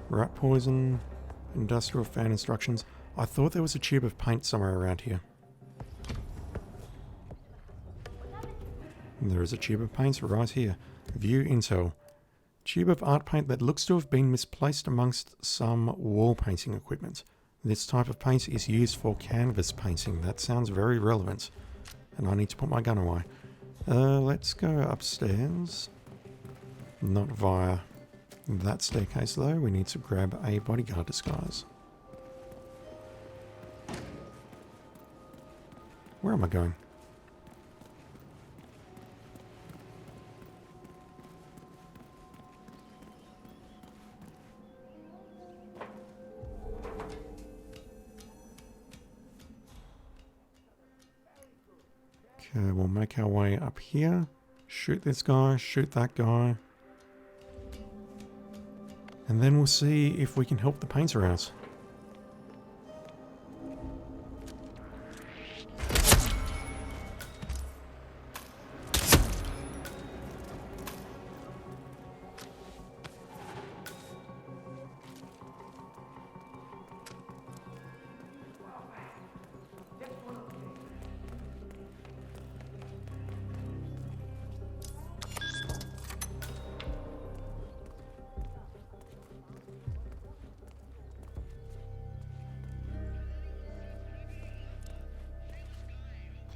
Rat poison. Industrial fan instructions. I thought there was a tube of paint somewhere around here. And there is a tube of paint right here. View intel. Tube of art paint that looks to have been misplaced amongst some wall painting equipment. This type of paint is used for canvas painting. That sounds very relevant. And I need to put my gun away. Let's go upstairs. Not via that staircase though. We need to grab a bodyguard disguise. Where am I going? Okay, we'll make our way up here. Shoot this guy, shoot that guy. And then we'll see if we can help the painter out.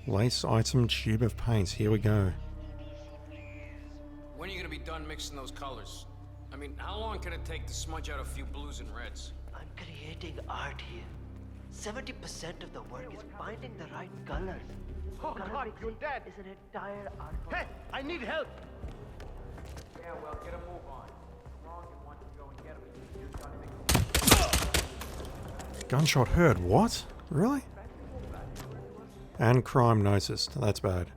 Place item tube of paint. Here we go. When are you gonna be done mixing those colors? I mean, how long can it take to smudge out a few blues and reds? I'm creating art here. 70% of the work is finding the right colors. Oh God, you're dead. Is an entire art form. Hey, I need help. Yeah, well, get a move on. Wrong and want to go and get him. You're done. Gunshot heard. What? Really? And crime noticed. That's bad.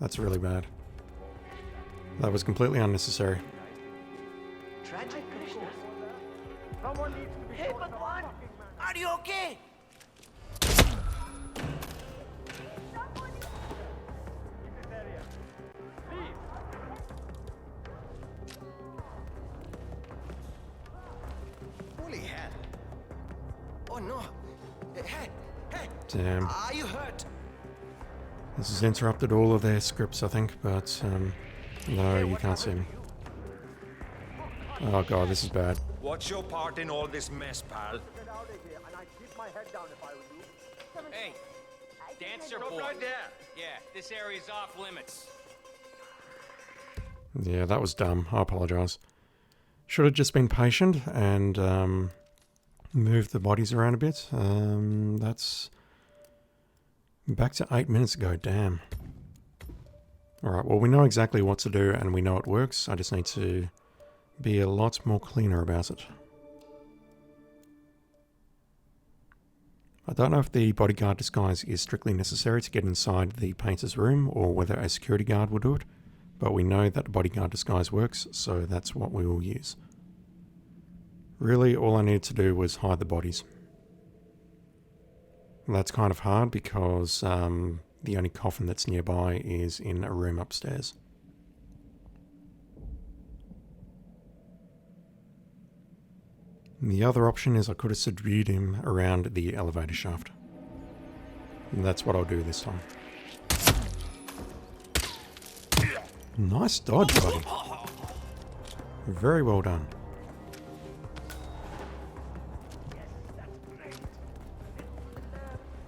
That's really bad. That was completely unnecessary. Tragic Krishna. Someone needs to be. Hey, Bhagwan! Are you okay? Holy hell. Oh no. Hey, hey. Damn. Are you hurt? This has interrupted all of their scripts, I think, but no, you can't see me. Oh god, this is bad. What's your part in all this mess, pal? Hey, dancer boy. Right there. Yeah, this area's off limits. Yeah, that was dumb. I apologize. Should have just been patient and moved the bodies around a bit. That's back to 8 minutes ago. Damn. Alright, well, we know exactly what to do and we know it works. I just need to be a lot more cleaner about it. I don't know if the bodyguard disguise is strictly necessary to get inside the painter's room or whether a security guard will do it, but we know that the bodyguard disguise works, so that's what we will use. Really, all I needed to do was hide the bodies. That's kind of hard because the only coffin that's nearby is in a room upstairs. And the other option is I could have subdued him around the elevator shaft. And that's what I'll do this time. Nice dodge, buddy. Very well done.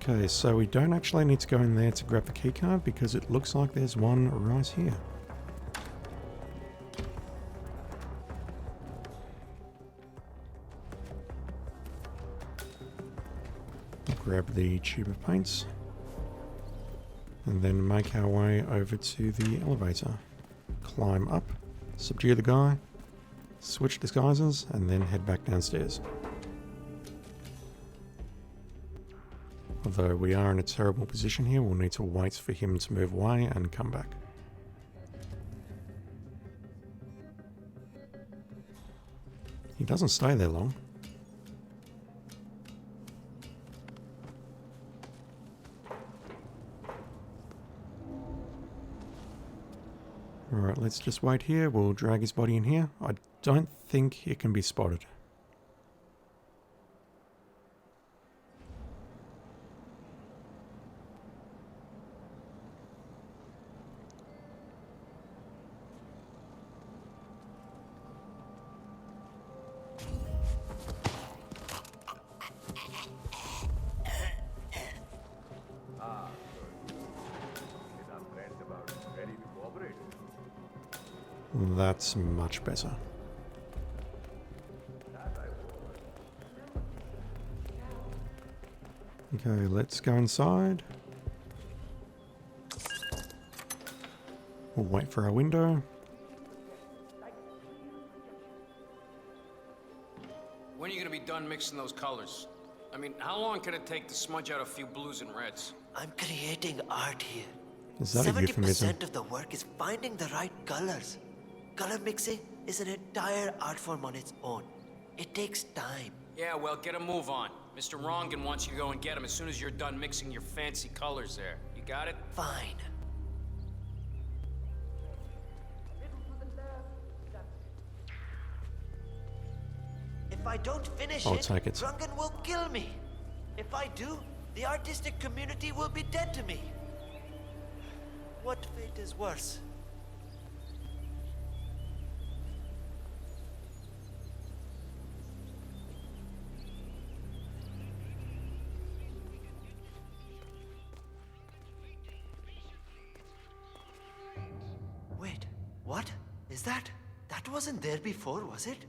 Okay, so we don't actually need to go in there to grab the keycard because it looks like there's one right here. grab the tube of paints and then make our way over to the elevator. Climb up, subdue the guy, switch disguises, and then head back downstairs. Although we are in a terrible position here, we'll need to wait for him to move away and come back. He doesn't stay there long. Alright, let's just wait here. We'll drag his body in here. I don't think it can be spotted. That's much better. Okay, let's go inside. We'll wait for our window. When are you gonna be done mixing those colors? I mean, how long can it take to smudge out a few blues and reds? I'm creating art here. Is that a euphemism? 70% of the work is finding the right colors. Color mixing is an entire art form on its own. It takes time. Yeah, well, get a move on. Mr. Rongan wants you to go and get him as soon as you're done mixing your fancy colors there. You got it? Fine. If I don't finish I'll take it. Rongan will kill me. If I do, the artistic community will be dead to me. What fate is worse? Wait, what? Is that? That wasn't there before, was it?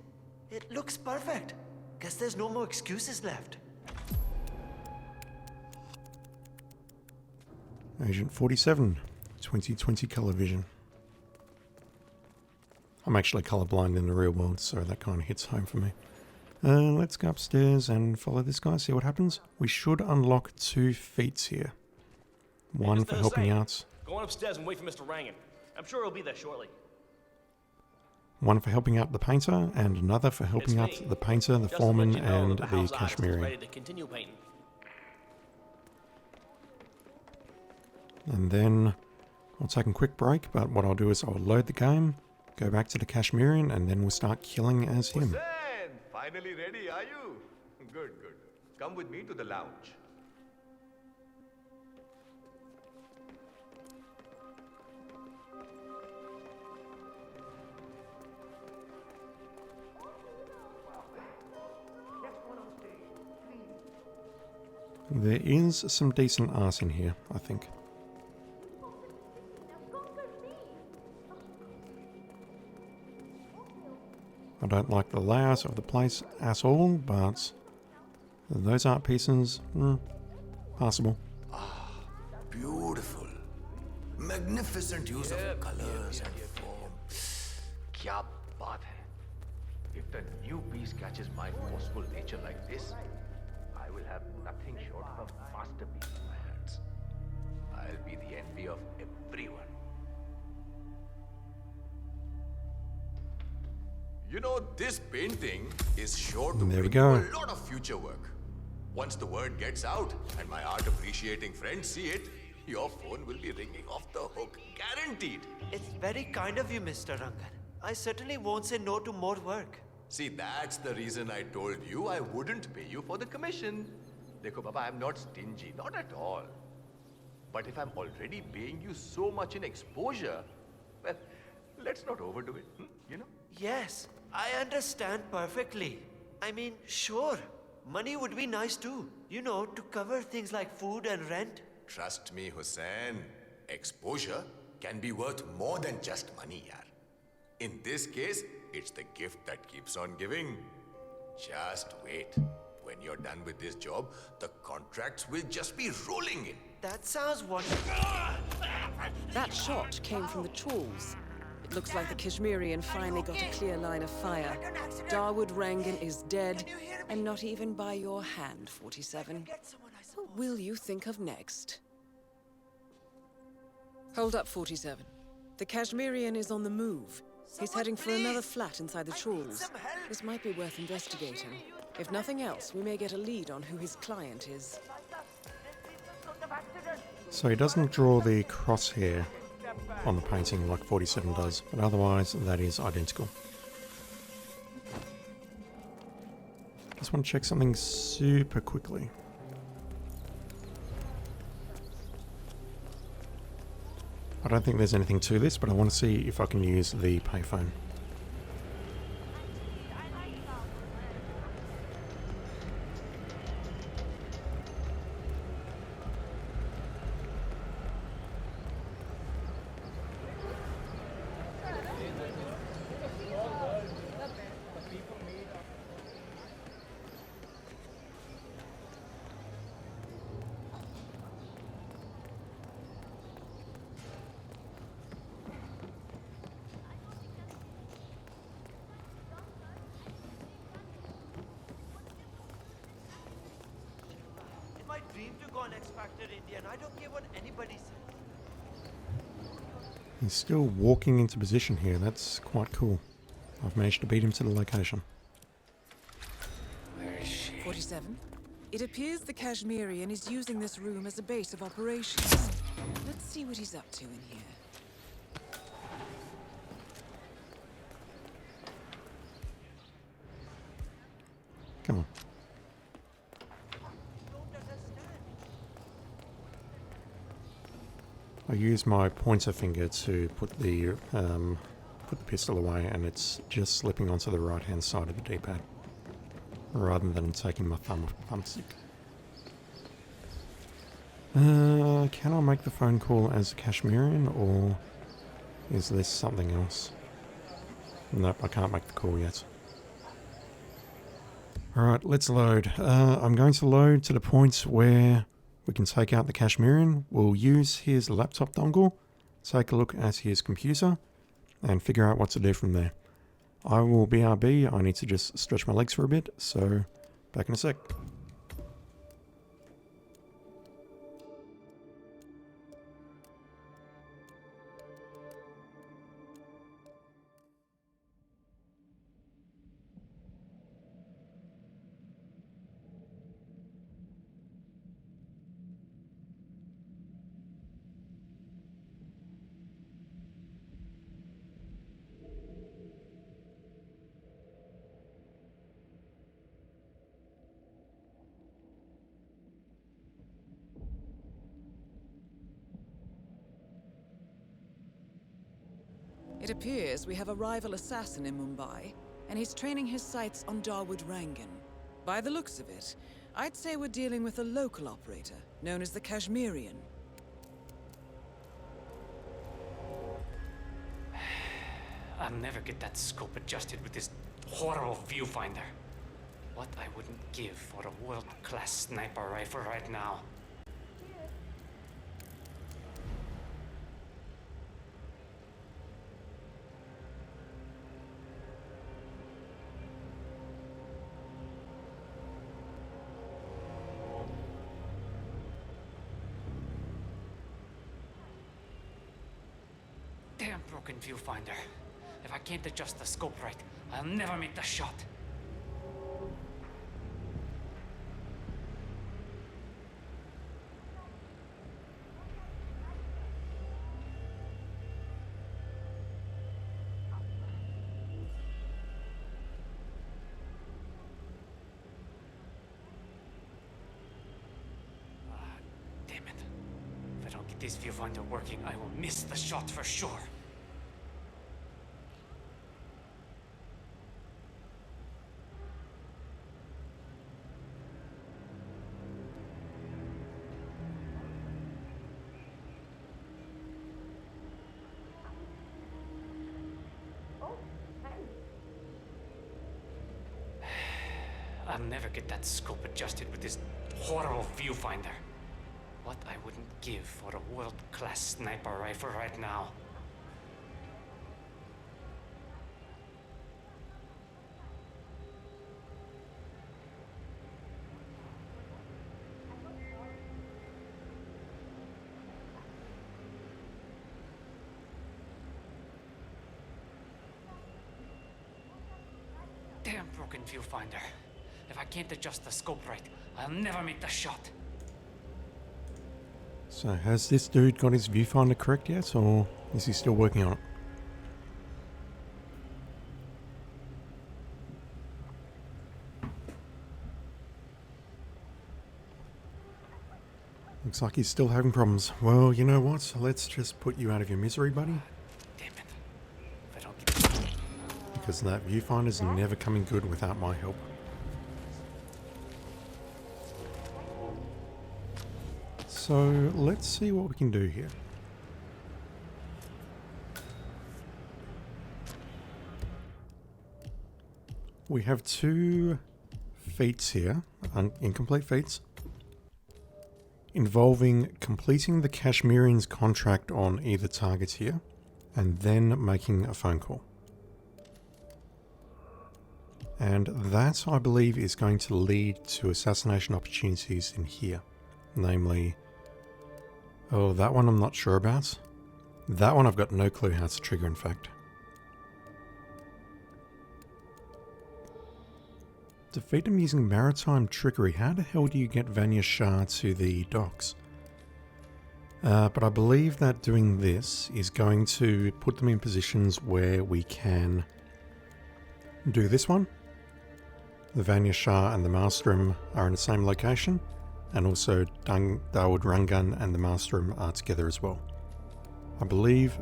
It looks perfect. Guess there's no more excuses left. Agent 47, 2020 color vision. I'm actually colorblind in the real world, so that kind of hits home for me. Let's go upstairs and follow this guy, see what happens. We should unlock 2 feats here. One for helping out. Go on upstairs and wait for Mr. Rangan. I'm sure he'll be there shortly. One for helping out the painter, and another for helping out the painter, the foreman, and the Kashmirian. Ready to continue painting. And then I'll take a quick break, but what I'll do is I'll load the game, go back to the Kashmirian, and then we'll start killing as him. Hussain, finally ready, are you? Good, good. Come with me to the lounge. There is some decent art in here, I think. I don't like the layout of the place at all, but those art pieces, passable. Beautiful. Magnificent use of colors and form. Kya baat hai. If the new piece catches my forceful nature like this, I will have nothing short of a masterpiece in my hands. I'll be the envy of everyone. You know, this painting is sure to There we bring go. you a lot of future work. Once the word gets out and my art appreciating friends see it, your phone will be ringing off the hook. Guaranteed. It's very kind of you, Mr. Rangan. I certainly won't say no to more work. See, that's the reason I told you I wouldn't pay you for the commission. Dekho, Baba, I'm not stingy, not at all. But if I'm already paying you so much in exposure, well, let's not overdo it, you know? Yes, I understand perfectly. I mean, sure, money would be nice too. You know, to cover things like food and rent. Trust me, Hussain. Exposure can be worth more than just money, yaar. In this case, it's the gift that keeps on giving. Just wait. When you're done with this job, the contracts will just be rolling in. That sounds wonderful. That shot came from the tools. It looks like the Kashmirian finally got a clear line of fire. Darwood Rangan is dead, and not even by your hand, 47. What will you think of next? Hold up, 47. The Kashmirian is on the move. He's heading for another flat inside the tools. This might be worth investigating. If nothing else, we may get a lead on who his client is. So he doesn't draw the crosshair on the painting like 47 does, but otherwise that is identical. Just want to check something super quickly. I don't think there's anything to this, but I want to see if I can use the payphone. My dream to go on X Factor India, and I don't care what anybody says. He's still walking into position here. That's quite cool. I've managed to beat him to the location. Where is she? 47. It appears the Kashmirian is using this room as a base of operations. Let's see what he's up to in here. Come on. I use my pointer finger to put the pistol away, and it's just slipping onto the right-hand side of the D-pad, rather than taking my thumb off the thumbstick. Can I make the phone call as a Kashmirian, or is this something else? Nope, I can't make the call yet. Alright, let's load. I'm going to load to the point where we can take out the Kashmirian. We'll use his laptop dongle, take a look at his computer, and figure out what to do from there. I will BRB, I need to just stretch my legs for a bit, so back in a sec. It appears we have a rival assassin in Mumbai, and he's training his sights on Darwood Rangan. By the looks of it, I'd say we're dealing with a local operator, known as the Kashmirian. I'll never get that scope adjusted with this horrible viewfinder. What I wouldn't give for a world-class sniper rifle right now. Damn broken viewfinder. If I can't adjust the scope right, I'll never make the shot. Damn it. If I don't get this viewfinder working, I will miss the shot for sure. I'll never get that scope adjusted with this horrible viewfinder. What I wouldn't give for a world-class sniper rifle right now. Damn broken viewfinder. If I can't adjust the scope right, I'll never make the shot. So has this dude got his viewfinder correct yet, or is he still working on it? Looks like he's still having problems. Well, you know what? Let's just put you out of your misery, buddy. Damn it. If I don't get... Because that viewfinder's never coming good without my help. So let's see what we can do here. We have 2 feats here, incomplete feats, involving completing the Kashmirian's contract on either target here, and then making a phone call. And that, I believe, is going to lead to assassination opportunities in here. Namely, oh, that one I'm not sure about. That one I've got no clue how to trigger, in fact. Defeat him using maritime trickery. How the hell do you get Vanya Shah to the docks? But I believe that doing this is going to put them in positions where we can do this one. The Vanya Shah and the Maelstrom are in the same location, and also Dawood Rangan and the Maelstrom are together as well. I believe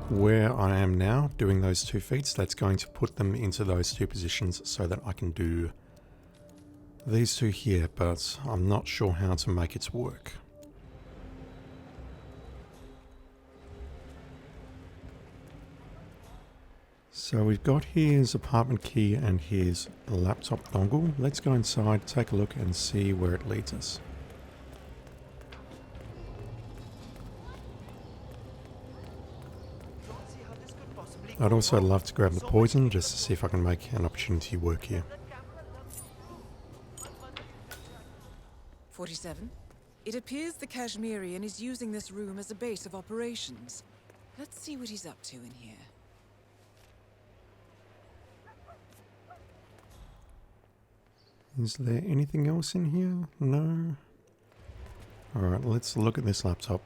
where I am now doing those 2 feats, that's going to put them into those 2 positions so that I can do these 2 here, but I'm not sure how to make it work. So we've got his apartment key and his laptop dongle. Let's go inside, take a look and see where it leads us. I'd also love to grab the poison just to see if I can make an opportunity work here. 47. It appears the Kashmirian is using this room as a base of operations. Let's see what he's up to in here. Is there anything else in here? No. Alright, let's look at this laptop.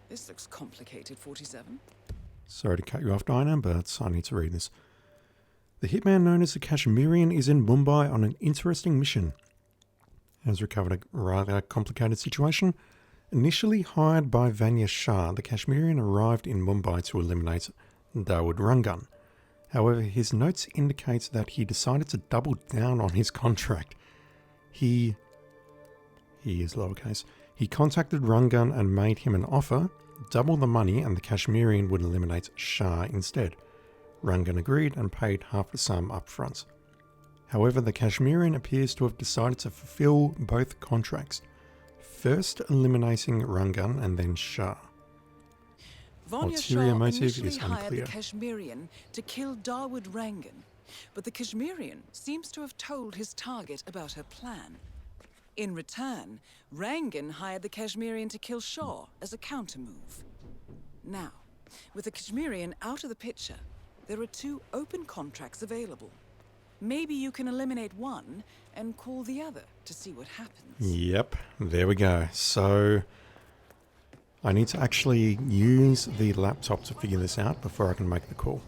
This looks complicated, 47. Sorry to cut you off, Dinah, but I need to read this. The hitman known as the Kashmirian is in Mumbai on an interesting mission. Has recovered a rather complicated situation. Initially hired by Vanya Shah, the Kashmirian arrived in Mumbai to eliminate Dawood Rangan. However, his notes indicate that he decided to double down on his contract. He is lowercase. He contacted Rangan and made him an offer, double the money, and the Kashmirian would eliminate Shah instead. Rangan agreed and paid half the sum up front. However, the Kashmirian appears to have decided to fulfill both contracts, first eliminating Rangan and then Shah. Vanya Ulterior Shah motive initially is hired unclear. the Kashmirian to kill Dawood Rangan, but the Kashmirian seems to have told his target about her plan. In return, Rangan hired the Kashmirian to kill Shah as a counter-move. Now, with the Kashmirian out of the picture, there are 2 open contracts available. Maybe you can eliminate one and call the other to see what happens. Yep, there we go. So I need to actually use the laptop to figure this out before I can make the call.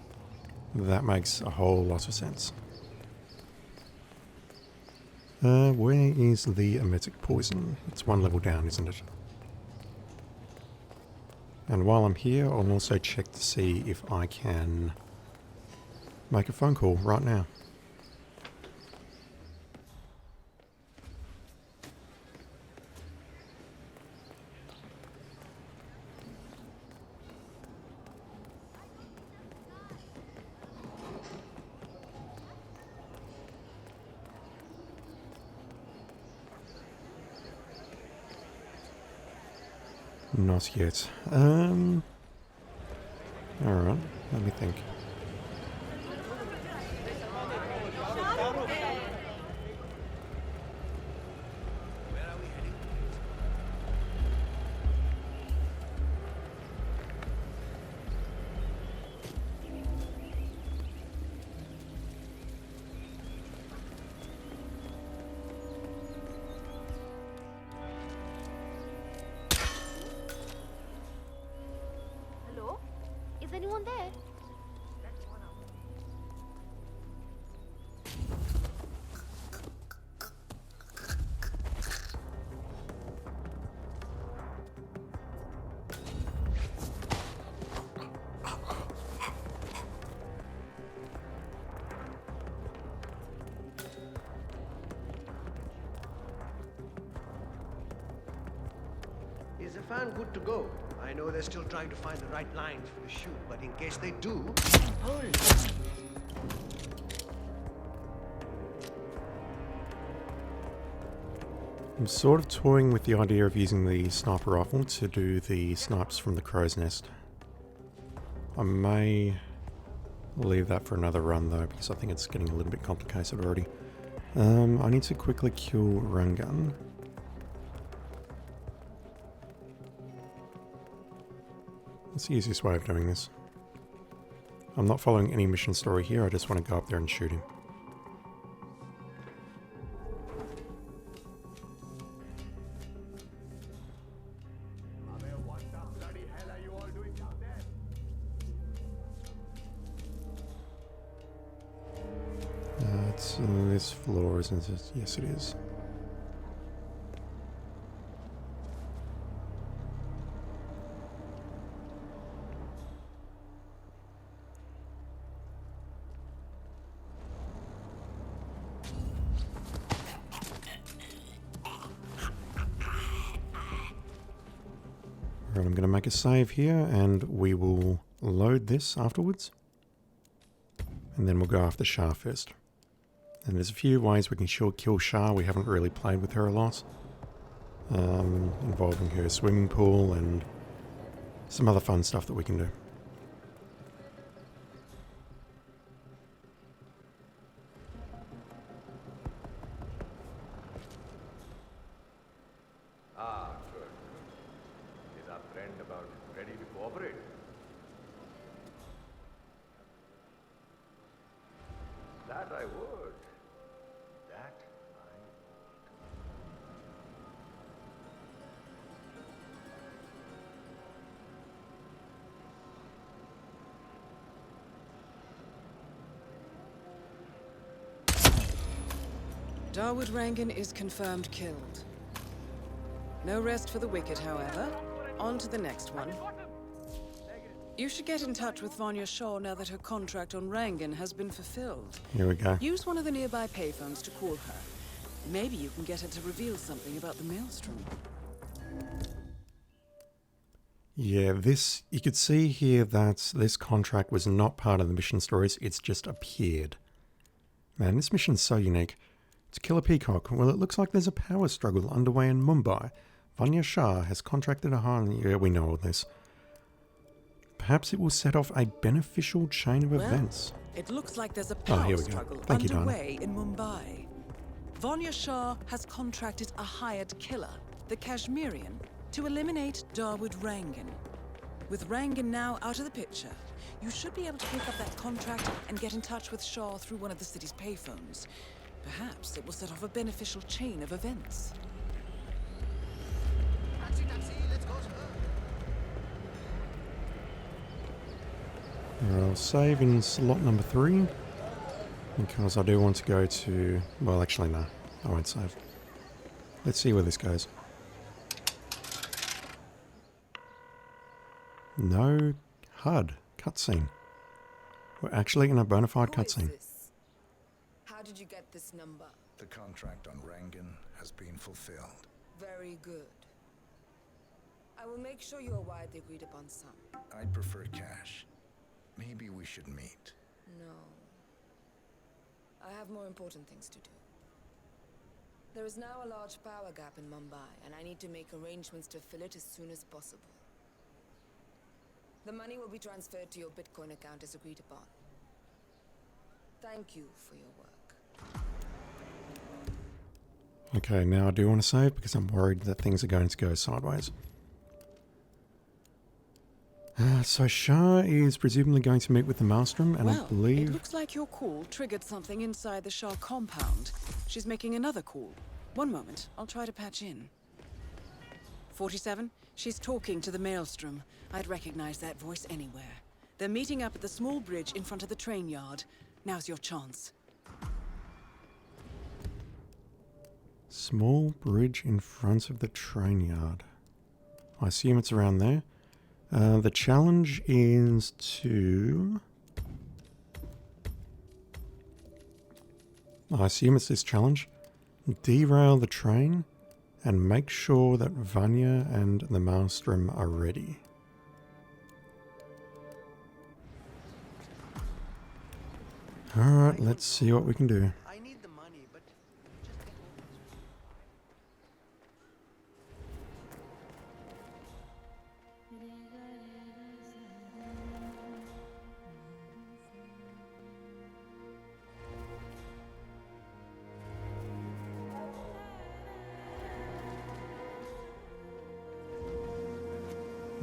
That makes a whole lot of sense. Where is the emetic poison? It's 1 level down, isn't it? And while I'm here, I'll also check to see if I can make a phone call right now. Not yet. Alright, let me think. Hello? Is anyone there? Is the fan good to go? I know they're still trying to find the right lines for the shoot, but in case they do... I'm sort of toying with the idea of using the sniper rifle to do the snipes from the crow's nest. I may leave that for another run though, because I think it's getting a little bit complicated already. I need to quickly kill Rangan. What's the easiest way of doing this? I'm not following any mission story here, I just want to go up there and shoot him. It's this floor, isn't it? Yes, it is. Alright, I'm going to make a save here and we will load this afterwards. And then we'll go after Shah first. And there's a few ways we can kill Shah. We haven't really played with her a lot. Involving her swimming pool and some other fun stuff that we can do. Ah, good. Is our friend about ready to cooperate? That I would. That I would. Dawood Rangan is confirmed killed. No rest for the wicked, however. On to the next one. You should get in touch with Vanya Shaw now that her contract on Rangan has been fulfilled. Here we go. Use one of the nearby payphones to call her. Maybe you can get her to reveal something about the Maelstrom. Yeah, this, you could see here that this contract was not part of the mission stories, it's just appeared. Man, this mission's so unique. To kill a peacock, well, it looks like there's a power struggle underway in Mumbai. Vanya Shah has contracted a harm. Yeah, we know all this. Perhaps it will set off a beneficial chain of events. It looks like there's a power struggle underway in Mumbai. Vanya Shah has contracted a hired killer, the Kashmirian, to eliminate Dawood Rangan. With Rangan now out of the picture, you should be able to pick up that contract and get in touch with Shaw through one of the city's payphones. Perhaps it will set off a beneficial chain of events. I'll save in slot number 3, because I do want to go to... Well, actually, no. I won't save. Let's see where this goes. No HUD cutscene. We're actually in a bona fide cutscene. How did you get this number? The contract on Rangan has been fulfilled. Very good. I will make sure you are wired the agreed upon sum. I'd prefer cash. Maybe we should meet. No. I have more important things to do. There is now a large power gap in Mumbai, and I need to make arrangements to fill it as soon as possible. The money will be transferred to your Bitcoin account as agreed upon. Thank you for your work. Okay, now I do want to save because I'm worried that things are going to go sideways. So Shah is presumably going to meet with the Maelstrom, and Well, I believe... it looks like your call triggered something inside the Shah compound. She's making another call. One moment, I'll try to patch in. 47, she's talking to the Maelstrom. I'd recognize that voice anywhere. They're meeting up at the small bridge in front of the train yard. Now's your chance. Small bridge in front of the train yard. I assume it's around there. The challenge is to... I assume it's this challenge. Derail the train and make sure that Vanya and the Maelstrom are ready. Alright, let's see what we can do. I need the money, but just get over this.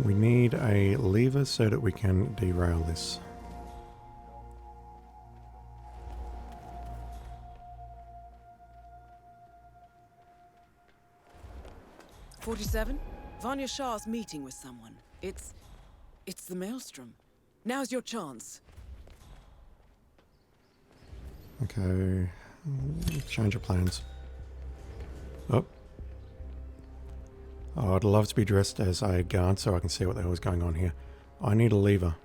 We need a lever so that we can derail this. "47, Vanya Shah's meeting with someone. It's the Maelstrom. Now's your chance." Okay, change of plans. Oh. Oh, I'd love to be dressed as a guard so I can see what the hell is going on here. I need a lever.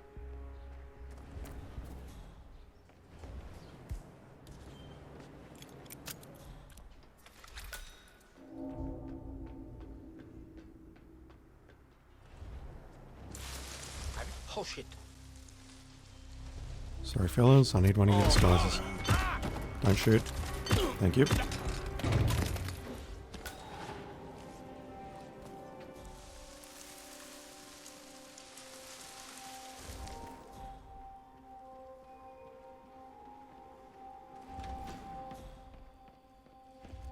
Oh shit. Sorry fellas, I need one of your disguises. Don't shoot. Thank you.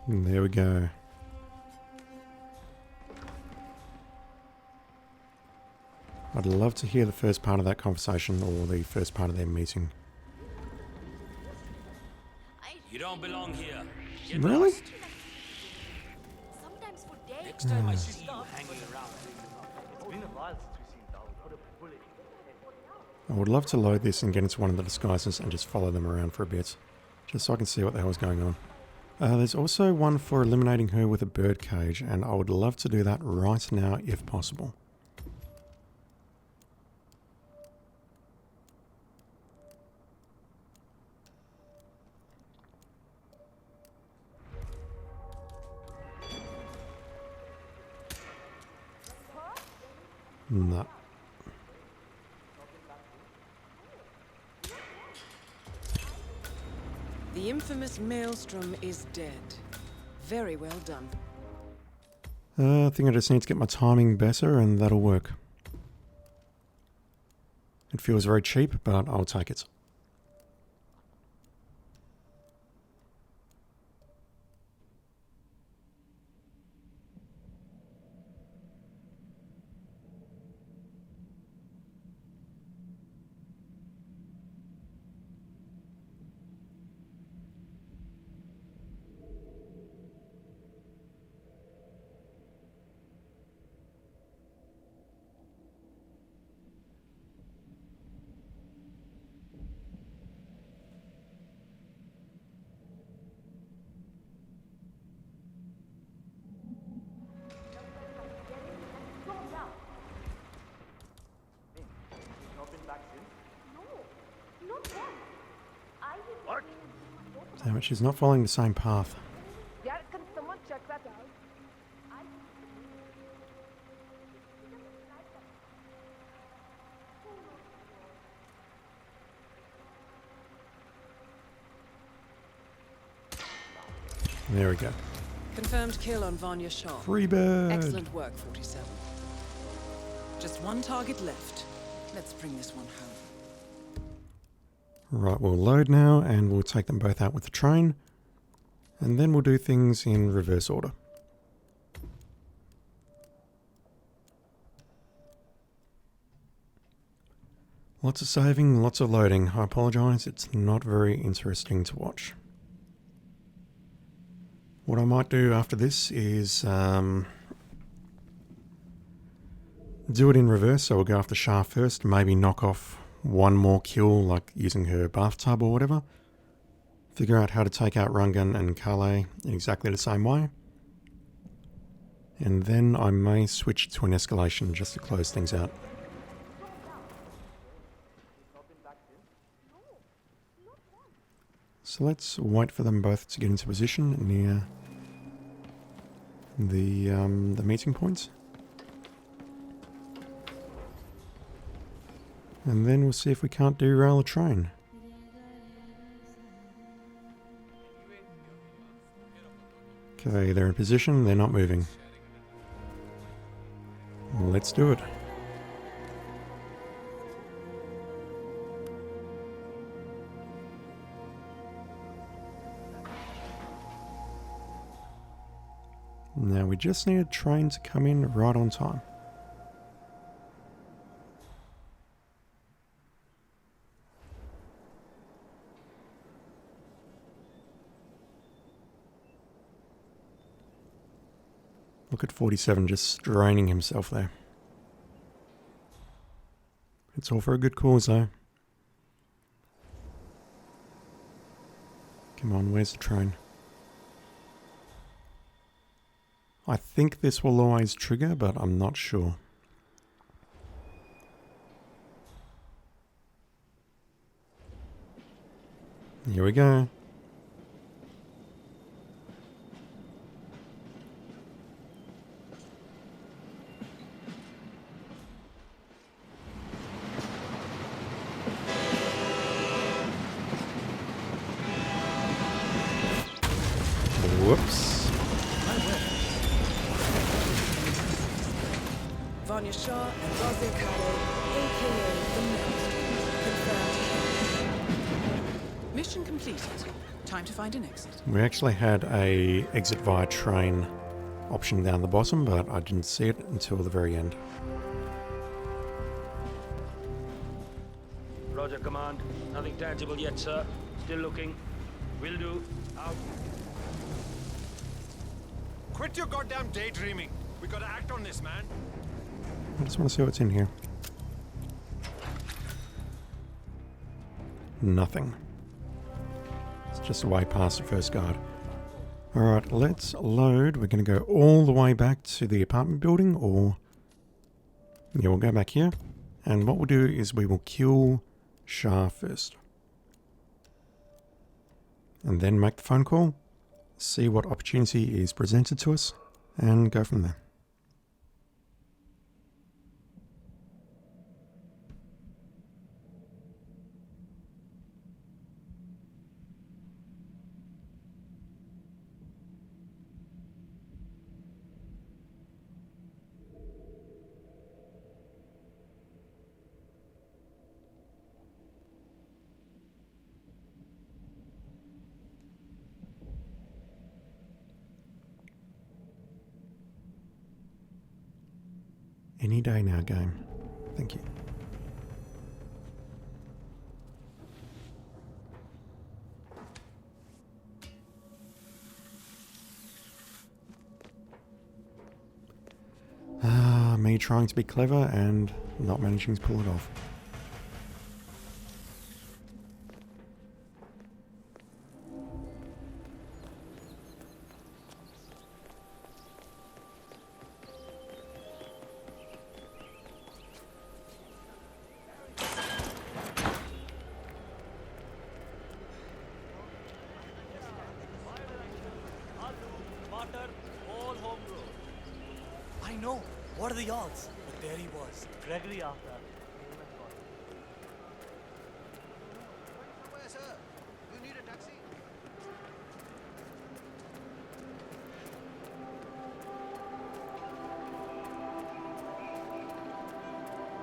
And there we go. I'd love to hear the first part of that conversation or the first part of their meeting. You don't belong here. Get Really? lost. Sometimes for days. Next time I see you hanging around. It's been a while since we've seen Dal. Put a bullet in his head. I would love to load this and get into one of the disguises and just follow them around for a bit. Just so I can see what the hell is going on. There's also one for eliminating her with a bird cage, and I would love to do that right now if possible. No. The infamous Maelstrom is dead. Very well done. I think I just need to get my timing better and that'll work. It feels very cheap, but I'll take it. Damn it, she's not following the same path. Yeah, can someone check that out? There we go. Confirmed kill on Vanya Shah. Freebird. Excellent work, 47. Just one target left. Let's bring this one home. Right, we'll load now and we'll take them both out with the train. And then we'll do things in reverse order. Lots of saving, lots of loading. I apologise, it's not very interesting to watch. What I might do after this is do it in reverse, so we'll go after Shah first, maybe knock off one more kill, like using her bathtub or whatever. Figure out how to take out Rangan and Kale in exactly the same way. And then I may switch to an escalation just to close things out. So let's wait for them both to get into position near the meeting points. And then we'll see if we can't derail the train. Okay, they're in position, they're not moving. Let's do it. Now we just need a train to come in right on time. Look at 47 just straining himself there. It's all for a good cause though. Come on, where's the train? I think this will always trigger, but I'm not sure. Here we go. Whoops. Vanya Shah and Razia Kale, aka the Melt. Confirmed kill. Mission completed. Time to find an exit. We actually had a exit via train option down the bottom, but I didn't see it until the very end. Roger, command. Nothing tangible yet, sir. Still looking. Will do. Out. Quit your goddamn daydreaming. We gotta act on this, man. I just want to see what's in here. Nothing. It's just way past the first guard. Alright, let's load. We're going to go all the way back to the apartment building, or... yeah, we'll go back here. And what we'll do is we will kill Shah first. And then make the phone call, see what opportunity is presented to us, and go from there. Any day now, game. Thank you. Me trying to be clever and not managing to pull it off. I know. What are the odds? But there he was. Gregory after. Where, sir? You need a taxi?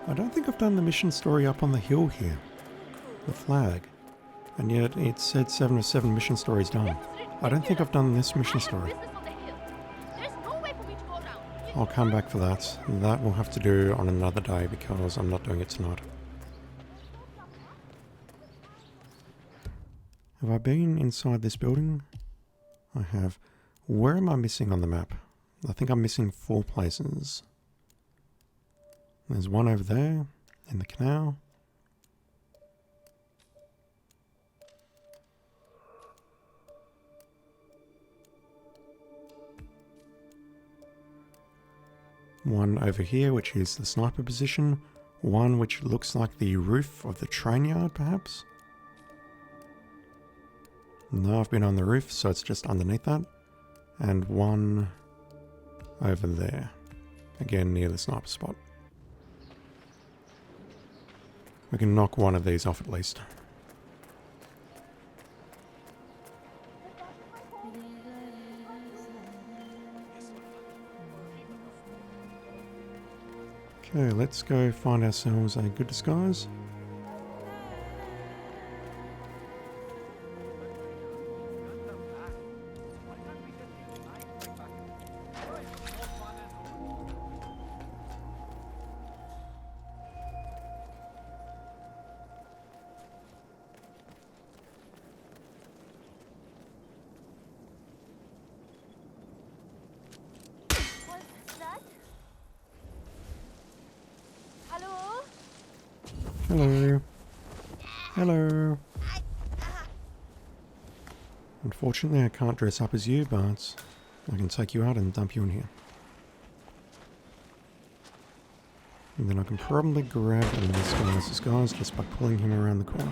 I don't think I've done the mission story up on the hill here. The flag. And yet it said 7 of 7 mission stories done. I don't think I've done this mission story. I'll come back for that. That we'll have to do on another day because I'm not doing it tonight. Have I been inside this building? I have. Where am I missing on the map? I think I'm missing 4 places. There's one over there in the canal. One over here, which is the sniper position. One which looks like the roof of the train yard, perhaps. No, I've been on the roof, so it's just underneath that. And one over there. Again, near the sniper spot. We can knock one of these off at least. Okay, let's go find ourselves a good disguise. Hello. Hello. Unfortunately, I can't dress up as you, but I can take you out and dump you in here. And then I can probably grab this guy's disguise just by pulling him around the corner.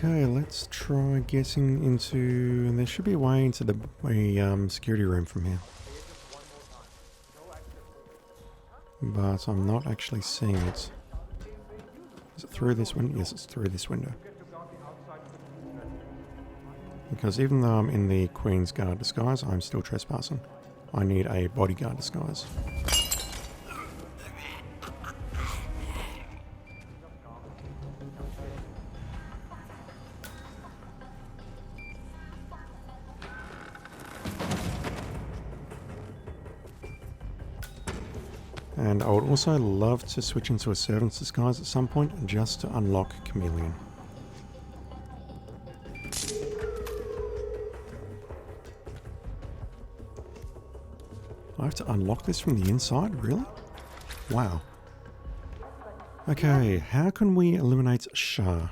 Okay, let's try getting into... And there should be a way into the security room from here. But I'm not actually seeing it. Is it through this window? Yes, it's through this window. Because even though I'm in the Queen's Guard disguise, I'm still trespassing. I need a bodyguard disguise. And I would also love to switch into a servant's disguise at some point, just to unlock Chameleon. I have to unlock this from the inside? Really? Wow. Okay, how can we eliminate Shah?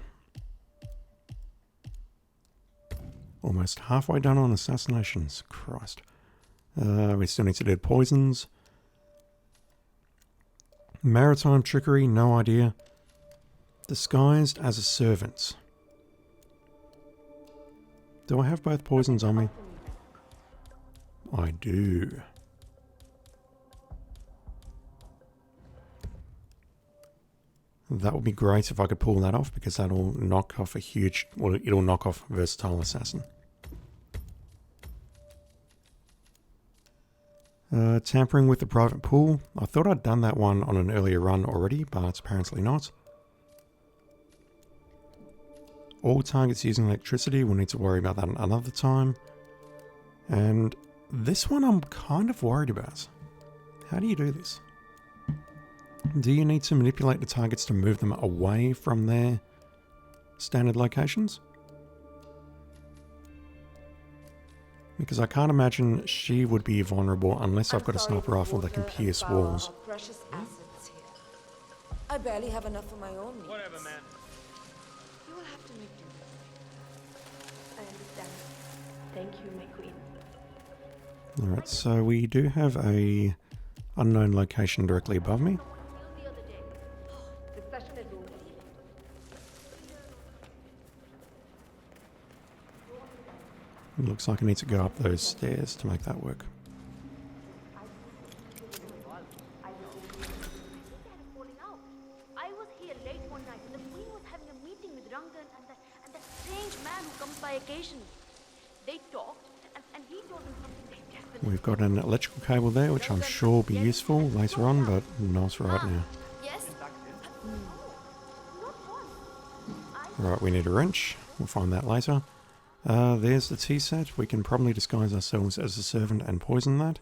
Almost halfway done on assassinations. Christ. We still need to do poisons. Maritime trickery, no idea. Disguised as a servant. Do I have both poisons on me? I do. That would be great if I could pull that off, because that'll knock off a huge... Well, it'll knock off Versatile Assassin. Tampering with the private pool. I thought I'd done that one on an earlier run already, but apparently not. All targets using electricity, we'll need to worry about that another time. And this one I'm kind of worried about. How do you do this? Do you need to manipulate the targets to move them away from their standard locations? Because I can't imagine she would be vulnerable unless I've got a sniper rifle that can pierce walls. Precious assets here. I barely have enough for my own needs. Whatever, man. You will have to make do. I understand. Thank you, my queen. Alright, so we do have a unknown location directly above me. The session is over. It looks like I need to go up those stairs to make that work. I was here late one night and the queen was having a meeting with Rangan and that strange man who comes by occasionally. They talked and he told them something they definitely... We've got an electrical cable there, which I'm sure will be useful later on, but not for right now. Yes? Right, we need a wrench. We'll find that later. There's the tea set. We can probably disguise ourselves as a servant and poison that.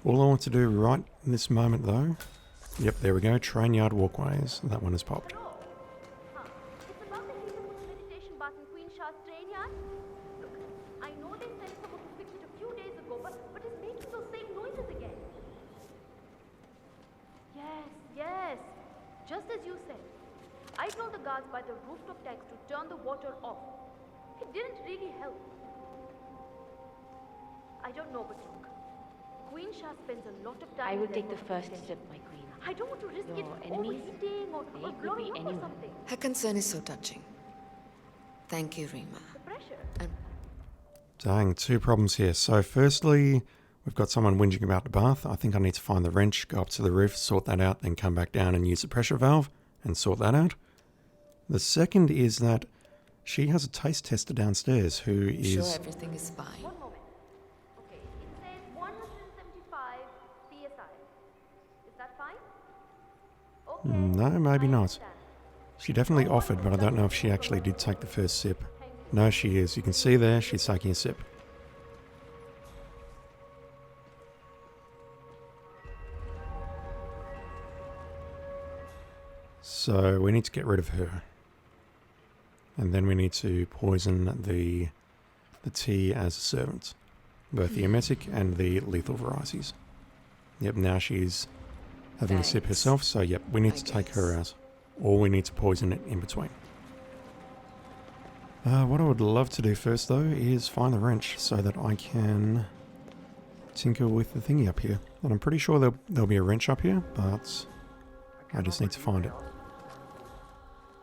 All I want to do right in this moment, though... Yep, there we go. Train yard walkways. That one has popped. It's about the meditation bath in Queen Shah's train yard. Look, I know they sent someone to fix it a few days ago, but it's making those same noises again. Yes. Just as you said. I told the guards by the rooftop tanks to turn the water off. It didn't really help. I don't know, but look. Queen Shah spends a lot of time... I will take the first step, my queen. I don't want to risk Your it enemies, overheating or they could blowing be up or anyone. something. Her concern is so touching. Thank you, Rima. The pressure. Dang, two problems here. So firstly, we've got someone whinging about the bath. I think I need to find the wrench, go up to the roof, sort that out, then come back down and use the pressure valve and sort that out. The second is that she has a taste tester downstairs who is... Sure, everything is fine. One moment. Okay, it says 175 psi. Is that fine? No, maybe not. She definitely offered, but I don't know if she actually did take the first sip. No, she is. You can see there, she's taking a sip. So we need to get rid of her. And then we need to poison the tea as a servant. Both the emetic and the lethal varieties. Yep, now she's having a sip herself, so yep, we need to take her out. Or we need to poison it in between. What I would love to do first, though, is find the wrench so that I can tinker with the thingy up here. And I'm pretty sure there'll be a wrench up here, but I just need to find it.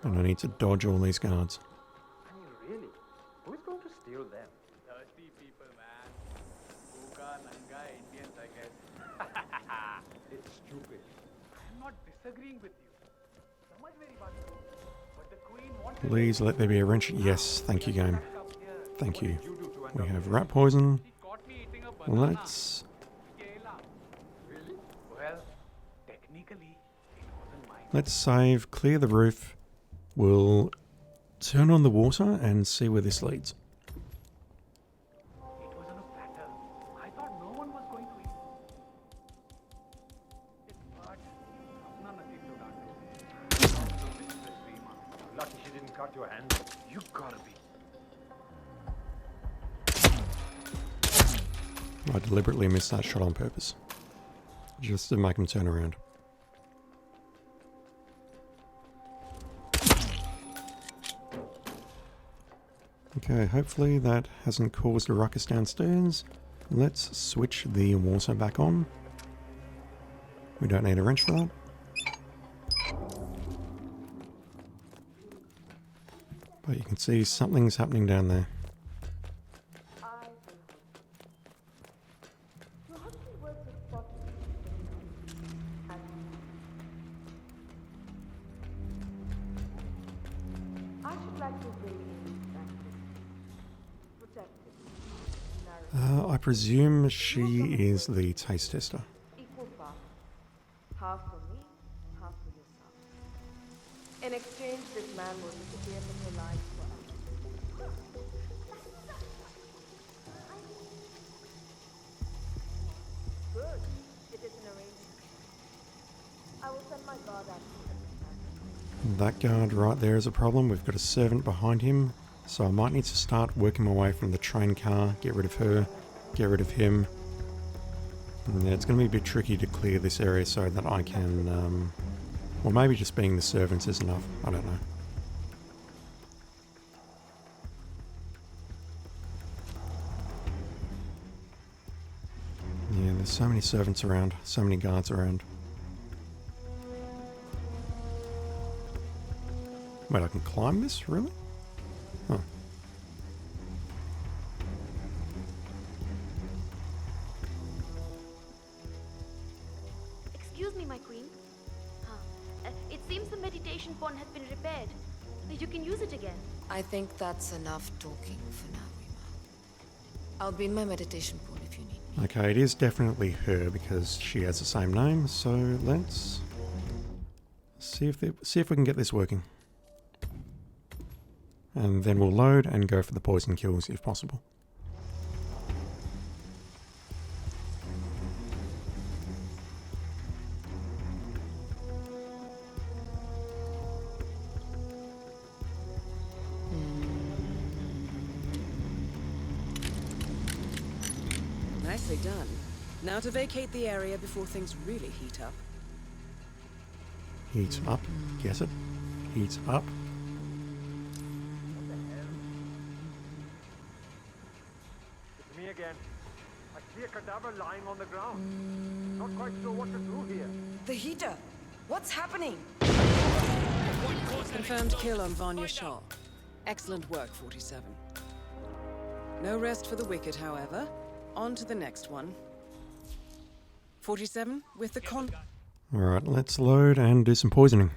And I need to dodge all these guards. I mean, really? Who's going to steal them? Thirsty people, man. Kuka, Nanga, Indians, I guess. It's stupid. I'm not disagreeing with you. Samajh meri baat ko. But the queen wants... Please let there be a wrench. Yes, thank you, game. Thank you. We have rat poison. Let's... Really? Well, technically, it wasn't mine. Let's save, clear the roof. We'll turn on the water and see where this leads. It was on a platter. I thought no one was going to eat. But none of it to Lucky she didn't cut your hand. You gotta be. I deliberately missed that shot on purpose. Just to make him turn around. Okay, hopefully that hasn't caused a ruckus downstairs. Let's switch the water back on. We don't need a wrench for that. But you can see something's happening down there. I should like to bring I presume she is the taste tester. equal part. Half for me, half for yourself. In exchange, this man will disappear from your life forever. Good. It is an arrangement. I will send my guard out to you. That guard right there is a problem. We've got a servant behind him. So I might need to start working my way from the train car, get rid of her, get rid of him. Yeah, it's going to be a bit tricky to clear this area so that I can Or maybe just being the servants is enough. I don't know. Yeah, there's so many servants around, so many guards around. Wait, I can climb this? Really? Huh. Excuse me, my queen. It seems the meditation pond has been repaired. You can use it again. I think that's enough talking for now, Rima. I'll be in my meditation pool if you need me. Okay, it is definitely her because she has the same name, so let's see if we can get this working. And then we'll load and go for the poison kills if possible. Nicely done. Now to vacate the area before things really heat up. Heats up. Guess it. Heats up. It's me again. I see a cadaver lying on the ground. Not quite sure what to do here. The heater! What's happening? Confirmed kill on Vanya Shah. Excellent work, 47. No rest for the wicked, however. On to the next one. 47, with the Alright, let's load and do some poisoning.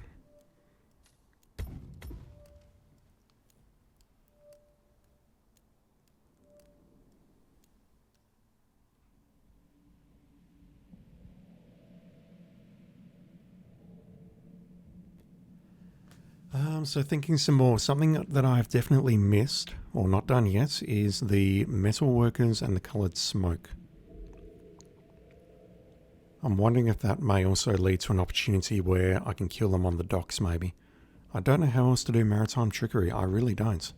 So thinking some more, something that I've definitely missed, or not done yet, is the metal workers and the coloured smoke. I'm wondering if that may also lead to an opportunity where I can kill them on the docks, maybe. I don't know how else to do maritime trickery, I really don't.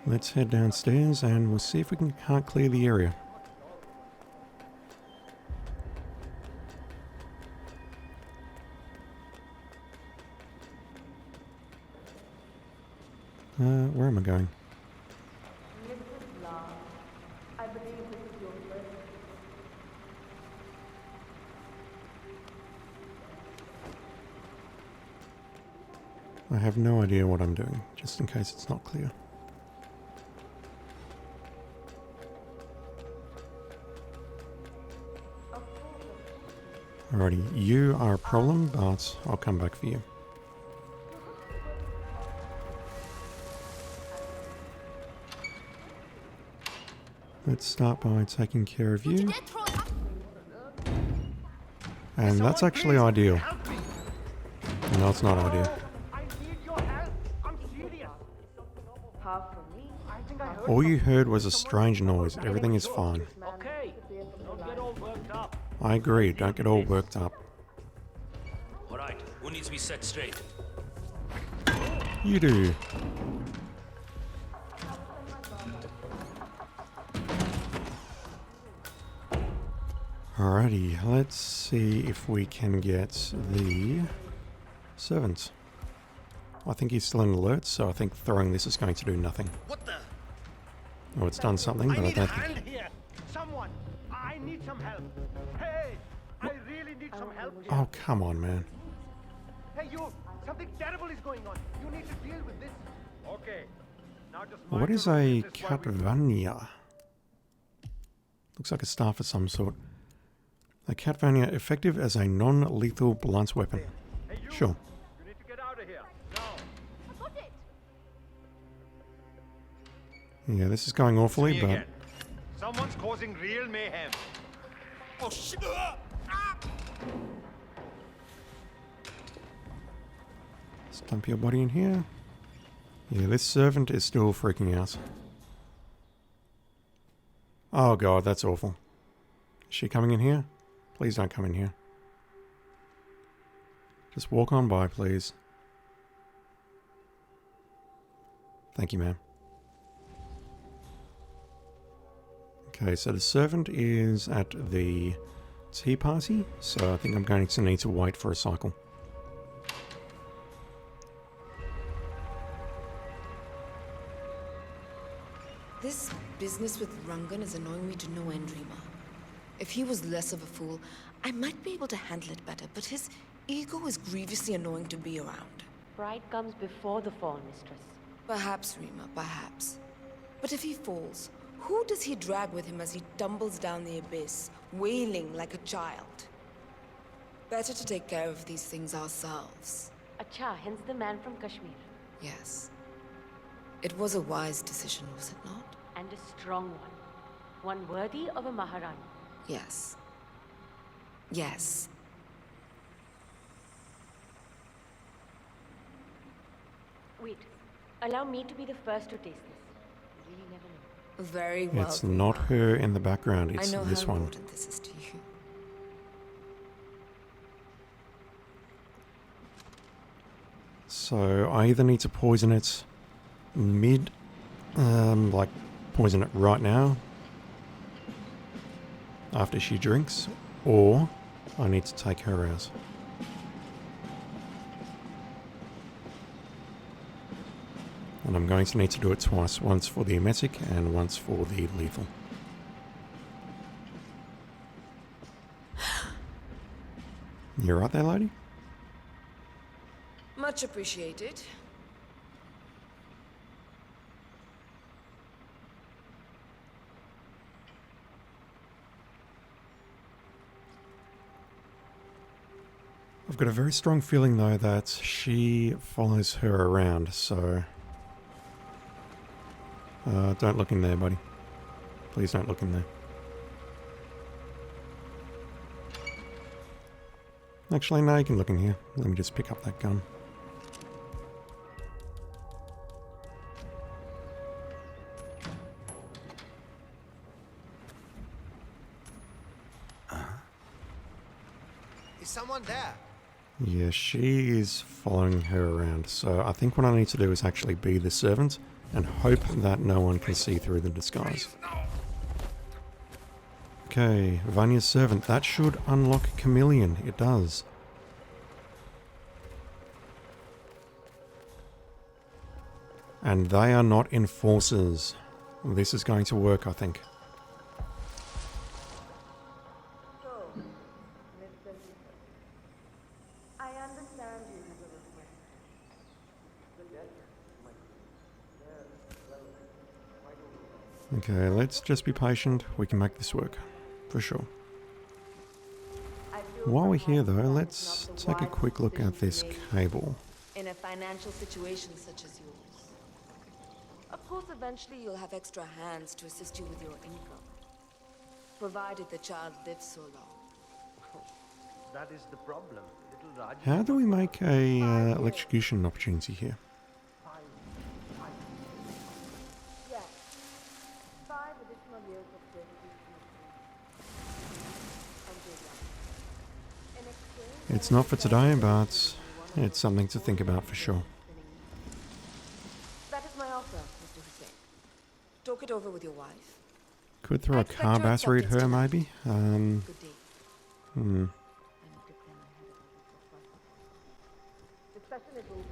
Let's head downstairs and we'll see if we can't clear the area. Where am I going? I believe this is your place. I have no idea what I'm doing, just in case it's not clear. Alrighty, you are a problem, but I'll come back for you. Let's start by taking care of you. And that's actually ideal. No, it's not ideal. All you heard was a strange noise. Everything is fine. Okay, don't get all worked up. I agree, don't get all worked up. Alright, who needs to be set straight? You do. Alrighty, let's see if we can get the servant. I think he's still in alert, so I think throwing this is going to do nothing. What the? Oh, it's done something, but I don't think... Here. Someone, I need some help. Hey, I really need some help. Oh, come on, man. Hey, you, something terrible is going on. You need to deal with this. Okay. Now just What is a Katvanya? Looks like a staff of some sort. A Katvanya effective as a non-lethal blunt weapon. Sure. You need to get out of here. Now. I got it. Yeah, this is going awfully, Me but... again. Someone's causing real mayhem. Oh shit! Let's dump your body in here. Yeah, this servant is still freaking out. Oh god, that's awful. Is she coming in here? Please don't come in here. Just walk on by, please. Thank you, ma'am. Okay, so the servant is at the tea party, so I think I'm going to need to wait for a cycle. This business with Rangan is annoying me to no end, Rima. If he was less of a fool, I might be able to handle it better, but his ego is grievously annoying to be around. Pride comes before the fall, mistress. Perhaps, Rima, perhaps. But if he falls, who does he drag with him as he tumbles down the abyss, wailing like a child? Better to take care of these things ourselves. Acha, hence the man from Kashmir. Yes. It was a wise decision, was it not? And a strong one. One worthy of a Maharani. Yes. Yes. Wait. Allow me to be the first to taste this. You really never know. Very well. It's not her in the background, it's I know this how one. important this is to you. So I either need to poison it mid, like poison it right now, after she drinks, or I need to take her out. And I'm going to need to do it twice, once for the emetic and once for the lethal. You right there, lady? Much appreciated. I've got a very strong feeling though that she follows her around, so don't look in there, buddy. Please don't look in there. Actually, no, you can look in here. Let me just pick up that gun. Is someone there? Yeah, she is following her around, so I think what I need to do is actually be the servant and hope that no one can see through the disguise. Okay, Vanya's servant. That should unlock Chameleon. It does. And they are not enforcers. This is going to work, I think. So, Mr. I understand you have a request. Okay, let's just be patient. We can make this work. For sure. While we're here though, let's take a quick look at this cable. In a financial situation such as yours. Of course, eventually you'll have extra hands to assist you with your income. Provided the child lives so long. That is the problem. Little Raj. How do we make a electrocution opportunity here? Yes. 5 additional years of service. In exchange, It's not for today, but it's something to think about for sure. That is my offer, Mr. Hussain. Talk it over with your wife. Could throw a car battery at her, maybe? Good day. Discussion is over.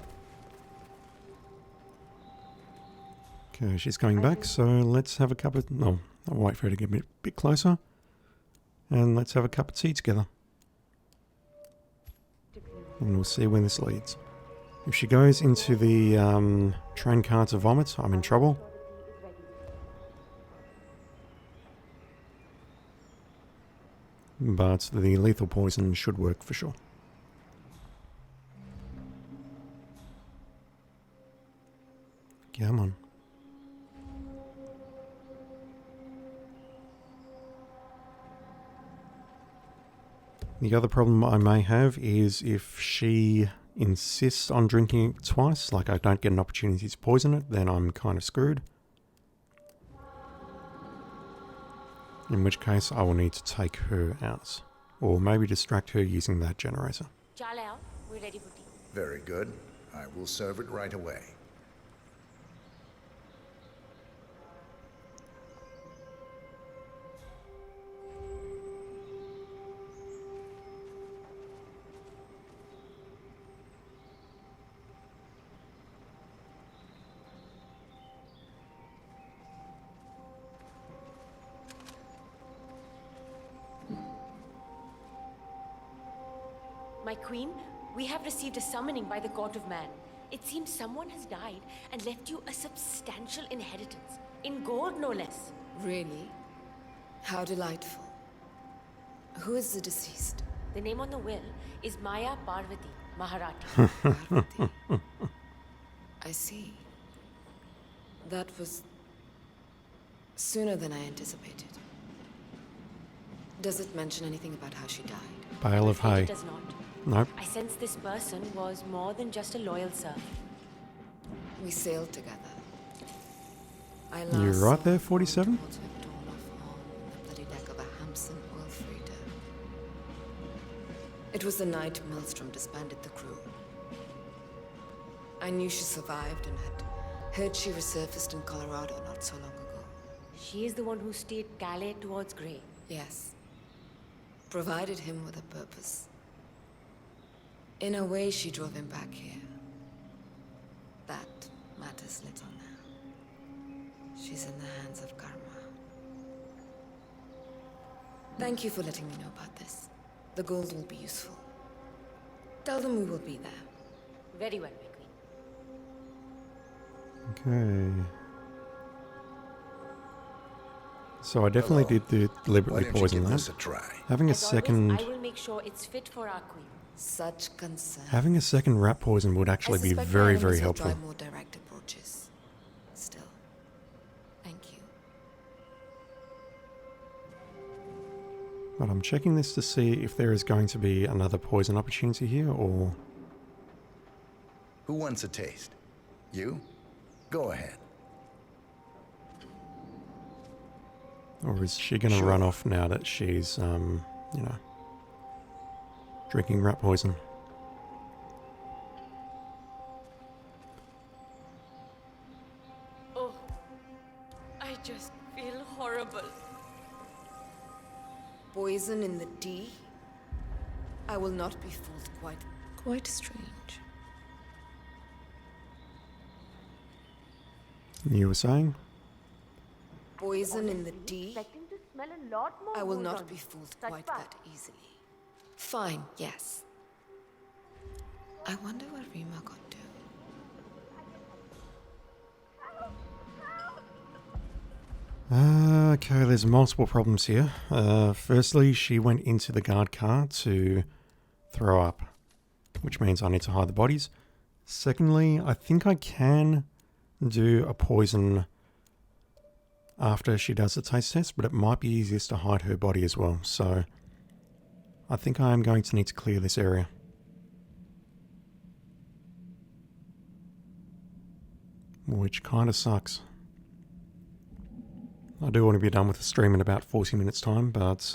Okay, she's coming back, so let's have a cup of... No, I'll wait for her to get a bit closer. And let's have a cup of tea together. And we'll see where this leads. If she goes into the train car to vomit, I'm in trouble. But the lethal poison should work for sure. Come on. The other problem I may have is if she insists on drinking it twice, like I don't get an opportunity to poison it, then I'm kind of screwed. In which case I will need to take her out. Or maybe distract her using that generator. Chala, we're ready for tea. Very good. I will serve it right away. My queen, we have received a summoning by the Court of Man. It seems someone has died and left you a substantial inheritance. In gold, no less. Really? How delightful. Who is the deceased? The name on the will is Maya Parvati Maharati. Parvati. I see. That was sooner than I anticipated. Does it mention anything about how she died? Bale of hay. It does not. Nope. I sense this person was more than just a loyal serf. We sailed together. I You're right there, 47? the bloody deck of a Hampson oil freighter. It was the night Maelstrom disbanded the crew. I knew she survived and had heard she resurfaced in Colorado not so long ago. She is the one who steered Calais towards Grey. Yes. Provided him with a purpose. In a way, she drove him back here. That matters little now. She's in the hands of karma. Thank you for letting me know about this. The gold will be useful. Tell them we will be there. Very well, my queen. Okay. So I definitely did deliberately Why don't you poison give that. this a try? Having a As always, second, I will make sure it's fit for our queen. Such concern. having a second rat poison would actually be very, very helpful. Try more direct approaches. Still, thank you. But I'm checking this to see if there is going to be another poison opportunity here, or... Who wants a taste? You? Go ahead. Or is she going to run off now that she's, you know, drinking rat poison? Oh, I just feel horrible. Poison in the tea? I will not be fooled quite strange. You were saying? Poison in the tea? Expecting to smell a lot more I will gold not on be you. fooled Such quite fast. that easily. Fine, yes. I wonder what Rima got to. Okay, there's multiple problems here. Firstly, she went into the guard car to throw up, which means I need to hide the bodies. Secondly, I think I can do a poison after she does the taste test, but it might be easiest to hide her body as well. So I think I am going to need to clear this area. Which kind of sucks. I do want to be done with the stream in about 40 minutes time, but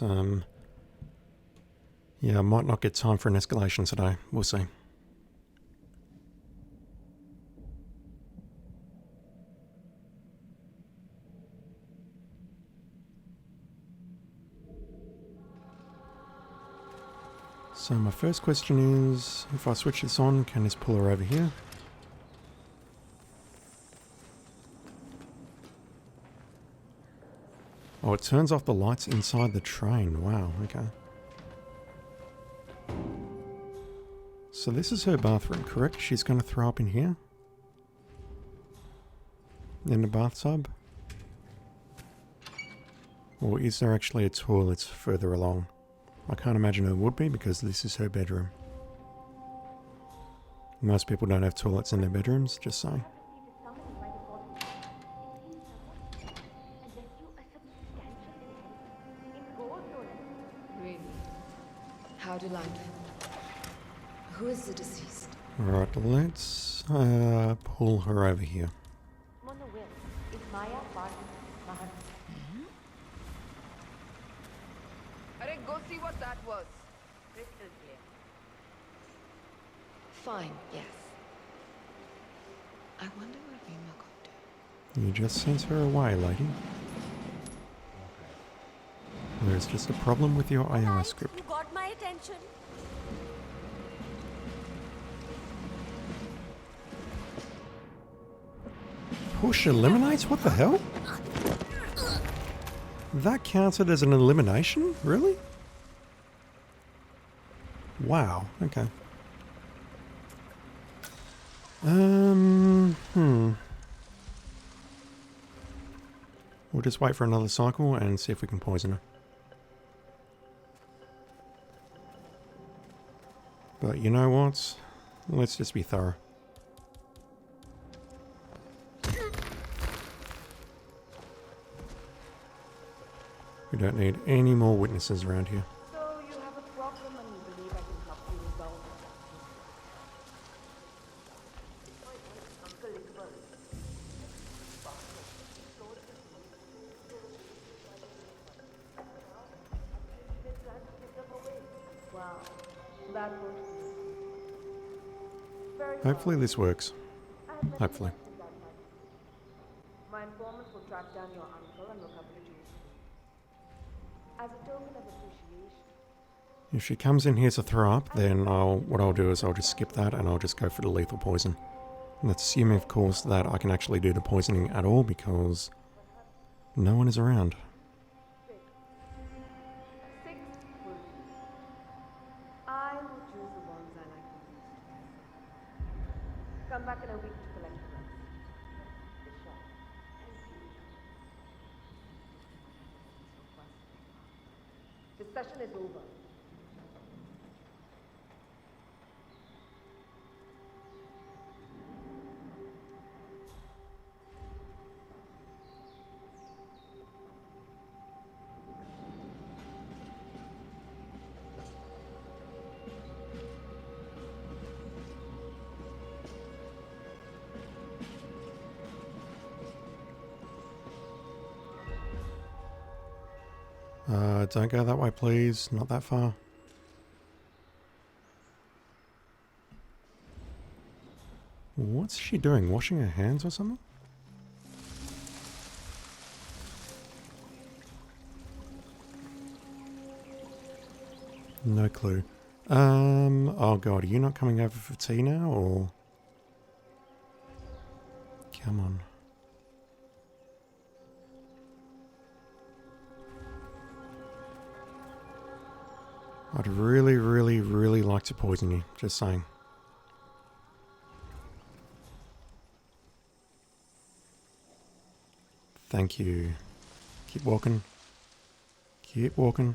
yeah, I might not get time for an escalation today. We'll see. So my first question is, if I switch this on, can this pull her over here? Oh, it turns off the lights inside the train. Wow, okay. So this is her bathroom, correct? She's going to throw up in here? In the bathtub? Or is there actually a toilet further along? I can't imagine there would be because this is her bedroom. Most people don't have toilets in their bedrooms, just saying. Really? How delightful. Who is the deceased? Alright, let's pull her over here. On the will is Maya Parvati Maharati. Alright, go see what that was. Crystal clear. Fine, yes. I wonder where Rima got to. You just sent her away, lady. There's just a problem with your iOS script. You got my attention. Push eliminates? What the hell? That counted as an elimination? Really? wow. Okay. We'll just wait for another cycle and see if we can poison her. But you know what? Let's just be thorough. We don't need any more witnesses around here. So you have a problem and you believe I can help you resolve it. Wow, that was very Hopefully this works. Hopefully. My informants will track down your uncle and recover the jewels. As a token of appreciation. If she comes in here to throw up, then what I'll do is I'll just skip that and I'll just go for the lethal poison. And that's assuming, of course, that I can actually do the poisoning at all because no one is around. I will choose the ones I like the most. Come back in a week to collect the rest. The session is over. Don't go that way, please. Not that far. What's she doing? Washing her hands or something? No clue. Oh god, are you not coming over for tea now, or? Come on. I'd really, really, really like to poison you, just saying. Thank you. Keep walking. Keep walking.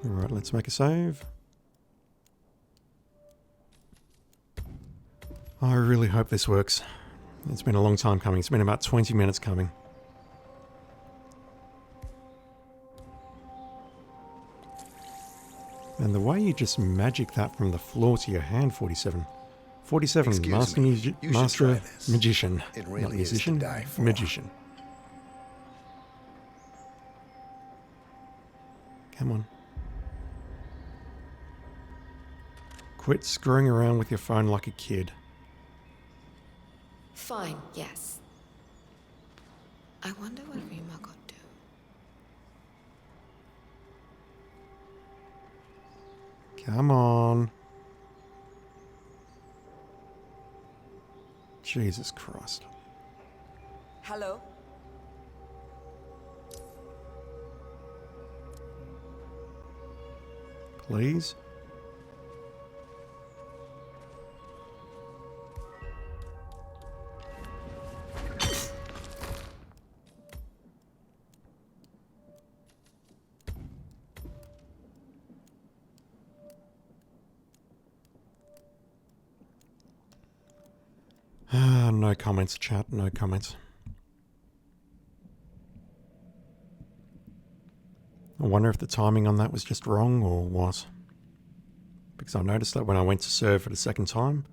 Alright, let's make a save. I really hope this works. It's been a long time coming. It's been about 20 minutes coming. And the way you just magic that from the floor to your hand, 47. 47, Excuse master, me, you should master try this. magician. It Not really is to musician, die for. magician. Come on. Quit screwing around with your phone like a kid. Fine, yes. I wonder what Rima got to. Come on. Jesus Christ. Hello? Please? No comments, chat. No comments. I wonder if the timing on that was just wrong or what. Because I noticed that when I went to serve for the second time,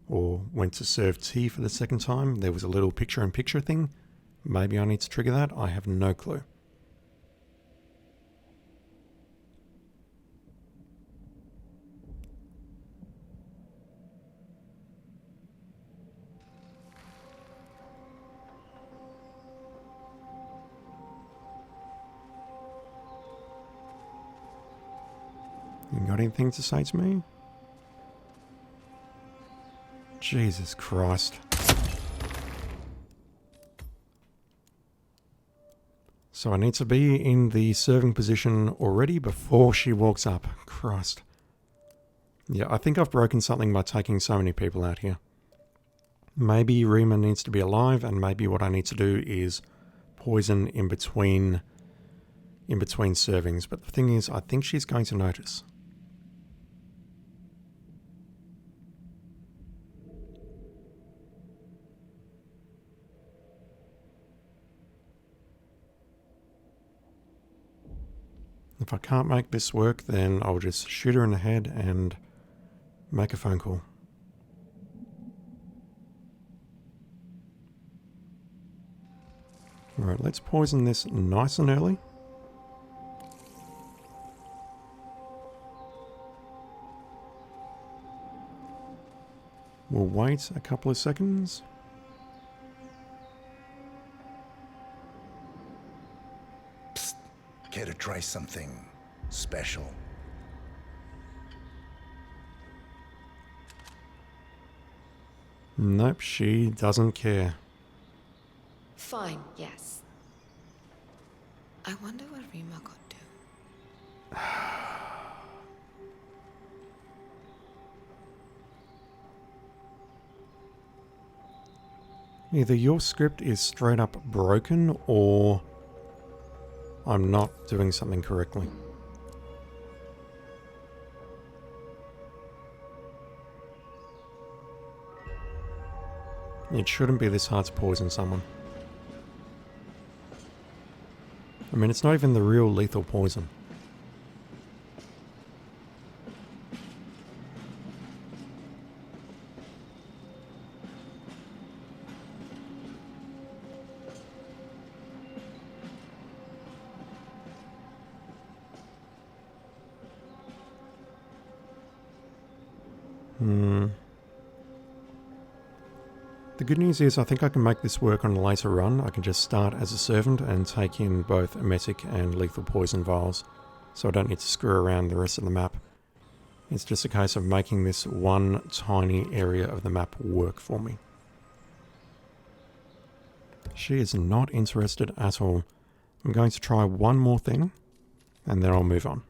or went to serve tea for the second time, there was a little picture-in-picture thing. Maybe I need to trigger that. I have no clue. You got anything to say to me? Jesus Christ. So I need to be in the serving position already before she walks up. Christ. Yeah, I think I've broken something by taking so many people out here. Maybe Rima needs to be alive, and maybe what I need to do is poison in between servings. But the thing is, I think she's going to notice. If I can't make this work, then I'll just shoot her in the head and make a phone call. Alright, let's poison this nice and early. We'll wait a couple of seconds. Psst. Care to try something special? Nope, she doesn't care. Fine, yes. I wonder what Rima got to. Either your script is straight up broken, or I'm not doing something correctly. It shouldn't be this hard to poison someone. I mean, it's not even the real lethal poison. The good news is I think I can make this work on a later run. I can just start as a servant and take in both emetic and lethal poison vials, so I don't need to screw around the rest of the map. It's just a case of making this one tiny area of the map work for me. She is not interested at all. I'm going to try one more thing, and then I'll move on.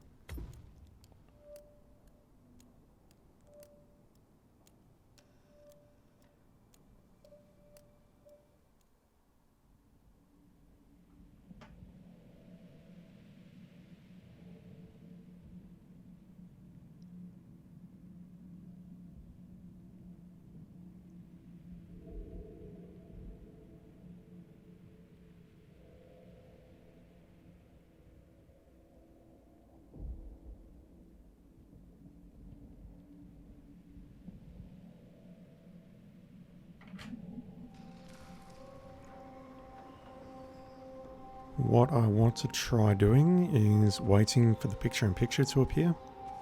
What I want to try doing is waiting for the picture-in-picture to appear,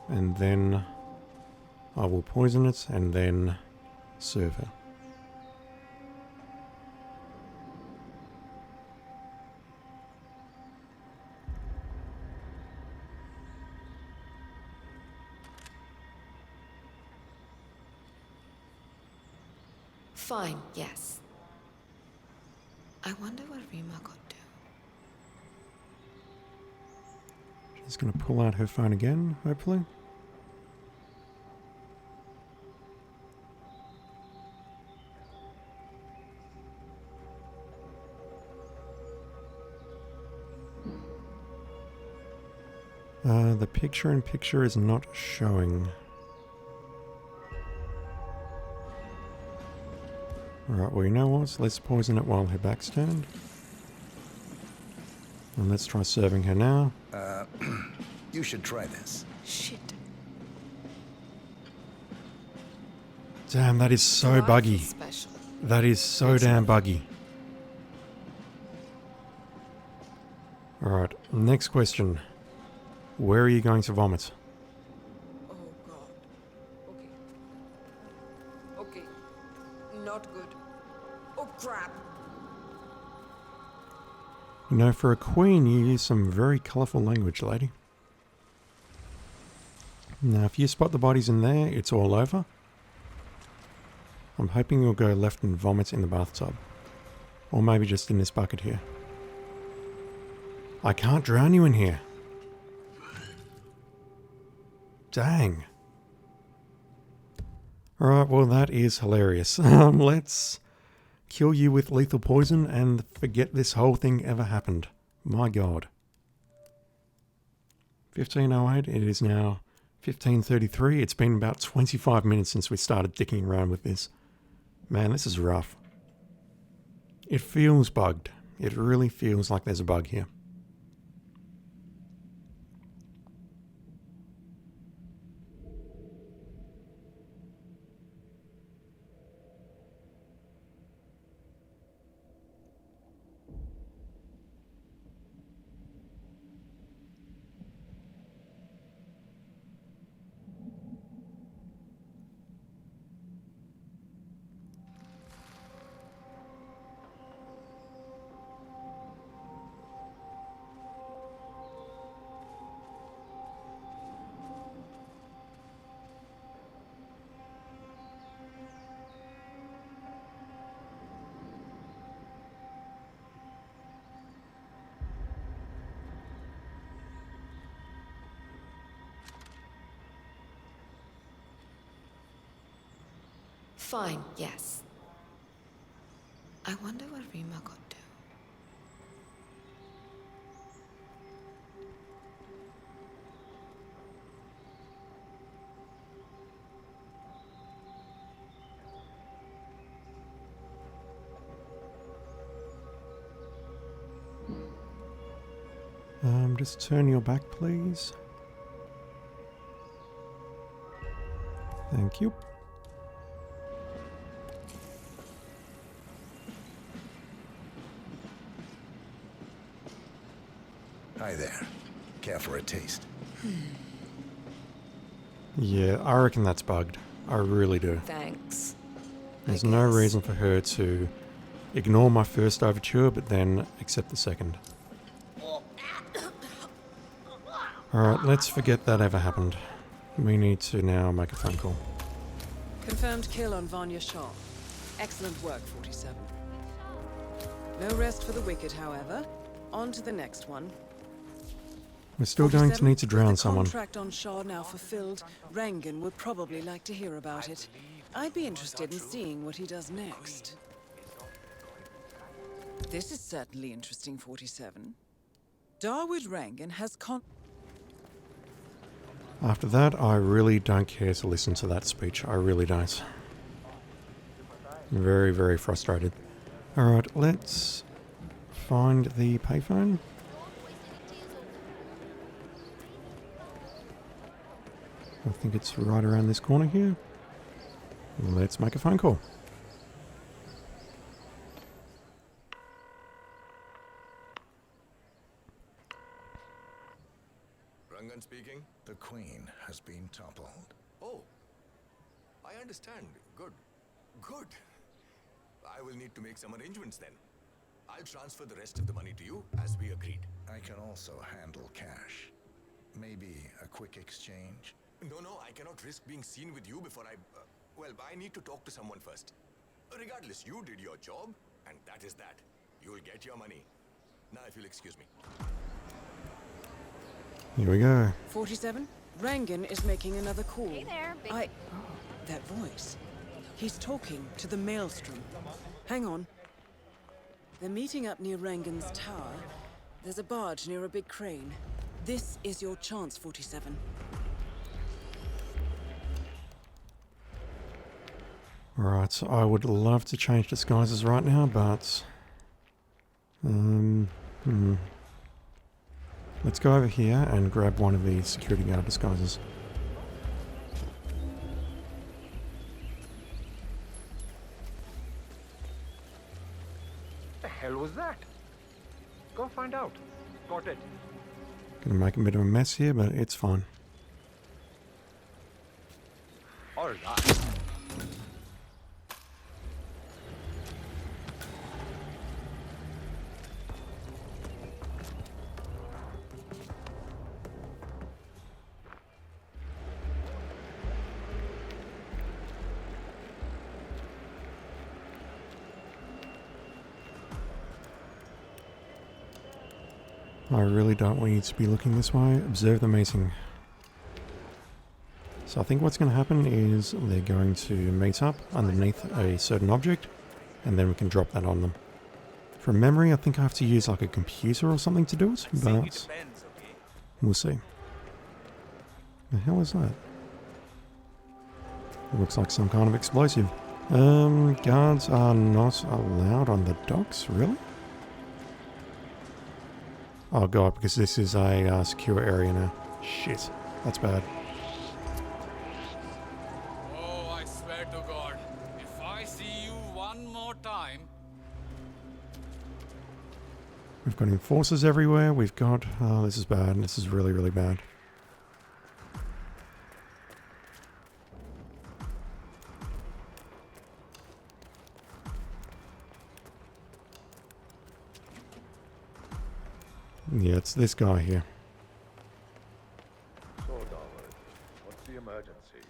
and then I will poison it and then serve her. Fine, yes. I wonder what Rima got to. She's going to pull out her phone again, hopefully. The picture-in-picture is not showing. Alright, well, you know what? Let's poison it while her back's turned. And let's try serving her now. You should try this. Shit. Damn, that is so buggy. Special. That is so damn buggy. Alright, next question. Where are you going to vomit? Oh God. Okay. Okay. Not good. Oh crap. You know, for a queen, you use some very colourful language, lady. Now, if you spot the bodies in there, it's all over. I'm hoping you'll go left and vomit in the bathtub. Or maybe just in this bucket here. I can't drown you in here. Dang. Alright, well that is hilarious. Let's kill you with lethal poison and forget this whole thing ever happened. My god. 15:08, it is now 15:33. It's been about 25 minutes since we started dicking around with this. Man, this is rough. It feels bugged. It really feels like there's a bug here. Fine, yes. I wonder what Rima got to. Just turn your back, please. Thank you. Hi there. Care for a taste? Yeah, I reckon that's bugged. I really do. Thanks. There's no reason for her to ignore my first overture, but then accept the second. Alright, let's forget that ever happened. We need to now make a phone call. Confirmed kill on Vanya Shah. Excellent work, 47. No rest for the wicked, however. On to the next one. We're still going to need to drown With the someone. contract on Shah now fulfilled, Rangan would probably like to hear about it. I'd be interested in seeing what he does next. This is certainly interesting, 47. Dawood Rangan has After that, I really don't care to listen to that speech. I really don't. Very, very frustrated. Alright, let's find the payphone. I think it's right around this corner here. Let's make a phone call. Rangan speaking. The Queen has been toppled. Oh, I understand. Good. Good. I will need to make some arrangements then. I'll transfer the rest of the money to you as we agreed. I can also handle cash. Maybe a quick exchange? No, I cannot risk being seen with you before I... well, I need to talk to someone first. Regardless, you did your job, and that is that. You'll get your money. Now, if you'll excuse me. Here we go. 47. Rangan is making another call. Hey there, that voice. He's talking to the Maelstrom. Hang on. They're meeting up near Rangan's tower. There's a barge near a big crane. This is your chance, 47. Alright, so I would love to change disguises right now, but... Let's go over here and grab one of the security guard disguises. The hell was that? Go find out. Got it. Gonna make a bit of a mess here, but it's fine. All right. I really don't want you to be looking this way. Observe the meeting. So I think what's going to happen is they're going to meet up underneath a certain object, and then we can drop that on them. From memory, I think I have to use like a computer or something to do it, but we'll see. The hell is that? It looks like some kind of explosive. Guards are not allowed on the docks, really? Oh god, because this is a secure area now. Shit, that's bad. Oh, I swear to God, if I see you one more time... We've got enforcers everywhere, we've got... Oh, this is bad, this is really, really bad. Yeah, it's this guy here. So, darling, what's the emergency?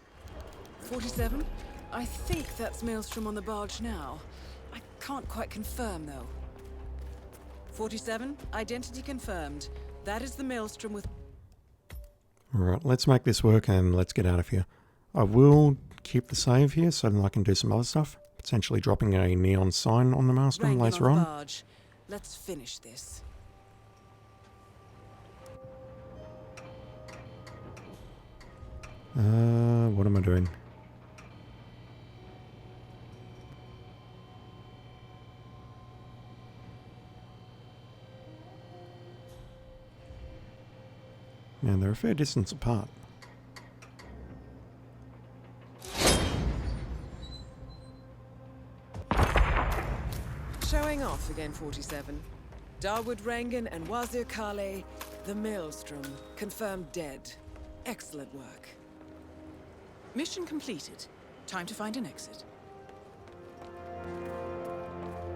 47? I think that's Maelstrom on the barge now. I can't quite confirm, though. 47? Identity confirmed. That is the Maelstrom with... Alright, let's make this work and let's get out of here. I will keep the save here so that I can do some other stuff. Potentially dropping a neon sign on the Maelstrom later on. Barge. Let's finish this. What am I doing? Man, they're a fair distance apart. Showing off again, 47. Dawood Rangan and Wazir Kale, the Maelstrom, confirmed dead. Excellent work. Mission completed. Time to find an exit.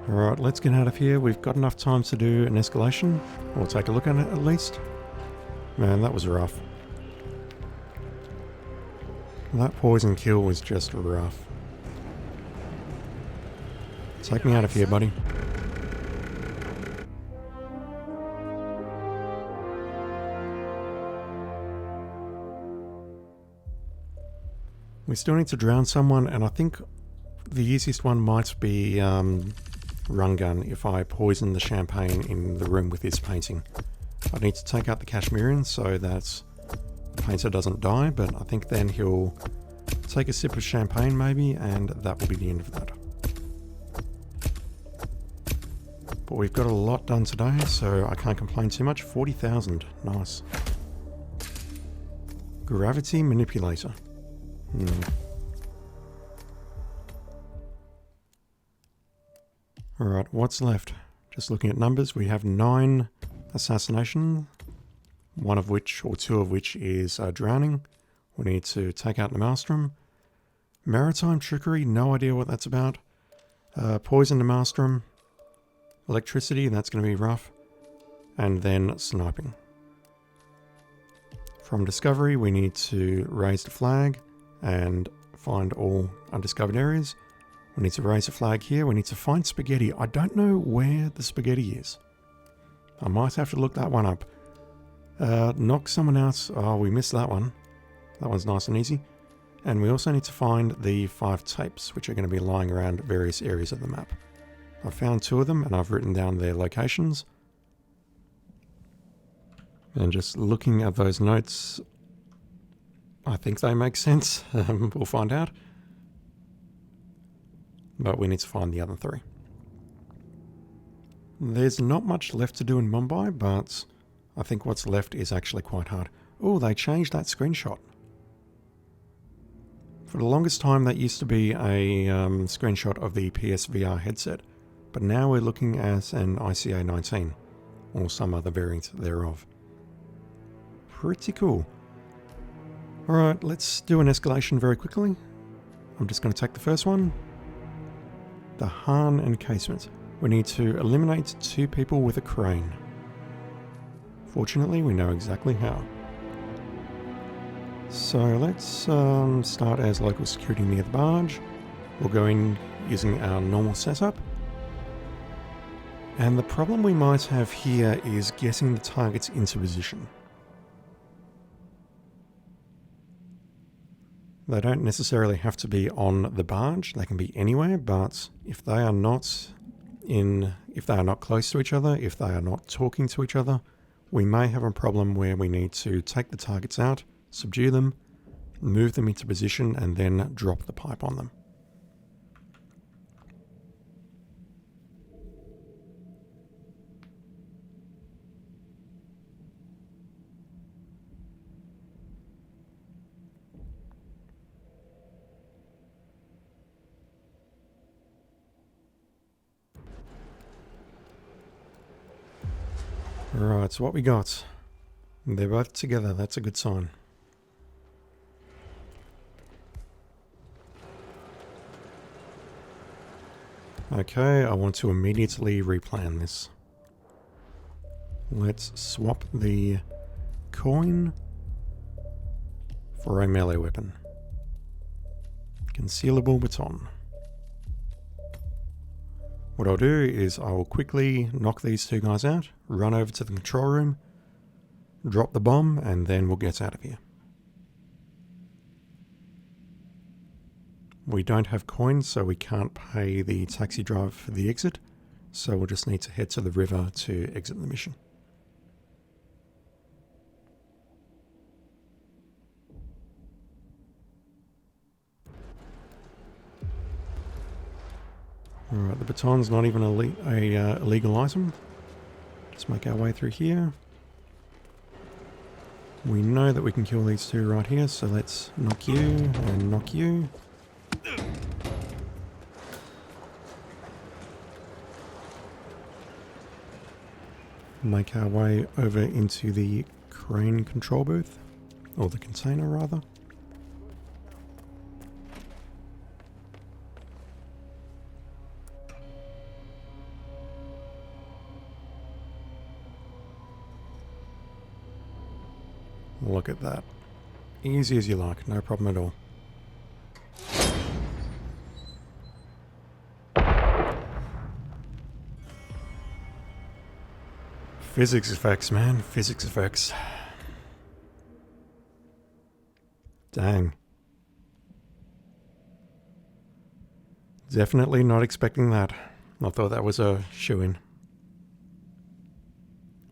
Alright, let's get out of here. We've got enough time to do an escalation. We'll take a look at it at least. Man, that was rough. That poison kill was just rough. Take me out of here, buddy. We still need to drown someone, and I think the easiest one might be Rungun if I poison the champagne in the room with his painting. I need to take out the Kashmirian so that the painter doesn't die, but I think then he'll take a sip of champagne maybe, and that will be the end of that. But we've got a lot done today, so I can't complain too much. 40,000, nice. Gravity manipulator. Alright, what's left? Just looking at numbers, we have 9 assassination, one of which, or 2 of which, is drowning. We need to take out the Maelstrom. Maritime trickery, no idea what that's about. Poison the Maelstrom. Electricity, that's going to be rough. And then sniping. From discovery, we need to raise the flag and find all undiscovered areas. We need to raise a flag here. We need to find spaghetti. I don't know where the spaghetti is. I might have to look that one up. Knock someone out. Oh, we missed that one. That one's nice and easy. And we also need to find the 5 tapes, which are going to be lying around various areas of the map. I've found 2 of them, and I've written down their locations. And just looking at those notes, I think they make sense. We'll find out. But we need to find the other 3. There's not much left to do in Mumbai, but I think what's left is actually quite hard. Oh, they changed that screenshot. For the longest time, that used to be a screenshot of the PSVR headset. But now we're looking at an ICA-19, or some other variant thereof. Pretty cool. Alright, let's do an escalation very quickly. I'm just going to take the first one. The Han encasement. We need to eliminate 2 people with a crane. Fortunately, we know exactly how. So let's start as local security near the barge. We'll go in using our normal setup. And the problem we might have here is getting the targets into position. They don't necessarily have to be on the barge, they can be anywhere, but if they are not close to each other, if they are not talking to each other, we may have a problem where we need to take the targets out, subdue them, move them into position, and then drop the pipe on them. Right, so what we got? They're both together, that's a good sign. Okay, I want to immediately replan this. Let's swap the coin for a melee weapon. Concealable baton. What I'll do is I will quickly knock these two guys out, run over to the control room, drop the bomb, and then we'll get out of here. We don't have coins, so we can't pay the taxi driver for the exit, so we'll just need to head to the river to exit the mission. Alright, the baton's not even a illegal item. Let's make our way through here. We know that we can kill these two right here, so let's knock you and knock you. Make our way over into the crane control booth, or the container rather. Look at that. Easy as you like, no problem at all. Physics effects, man. Physics effects. Dang. Definitely not expecting that. I thought that was a shoo-in.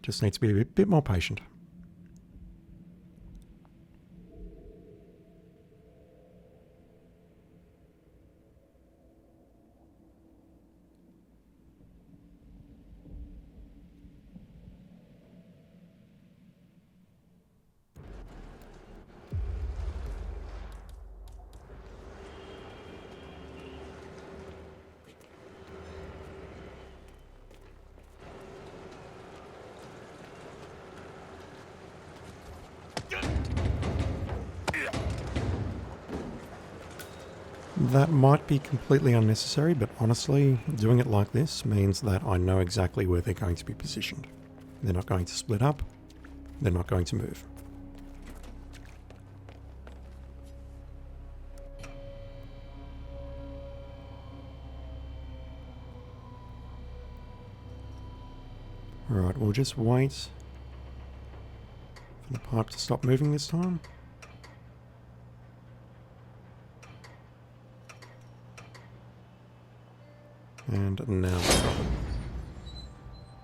Just need to be a bit more patient. That might be completely unnecessary, but honestly, doing it like this means that I know exactly where they're going to be positioned. They're not going to split up. They're not going to move. Alright, we'll just wait for the pipe to stop moving this time. And now we stop it.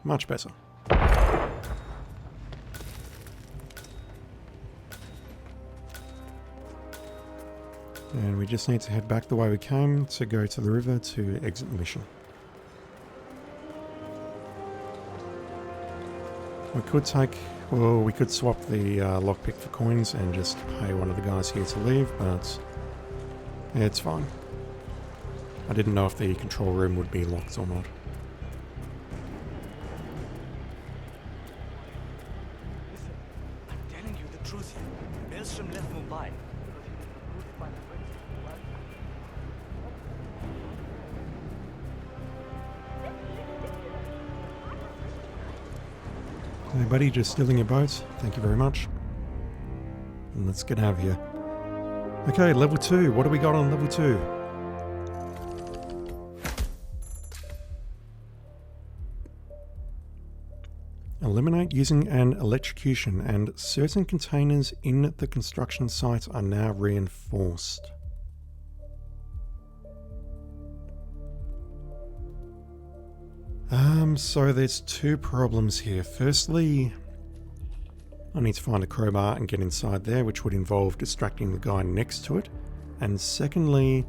Much better. And we just need to head back the way we came to go to the river to exit the mission. We could swap the lockpick for coins and just pay one of the guys here to leave, but it's fine. I didn't know if the control room would be locked or not. Listen, I'm telling you the truth here. Maelstrom left Mumbai because he was recruited by the Brits. Hey buddy, just stealing your boat. Thank you very much. And let's get out of here. Okay, level 2. What do we got on level 2? Eliminate using an electrocution, and certain containers in the construction site are now reinforced. So there's two problems here. Firstly, I need to find a crowbar and get inside there, which would involve distracting the guy next to it. And secondly,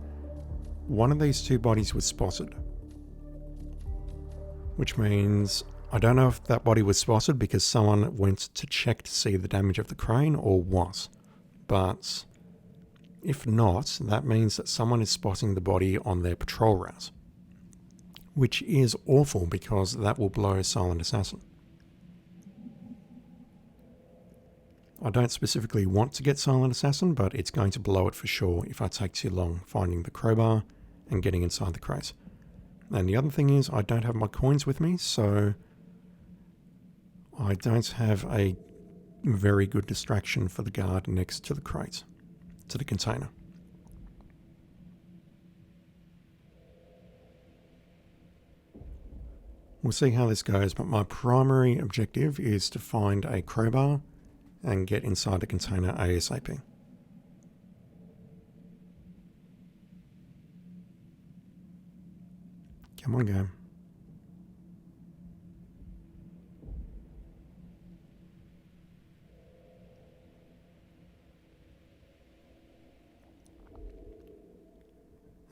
one of these two bodies was spotted. Which means I don't know if that body was spotted because someone went to check to see the damage of the crane or what. But if not, that means that someone is spotting the body on their patrol route. Which is awful because that will blow Silent Assassin. I don't specifically want to get Silent Assassin, but it's going to blow it for sure if I take too long finding the crowbar and getting inside the crate. And the other thing is I don't have my coins with me, so I don't have a very good distraction for the guard next to the crate, to the container. We'll see how this goes, but my primary objective is to find a crowbar and get inside the container ASAP. Come on, game.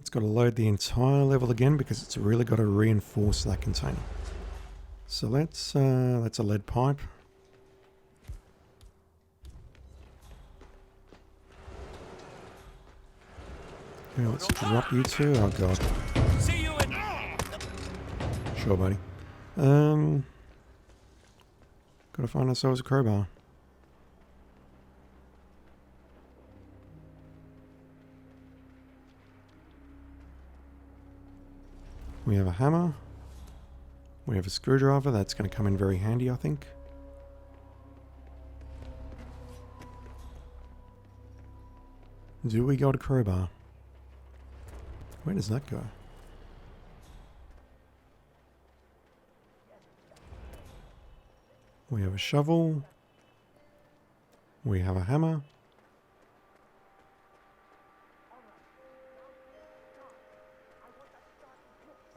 It's got to load the entire level again because it's really got to reinforce that container. So that's a lead pipe. Okay, let's drop you two. Oh god. See you in. Sure, buddy. Gotta find ourselves a crowbar. We have a hammer. We have a screwdriver. That's going to come in very handy, I think. Do we got a crowbar? Where does that go? We have a shovel. We have a hammer.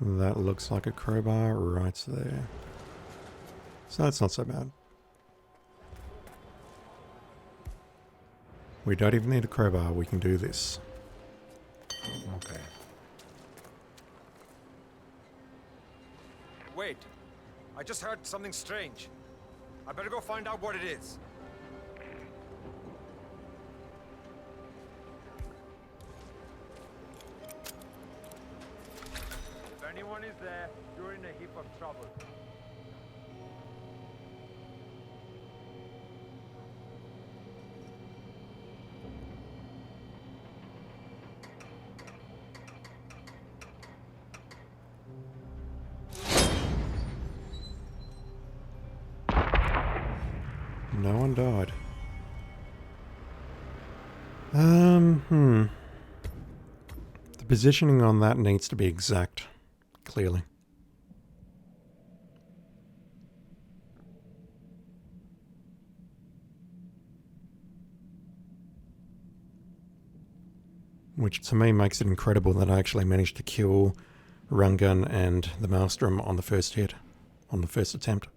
That looks like a crowbar right there. So that's not so bad. We don't even need a crowbar, we can do this. Okay. Wait. I just heard something strange. I better go find out what it is. If anyone is there, you're in a heap of trouble. No one died. The positioning on that needs to be exact, clearly. Which to me makes it incredible that I actually managed to kill Rangan and the Maelstrom on the first hit, on the first attempt.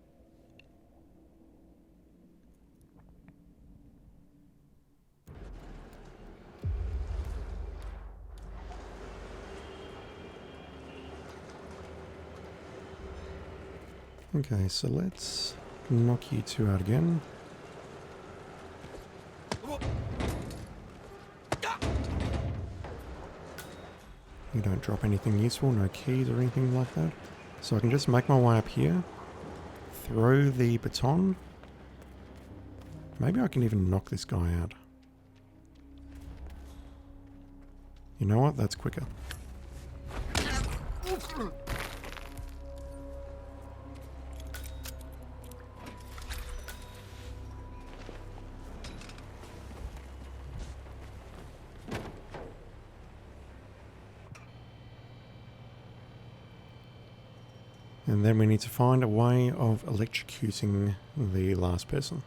Okay, so let's knock you two out again. You don't drop anything useful, no keys or anything like that. So I can just make my way up here, throw the baton. Maybe I can even knock this guy out. You know what? That's quicker. And then we need to find a way of electrocuting the last person.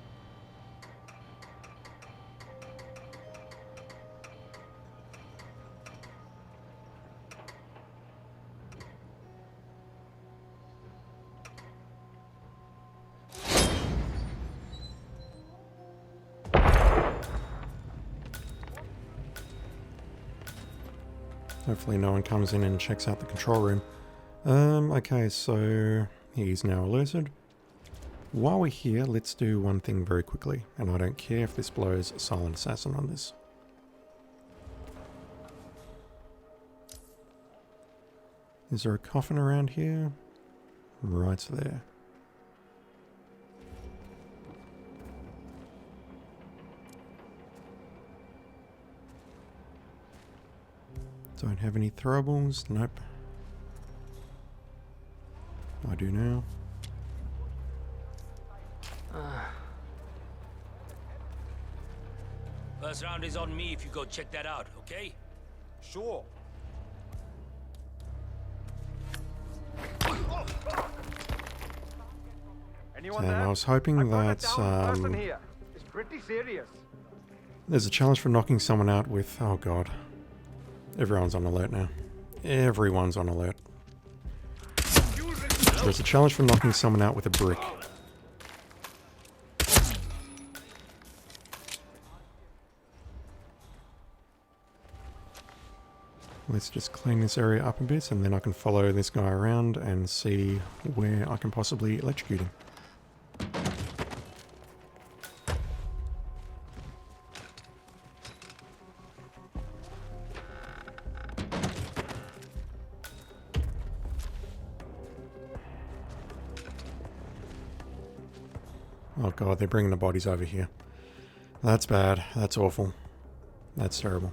Hopefully no one comes in and checks out the control room. Okay, so he's now alerted. While we're here, let's do one thing very quickly, and I don't care if this blows Silent Assassin on this. Is there a coffin around here? Right there. Don't have any throwables? Nope. I do now. First round is on me if you go check that out, okay? Sure. Anyone And there? I was hoping that Person here. It's pretty serious. there's a challenge for knocking someone out with... Oh god. Everyone's on alert now. Everyone's on alert. There's a challenge for knocking someone out with a brick. Let's just clean this area up a bit, and then I can follow this guy around and see where I can possibly electrocute him. Oh god, they're bringing the bodies over here. That's bad. That's awful. That's terrible.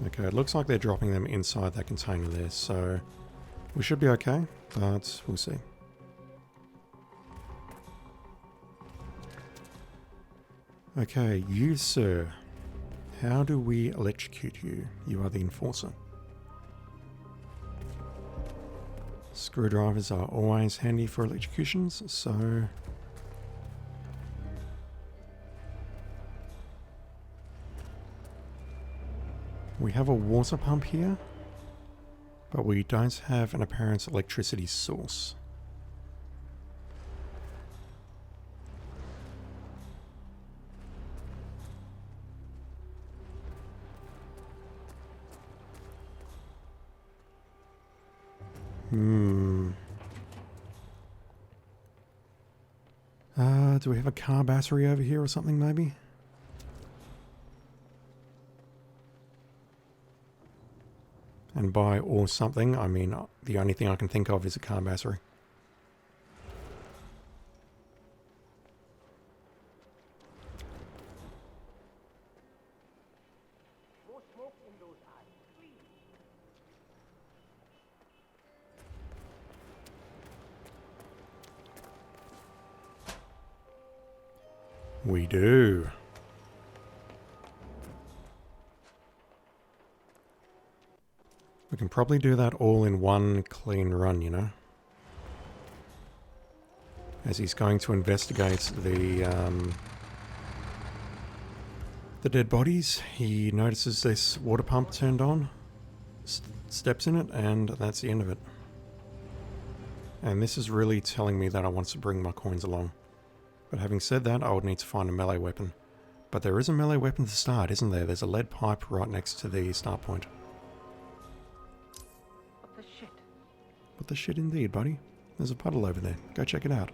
Okay, it looks like they're dropping them inside that container there, so we should be okay, but we'll see. Okay, you sir. How do we electrocute you? You are the enforcer. Screwdrivers are always handy for electrocutions, so... We have a water pump here, but we don't have an apparent electricity source. Do we have a car battery over here or something maybe? And by or something, I mean the only thing I can think of is a car battery. We do. We can probably do that all in one clean run, you know. As he's going to investigate the dead bodies, he notices this water pump turned on, steps in it, and that's the end of it. And this is really telling me that I want to bring my coins along. But having said that, I would need to find a melee weapon. But there is a melee weapon to start, isn't there? There's a lead pipe right next to the start point. What the shit? What the shit indeed, buddy. There's a puddle over there. Go check it out.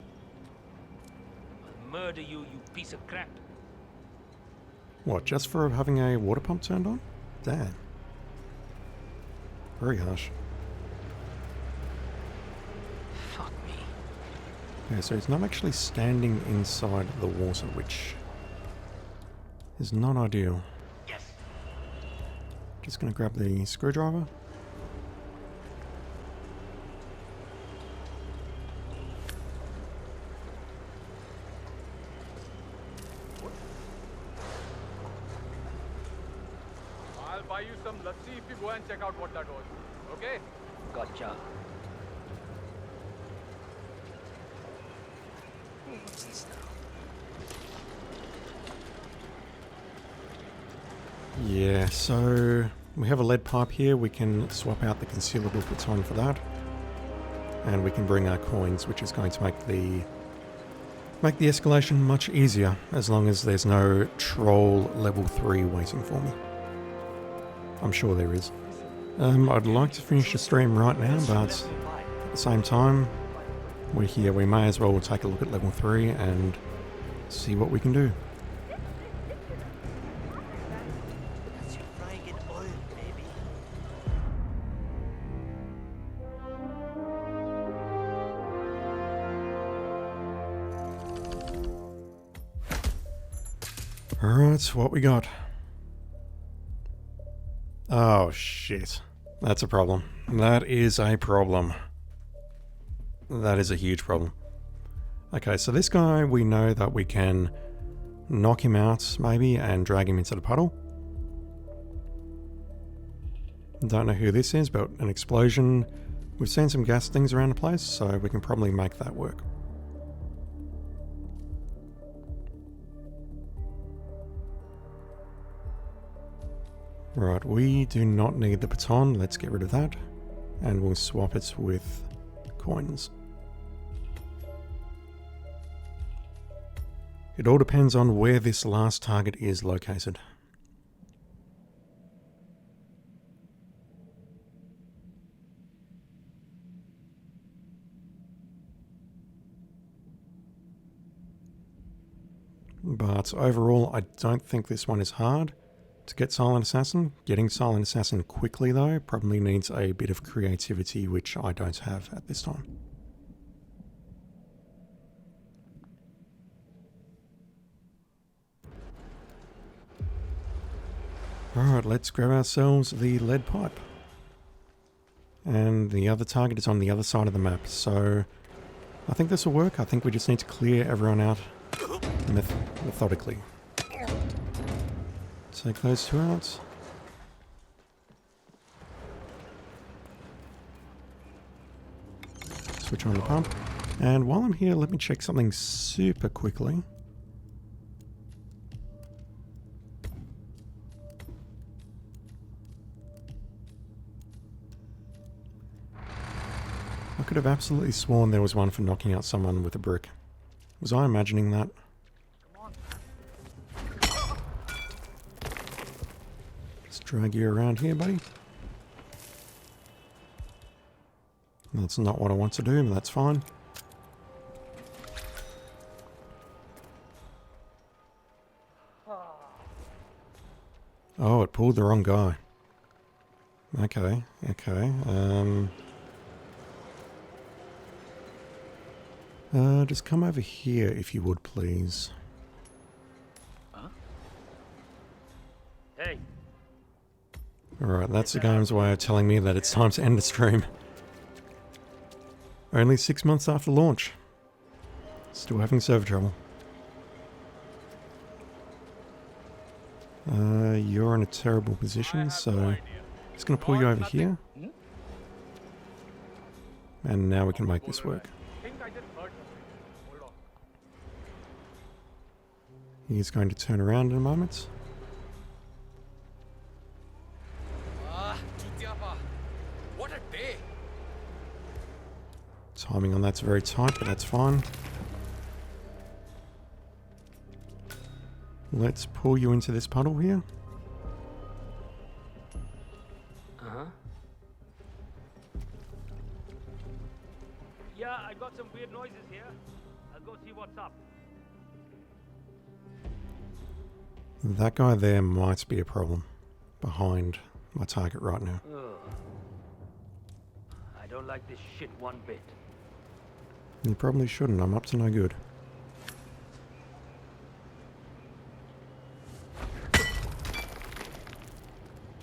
I'll murder you, you piece of crap. What, just for having a water pump turned on? Damn. Very harsh. Fuck me. Okay, so he's not actually standing inside the water, which is not ideal. Yes. Just gonna grab the screwdriver. buy you some lassi if you go and check out what that was. Okay? Gotcha. What's this now? Yeah, so we have a lead pipe here. We can swap out the concealable baton for that. And we can bring our coins, which is going to make the escalation much easier, as long as there's no troll level 3 waiting for me. I'm sure there is. I'd like to finish the stream right now, but at the same time, we're here. We may as well take a look at level 3 and see what we can do. Alright, what we got? Oh shit. That's a problem. That is a problem. That is a huge problem. Okay, so this guy, we know that we can knock him out, maybe, and drag him into the puddle. Don't know who this is, but an explosion. We've seen some gas things around the place, so we can probably make that work. Right, we do not need the baton. Let's get rid of that. And we'll swap it with coins. It all depends on where this last target is located. But overall, I don't think this one is hard. To get Silent Assassin, getting Silent Assassin quickly though probably needs a bit of creativity, which I don't have at this time. Alright, let's grab ourselves the lead pipe. And the other target is on the other side of the map, so I think this will work. I think we just need to clear everyone out methodically. Take those two out. Switch on the pump. And while I'm here, let me check something super quickly. I could have absolutely sworn there was one for knocking out someone with a brick. Was I imagining that? Drag you around here, buddy. That's not what I want to do, but that's fine. Oh, it pulled the wrong guy. Okay, okay. Just come over here if you would, please. Huh? Hey. Alright, that's the game's way of telling me that it's time to end the stream. Only 6 months after launch. Still having server trouble. You're in a terrible position, so I'm just going to pull you over here. And now we can make this work. He's going to turn around in a moment. What a day! Timing on that's very tight, but that's fine. Let's pull you into this puddle here. Uh-huh. Yeah, I got some weird noises here. I'll go see what's up. That guy there might be a problem behind my target right now. Ugh. I don't like this shit one bit. You probably shouldn't. I'm up to no good.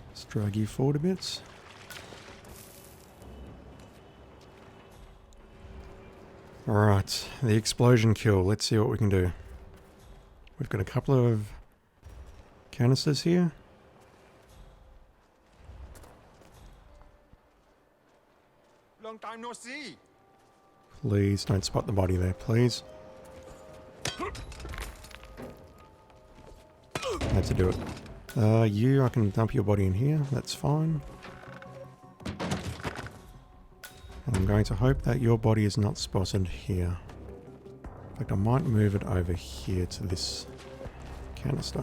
Let's drag you forward a bit. Alright, the explosion kill. Let's see what we can do. We've got a couple of canisters here. time no see. Please don't spot the body there, please. Had to do it. I can dump your body in here, that's fine. And I'm going to hope that your body is not spotted here. In fact, I might move it over here to this canister.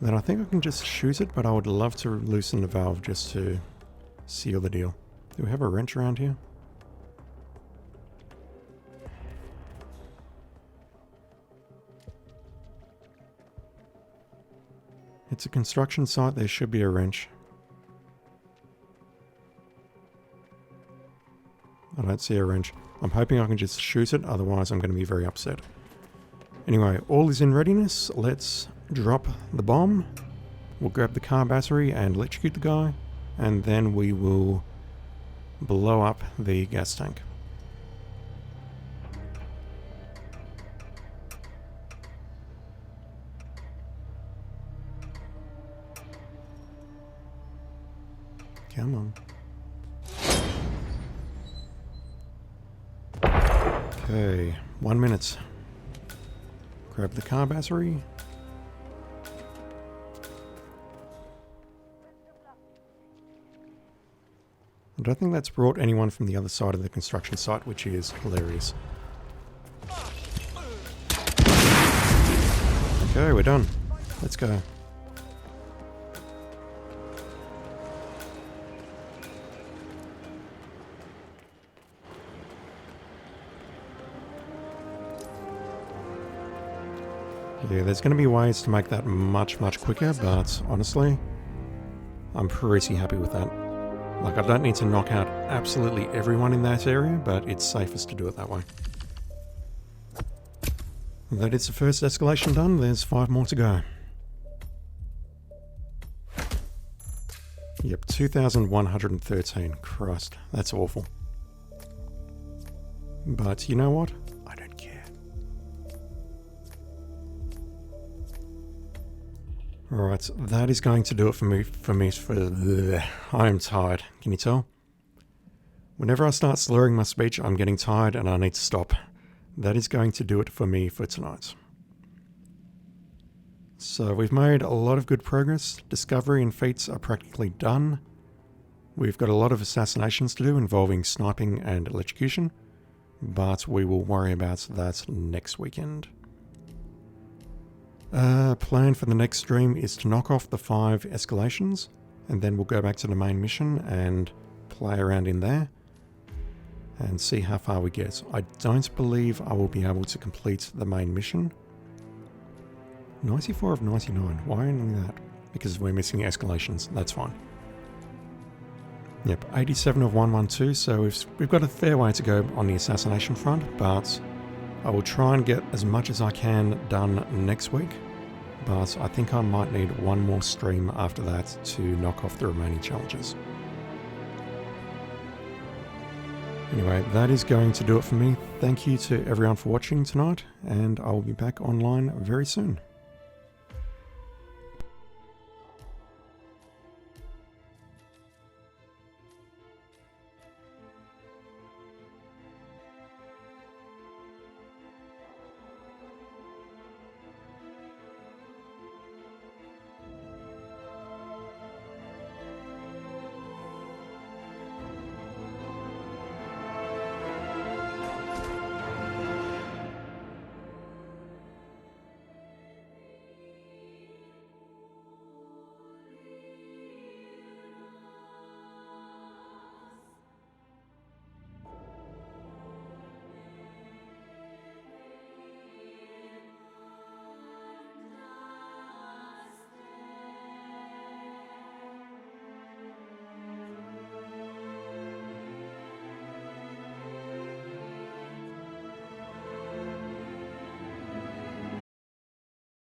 Then I think I can just shoot it, but I would love to loosen the valve just to seal the deal. Do we have a wrench around here? It's a construction site, there should be a wrench. I don't see a wrench. I'm hoping I can just shoot it, otherwise I'm going to be very upset. Anyway, all is in readiness. Let's drop the bomb. We'll grab the car battery and electrocute the guy, and then we will blow up the gas tank. Come on. Okay, 1 minute. Grab the car battery. I don't think that's brought anyone from the other side of the construction site, which is hilarious. Okay, we're done. Let's go. Yeah, there's going to be ways to make that much quicker, but honestly, I'm pretty happy with that. Like, I don't need to knock out absolutely everyone in that area, but it's safest to do it that way. That is the first escalation done. There's 5 more to go. Yep, 2,113. Christ, that's awful. But you know what? I don't care. Alright, that is going to do it for me. I am tired. Can you tell? Whenever I start slurring my speech, I'm getting tired and I need to stop. That is going to do it for me for tonight. So we've made a lot of good progress. Discovery and feats are practically done. We've got a lot of assassinations to do involving sniping and electrocution, but we will worry about that next weekend. Plan for the next stream is to knock off the 5 escalations, and then we'll go back to the main mission and play around in there and see how far we get. I don't believe I will be able to complete the main mission. 94 of 99. Why only that? Because we're missing escalations. That's fine. Yep, 87 of 112, so we've got a fair way to go on the assassination front, but I will try and get as much as I can done next week, but I think I might need one more stream after that to knock off the remaining challenges. Anyway, that is going to do it for me. Thank you to everyone for watching tonight, and I will be back online very soon.